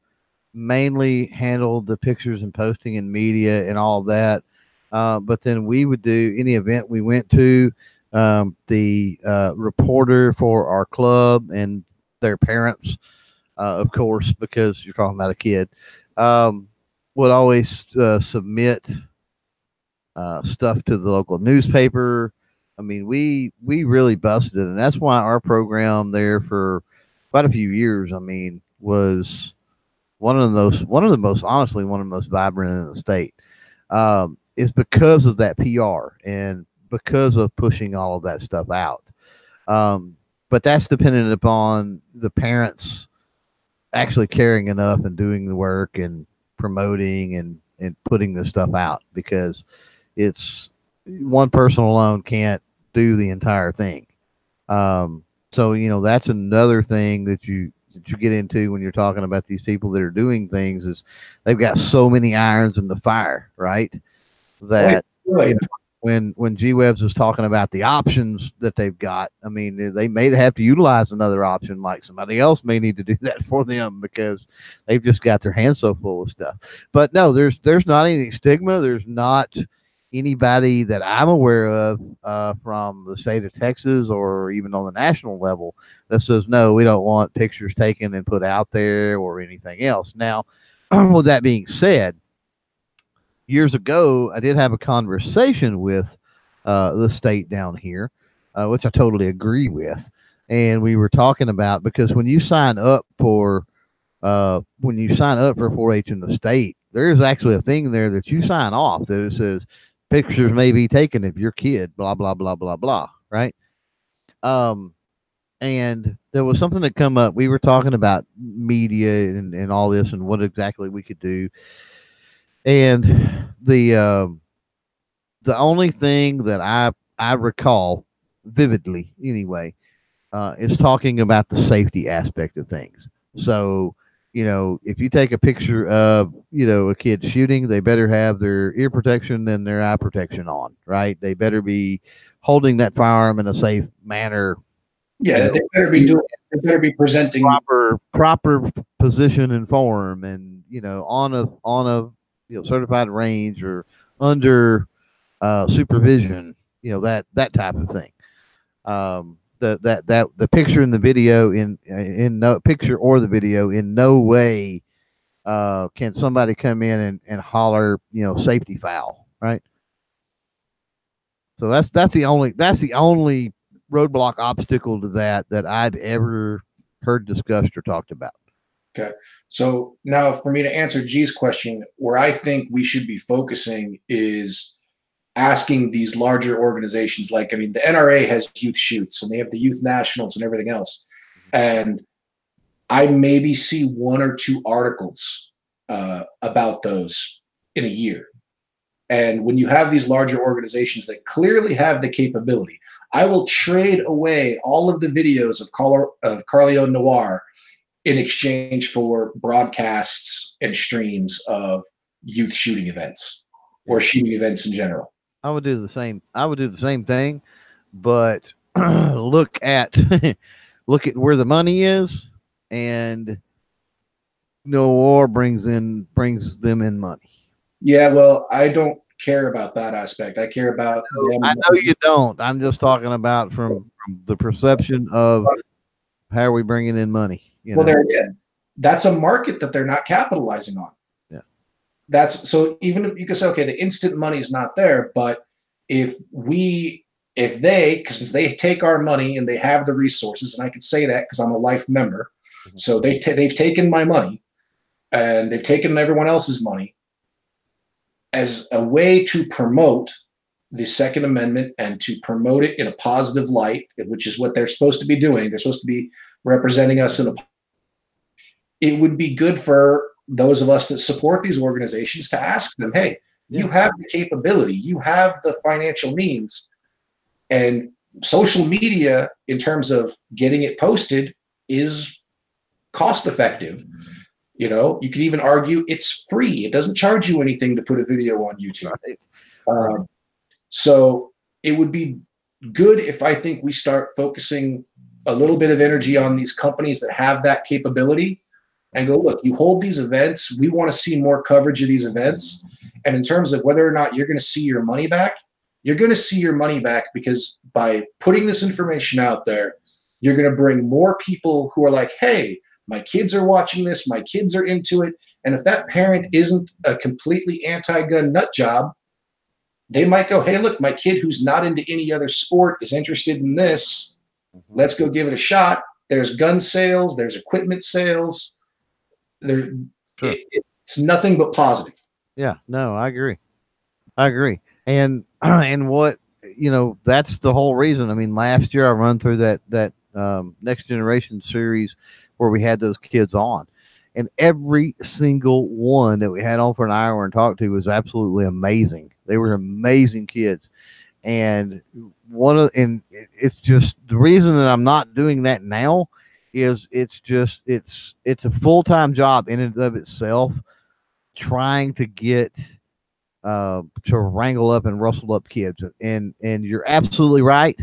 mainly handled the pictures and posting and media and all of that. But then we would do any event we went to. The reporter for our club and their parents, of course, because you're talking about a kid, would always submit stuff to the local newspaper. I mean, we really busted it, and that's why our program there for quite a few years, I mean, was one of the most vibrant in the state, is because of that PR and because of pushing all of that stuff out. But that's dependent upon the parents actually caring enough and doing the work and promoting and putting this stuff out, because it's one person alone can't do the entire thing. So, that's another thing that you get into when you're talking about these people that are doing things, is they've got so many irons in the fire, right? That Right. When G-Webs was talking about the options that they've got, I mean, they may have to utilize another option, like somebody else may need to do that for them because they've just got their hands so full of stuff. But no, there's not any stigma. There's not anybody that I'm aware of from the state of Texas or even on the national level that says, no, we don't want pictures taken and put out there or anything else. Now, with that being said, years ago, I did have a conversation with the state down here, which I totally agree with. And we were talking about, because when you sign up for 4-H in the state, there's actually a thing there that you sign off that it says pictures may be taken of your kid, blah blah blah blah blah, right? And there was something that come up. We were talking about media and all this and what exactly we could do. And the only thing that I recall vividly anyway is talking about the safety aspect of things. So, if you take a picture of, a kid shooting, they better have their ear protection and their eye protection on, right? They better be holding that firearm in a safe manner. Yeah, they better be presenting proper position and form, and on a certified range or under supervision, that type of thing. The picture in the video in no picture or the video in no way can somebody come in and holler, safety foul, right? So that's the only roadblock obstacle to that I've ever heard discussed or talked about. Okay. So now for me to answer G's question, where I think we should be focusing is asking these larger organizations, the NRA has youth shoots and they have the youth nationals and everything else. And I maybe see 1 or 2 articles about those in a year. And when you have these larger organizations that clearly have the capability, I will trade away all of the videos of Carleo Noir in exchange for broadcasts and streams of youth shooting events or shooting events in general. I would do the same thing, but look at where the money is, and Noir brings them in money. Yeah, well, I don't care about that aspect. I care about. I know you don't. I'm just talking about from the perception of how are we bringing in money. Well, there again, that's a market that they're not capitalizing on. Yeah, that's so. Even if you can say, okay, the instant money is not there, but since they take our money and they have the resources, and I can say that because I'm a life member, so they've taken my money and they've taken everyone else's money as a way to promote the Second Amendment and to promote it in a positive light, which is what they're supposed to be doing. They're supposed to be representing us it would be good for those of us that support these organizations to ask them, hey, you have the capability, you have the financial means, and social media in terms of getting it posted is cost effective. You could even argue it's free. It doesn't charge you anything to put a video on YouTube. Right. So it would be good if I think we start focusing a little bit of energy on these companies that have that capability and go, look, you hold these events. We want to see more coverage of these events. And in terms of whether or not you're going to see your money back, you're going to see your money back because by putting this information out there, you're going to bring more people who are like, hey, my kids are watching this. My kids are into it. And if that parent isn't a completely anti-gun nut job, they might go, hey, look, my kid who's not into any other sport is interested in this. Let's go give it a shot. There's gun sales. There's equipment sales. It's nothing but positive. Yeah, no, I agree. And what, that's the whole reason. I mean, last year I run through that Next Generation series where we had those kids on, and every single one that we had on for an hour and talked to was absolutely amazing. They were amazing kids. And it's just the reason that I'm not doing that now is it's a full-time job in and of itself, trying to get to wrangle up and rustle up kids. And you're absolutely right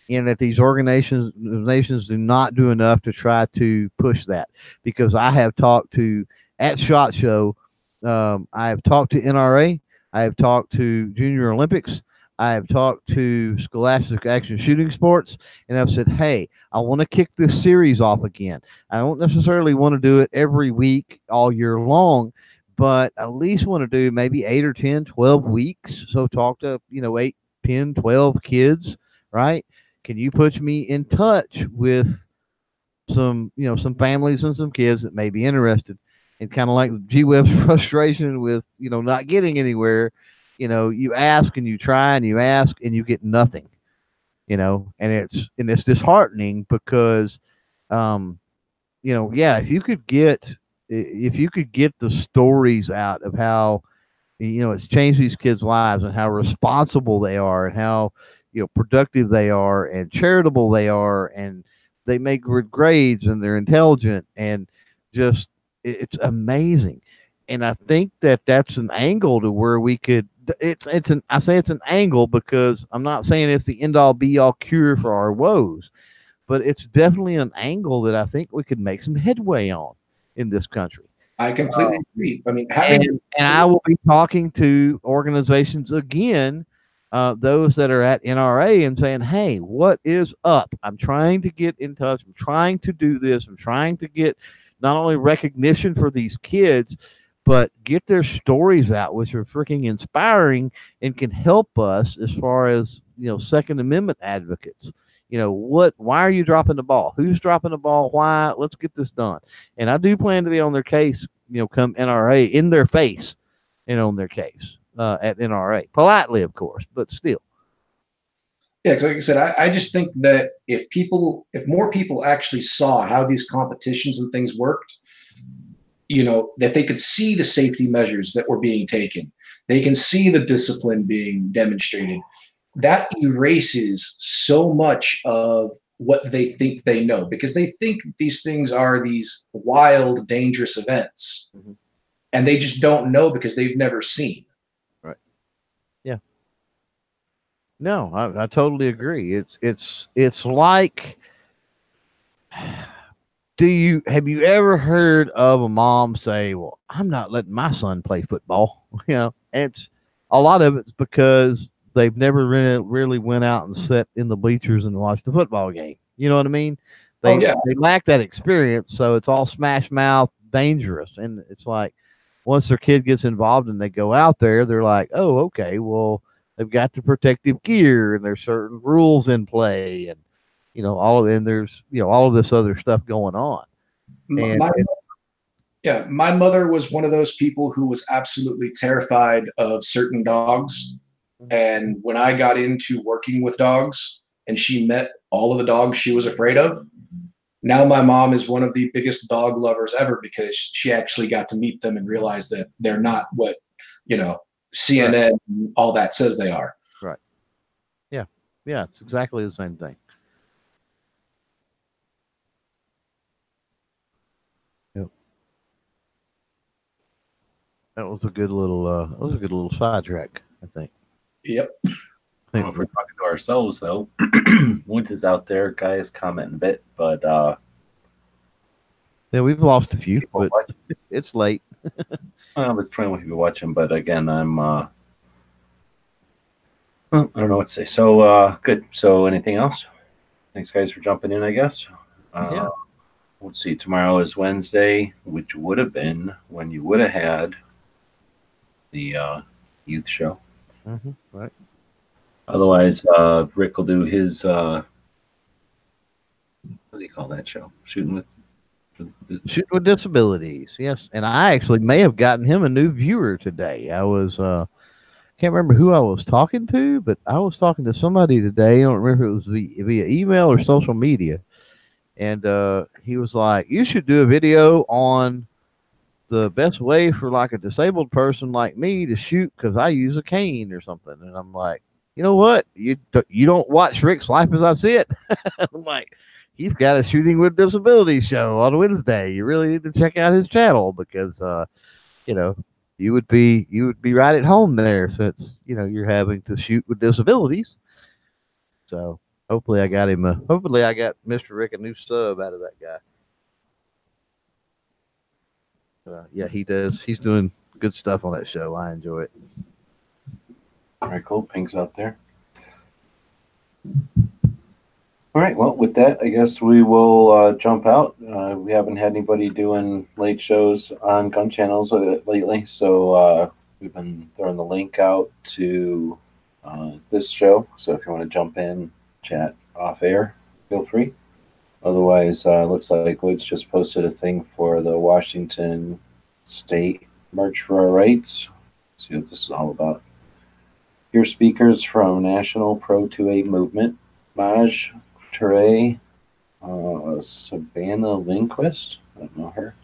in that these organizations do not do enough to try to push that, because I have talked to at SHOT Show, I have talked to NRA, I have talked to Junior Olympics, I have talked to Scholastic Action Shooting Sports, and I've said, hey, I want to kick this series off again. I don't necessarily want to do it every week all year long, but at least want to do maybe 8 or 10, 12 weeks. So talk to, 8, 10, 12 kids, right? can you put me in touch with some, some families and some kids that may be interested? And kind of like G-Web's frustration with, not getting anywhere, you ask and you try and you ask and you get nothing, and it's disheartening because, if you could get the stories out of how, it's changed these kids' lives and how responsible they are and how, productive they are and charitable they are and they make good grades and they're intelligent and just it's amazing. And I think that that's an angle to where we could. I say it's an angle because I'm not saying it's the end all be all cure for our woes, but it's definitely an angle that I think we could make some headway on in this country. I completely agree. I mean, and I will be talking to organizations again, those that are at NRA, and saying, hey, what is up? I'm trying to get in touch. I'm trying to do this. I'm trying to get not only recognition for these kids, but get their stories out, which are freaking inspiring and can help us as far as, Second Amendment advocates. Why are you dropping the ball? Who's dropping the ball? Why? Let's get this done. And I do plan to be on their case, come NRA, in their face and on their case at NRA. Politely, of course, but still. Yeah, because like I said, I just think that if more people actually saw how these competitions and things worked, that they could see the safety measures that were being taken, they can see the discipline being demonstrated. That erases so much of what they think they know, because they think these things are these wild, dangerous events, and they just don't know because they've never seen. Right. Yeah. No, I totally agree. It's like, have you ever heard of a mom say, well, I'm not letting my son play football? It's a lot of it's because they've never really went out and sat in the bleachers and watched the football game. You know what I mean? They lack that experience, so it's all smash mouth, dangerous. And it's like once their kid gets involved and they go out there, they're like, oh, okay, well, they've got the protective gear and there's certain rules in play, and there's all of this other stuff going on. My mother was one of those people who was absolutely terrified of certain dogs. And when I got into working with dogs and she met all of the dogs she was afraid of, now my mom is one of the biggest dog lovers ever because she actually got to meet them and realize that they're not what, CNN and all that says they are. Right. Yeah. Yeah. It's exactly the same thing. Yep. That was a good little sidetrack, I think. Yep. Well, if we're talking to ourselves, though, Woods is out there. Guys commenting a bit, but yeah, we've lost a few, but it's late. I was trying to watch him, but again, I'm I don't know what to say. So good. So anything else? Thanks, guys, for jumping in. I guess. Yeah. Let's see. Tomorrow is Wednesday, which would have been when you would have had the youth show. Right. Otherwise, Rick will do his what does he call that show? Shooting with Disabilities. Yes, and I actually may have gotten him a new viewer today. I was can't remember who I was talking to, but I was talking to somebody today. I don't remember if it was via email or social media, and he was like, "You should do a video on the best way for like a disabled person like me to shoot because I use a cane or something." And I'm like, you know what? You don't watch Rick's Life as I See It. I'm like, he's got a Shooting with Disabilities show on Wednesday. You really need to check out his channel because you would be right at home there since you're having to shoot with disabilities. So hopefully I got Mr. Rick a new sub out of that guy. Yeah, he does. He's doing good stuff on that show. I enjoy it. All right, cool. Pink's out there. All right. Well, with that, I guess we will jump out. We haven't had anybody doing late shows on gun channels lately, so we've been throwing the link out to this show. So if you want to jump in, chat, off air, feel free. Otherwise, looks like Woods just posted a thing for the Washington State March for Our Rights. Let's see what this is all about. Here, speakers from National Pro 2A Movement: Maj Toure, Savannah Lindquist. I don't know her.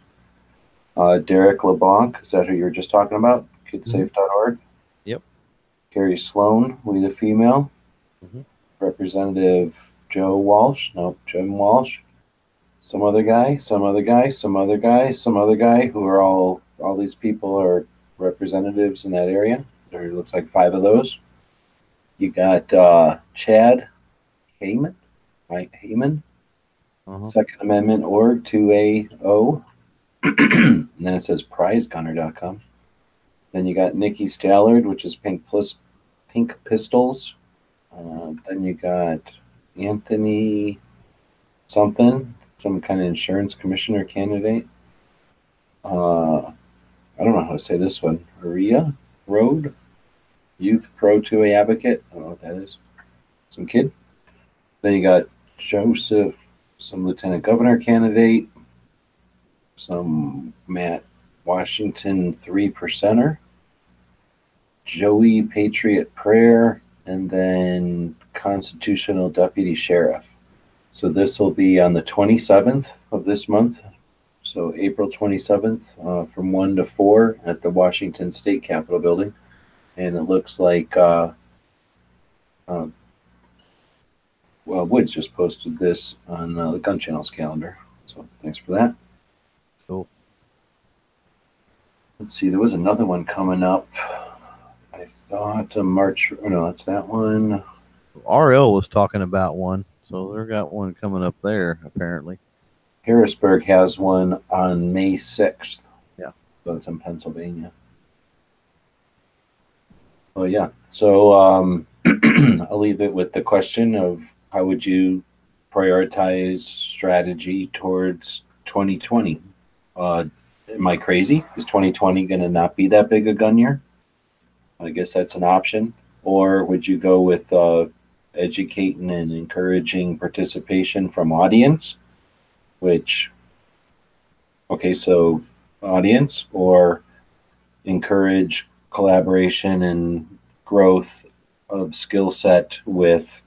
Derek LeBlanc, is that who you were just talking about? Kidsafe.org. Yep. Carrie Sloan, We the Female. Representative Joe Walsh. Nope, Jim Walsh. Some other guy, some other guy, some other guy, some other guy, who are all these people are representatives in that area. There looks like 5 of those. You got Chad Heyman, right? Heyman. Second Amendment org 2AO. And then it says prizegunner.com. Then you got Nikki Stallard, which is Pink Pistols. Then you got Anthony something, some kind of insurance commissioner candidate. I don't know how to say this one. Aria Road, Youth Pro 2A advocate. I don't know what that is. Some kid. Then you got Joseph, some lieutenant governor candidate. Some Matt Washington 3%er. Joey Patriot Prayer. And then Constitutional Deputy Sheriff. So this will be on the 27th of this month. So April 27th from 1 to 4 at the Washington State Capitol building. And it looks like, well, Woods just posted this on the Gun Channel's calendar. So thanks for that. Cool. Let's see, there was another one coming up. I thought March, oh no, that's that one. RL was talking about one, so they've got one coming up there, apparently. Harrisburg has one on May 6th. Yeah. So it's in Pennsylvania. Well, yeah. So I'll leave it with the question of how would you prioritize strategy towards 2020? Am I crazy? Is 2020 going to not be that big a gun year? I guess that's an option. Or would you go with educating and encouraging participation from audience, which, okay, so audience, or encourage collaboration and growth of skill set with,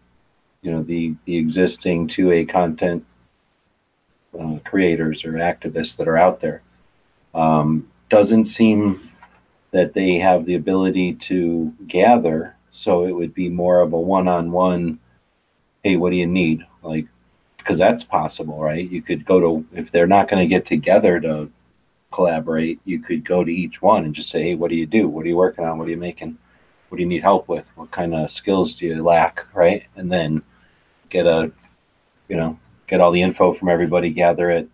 you know, the existing 2A content creators or activists that are out there. Doesn't seem that they have the ability to gather, so it would be more of a one-on-one, hey, what do you need? Like, because that's possible, right? You could go to, if they're not going to get together to collaborate, you could go to each one and just say, hey, what do you do? What are you working on? What are you making? What do you need help with? What kind of skills do you lack, right? And then get a, you know, get all the info from everybody, gather it,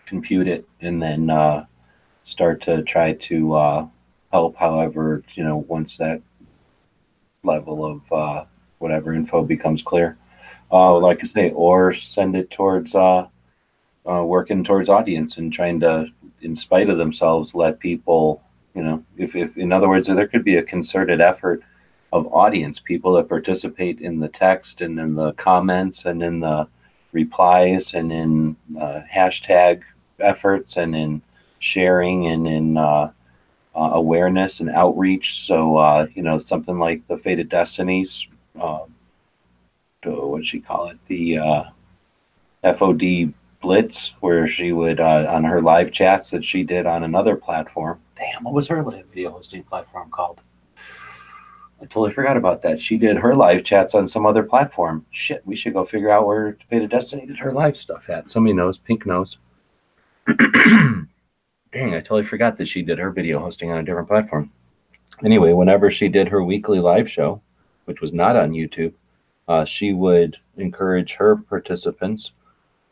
compute it, and then start to try to help however, you know, once that level of whatever info becomes clear. Like I say, or send it towards working towards audience and trying to, in spite of themselves, let people, you know, if in other words, there could be a concerted effort of audience, people that participate in the text and in the comments and in the replies and in hashtag efforts and in sharing and in awareness and outreach. So, you know, something like the Fated Destinies, what'd she call it? The FOD Blitz, where she would, on her live chats that she did on another platform. Damn, what was her live video hosting platform called? I totally forgot about that. She did her live chats on some other platform. Shit, we should go figure out where Fated Destiny did her live stuff at. Somebody knows. Pink knows. Dang, I totally forgot that she did her video hosting on a different platform. Anyway, whenever she did her weekly live show, which was not on YouTube, she would encourage her participants,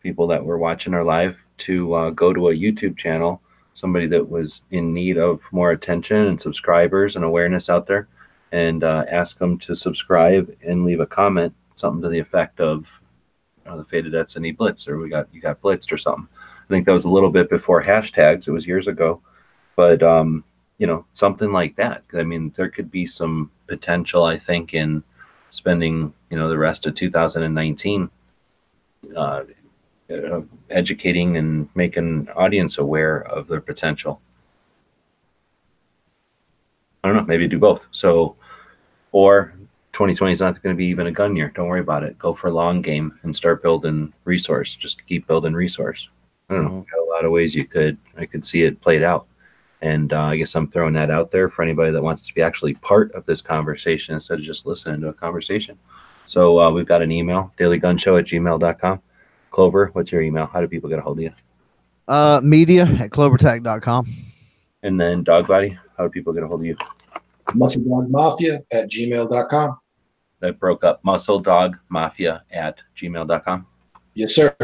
people that were watching her live, to go to a YouTube channel, somebody that was in need of more attention and subscribers and awareness out there, and ask them to subscribe and leave a comment, something to the effect of the Fated Destiny Blitz, or you got blitzed or something. I think that was a little bit before hashtags. It was years ago, but you know, something like that. I mean, there could be some potential, I think, in spending, the rest of 2019 educating and making audience aware of their potential. I don't know, maybe do both. So, or 2020 is not going to be even a gun year. Don't worry about it. Go for long game and start building resource. Just keep building resource. I don't know. Got a lot of ways I could see it played out. And I guess I'm throwing that out there for anybody that wants to be actually part of this conversation instead of just listening to a conversation. So we've got an email, dailygunshow@gmail.com. Clover, what's your email? How do people get a hold of you? Media@clovertac.com. And then Dog Body, how do people get a hold of you? MuscleDogMafia@gmail.com. That broke up. MuscleDogMafia@gmail.com. Yes, sir.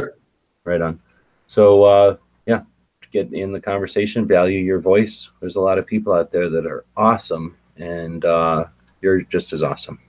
Right on. So, yeah, get in the conversation, value your voice. There's a lot of people out there that are awesome, and you're just as awesome.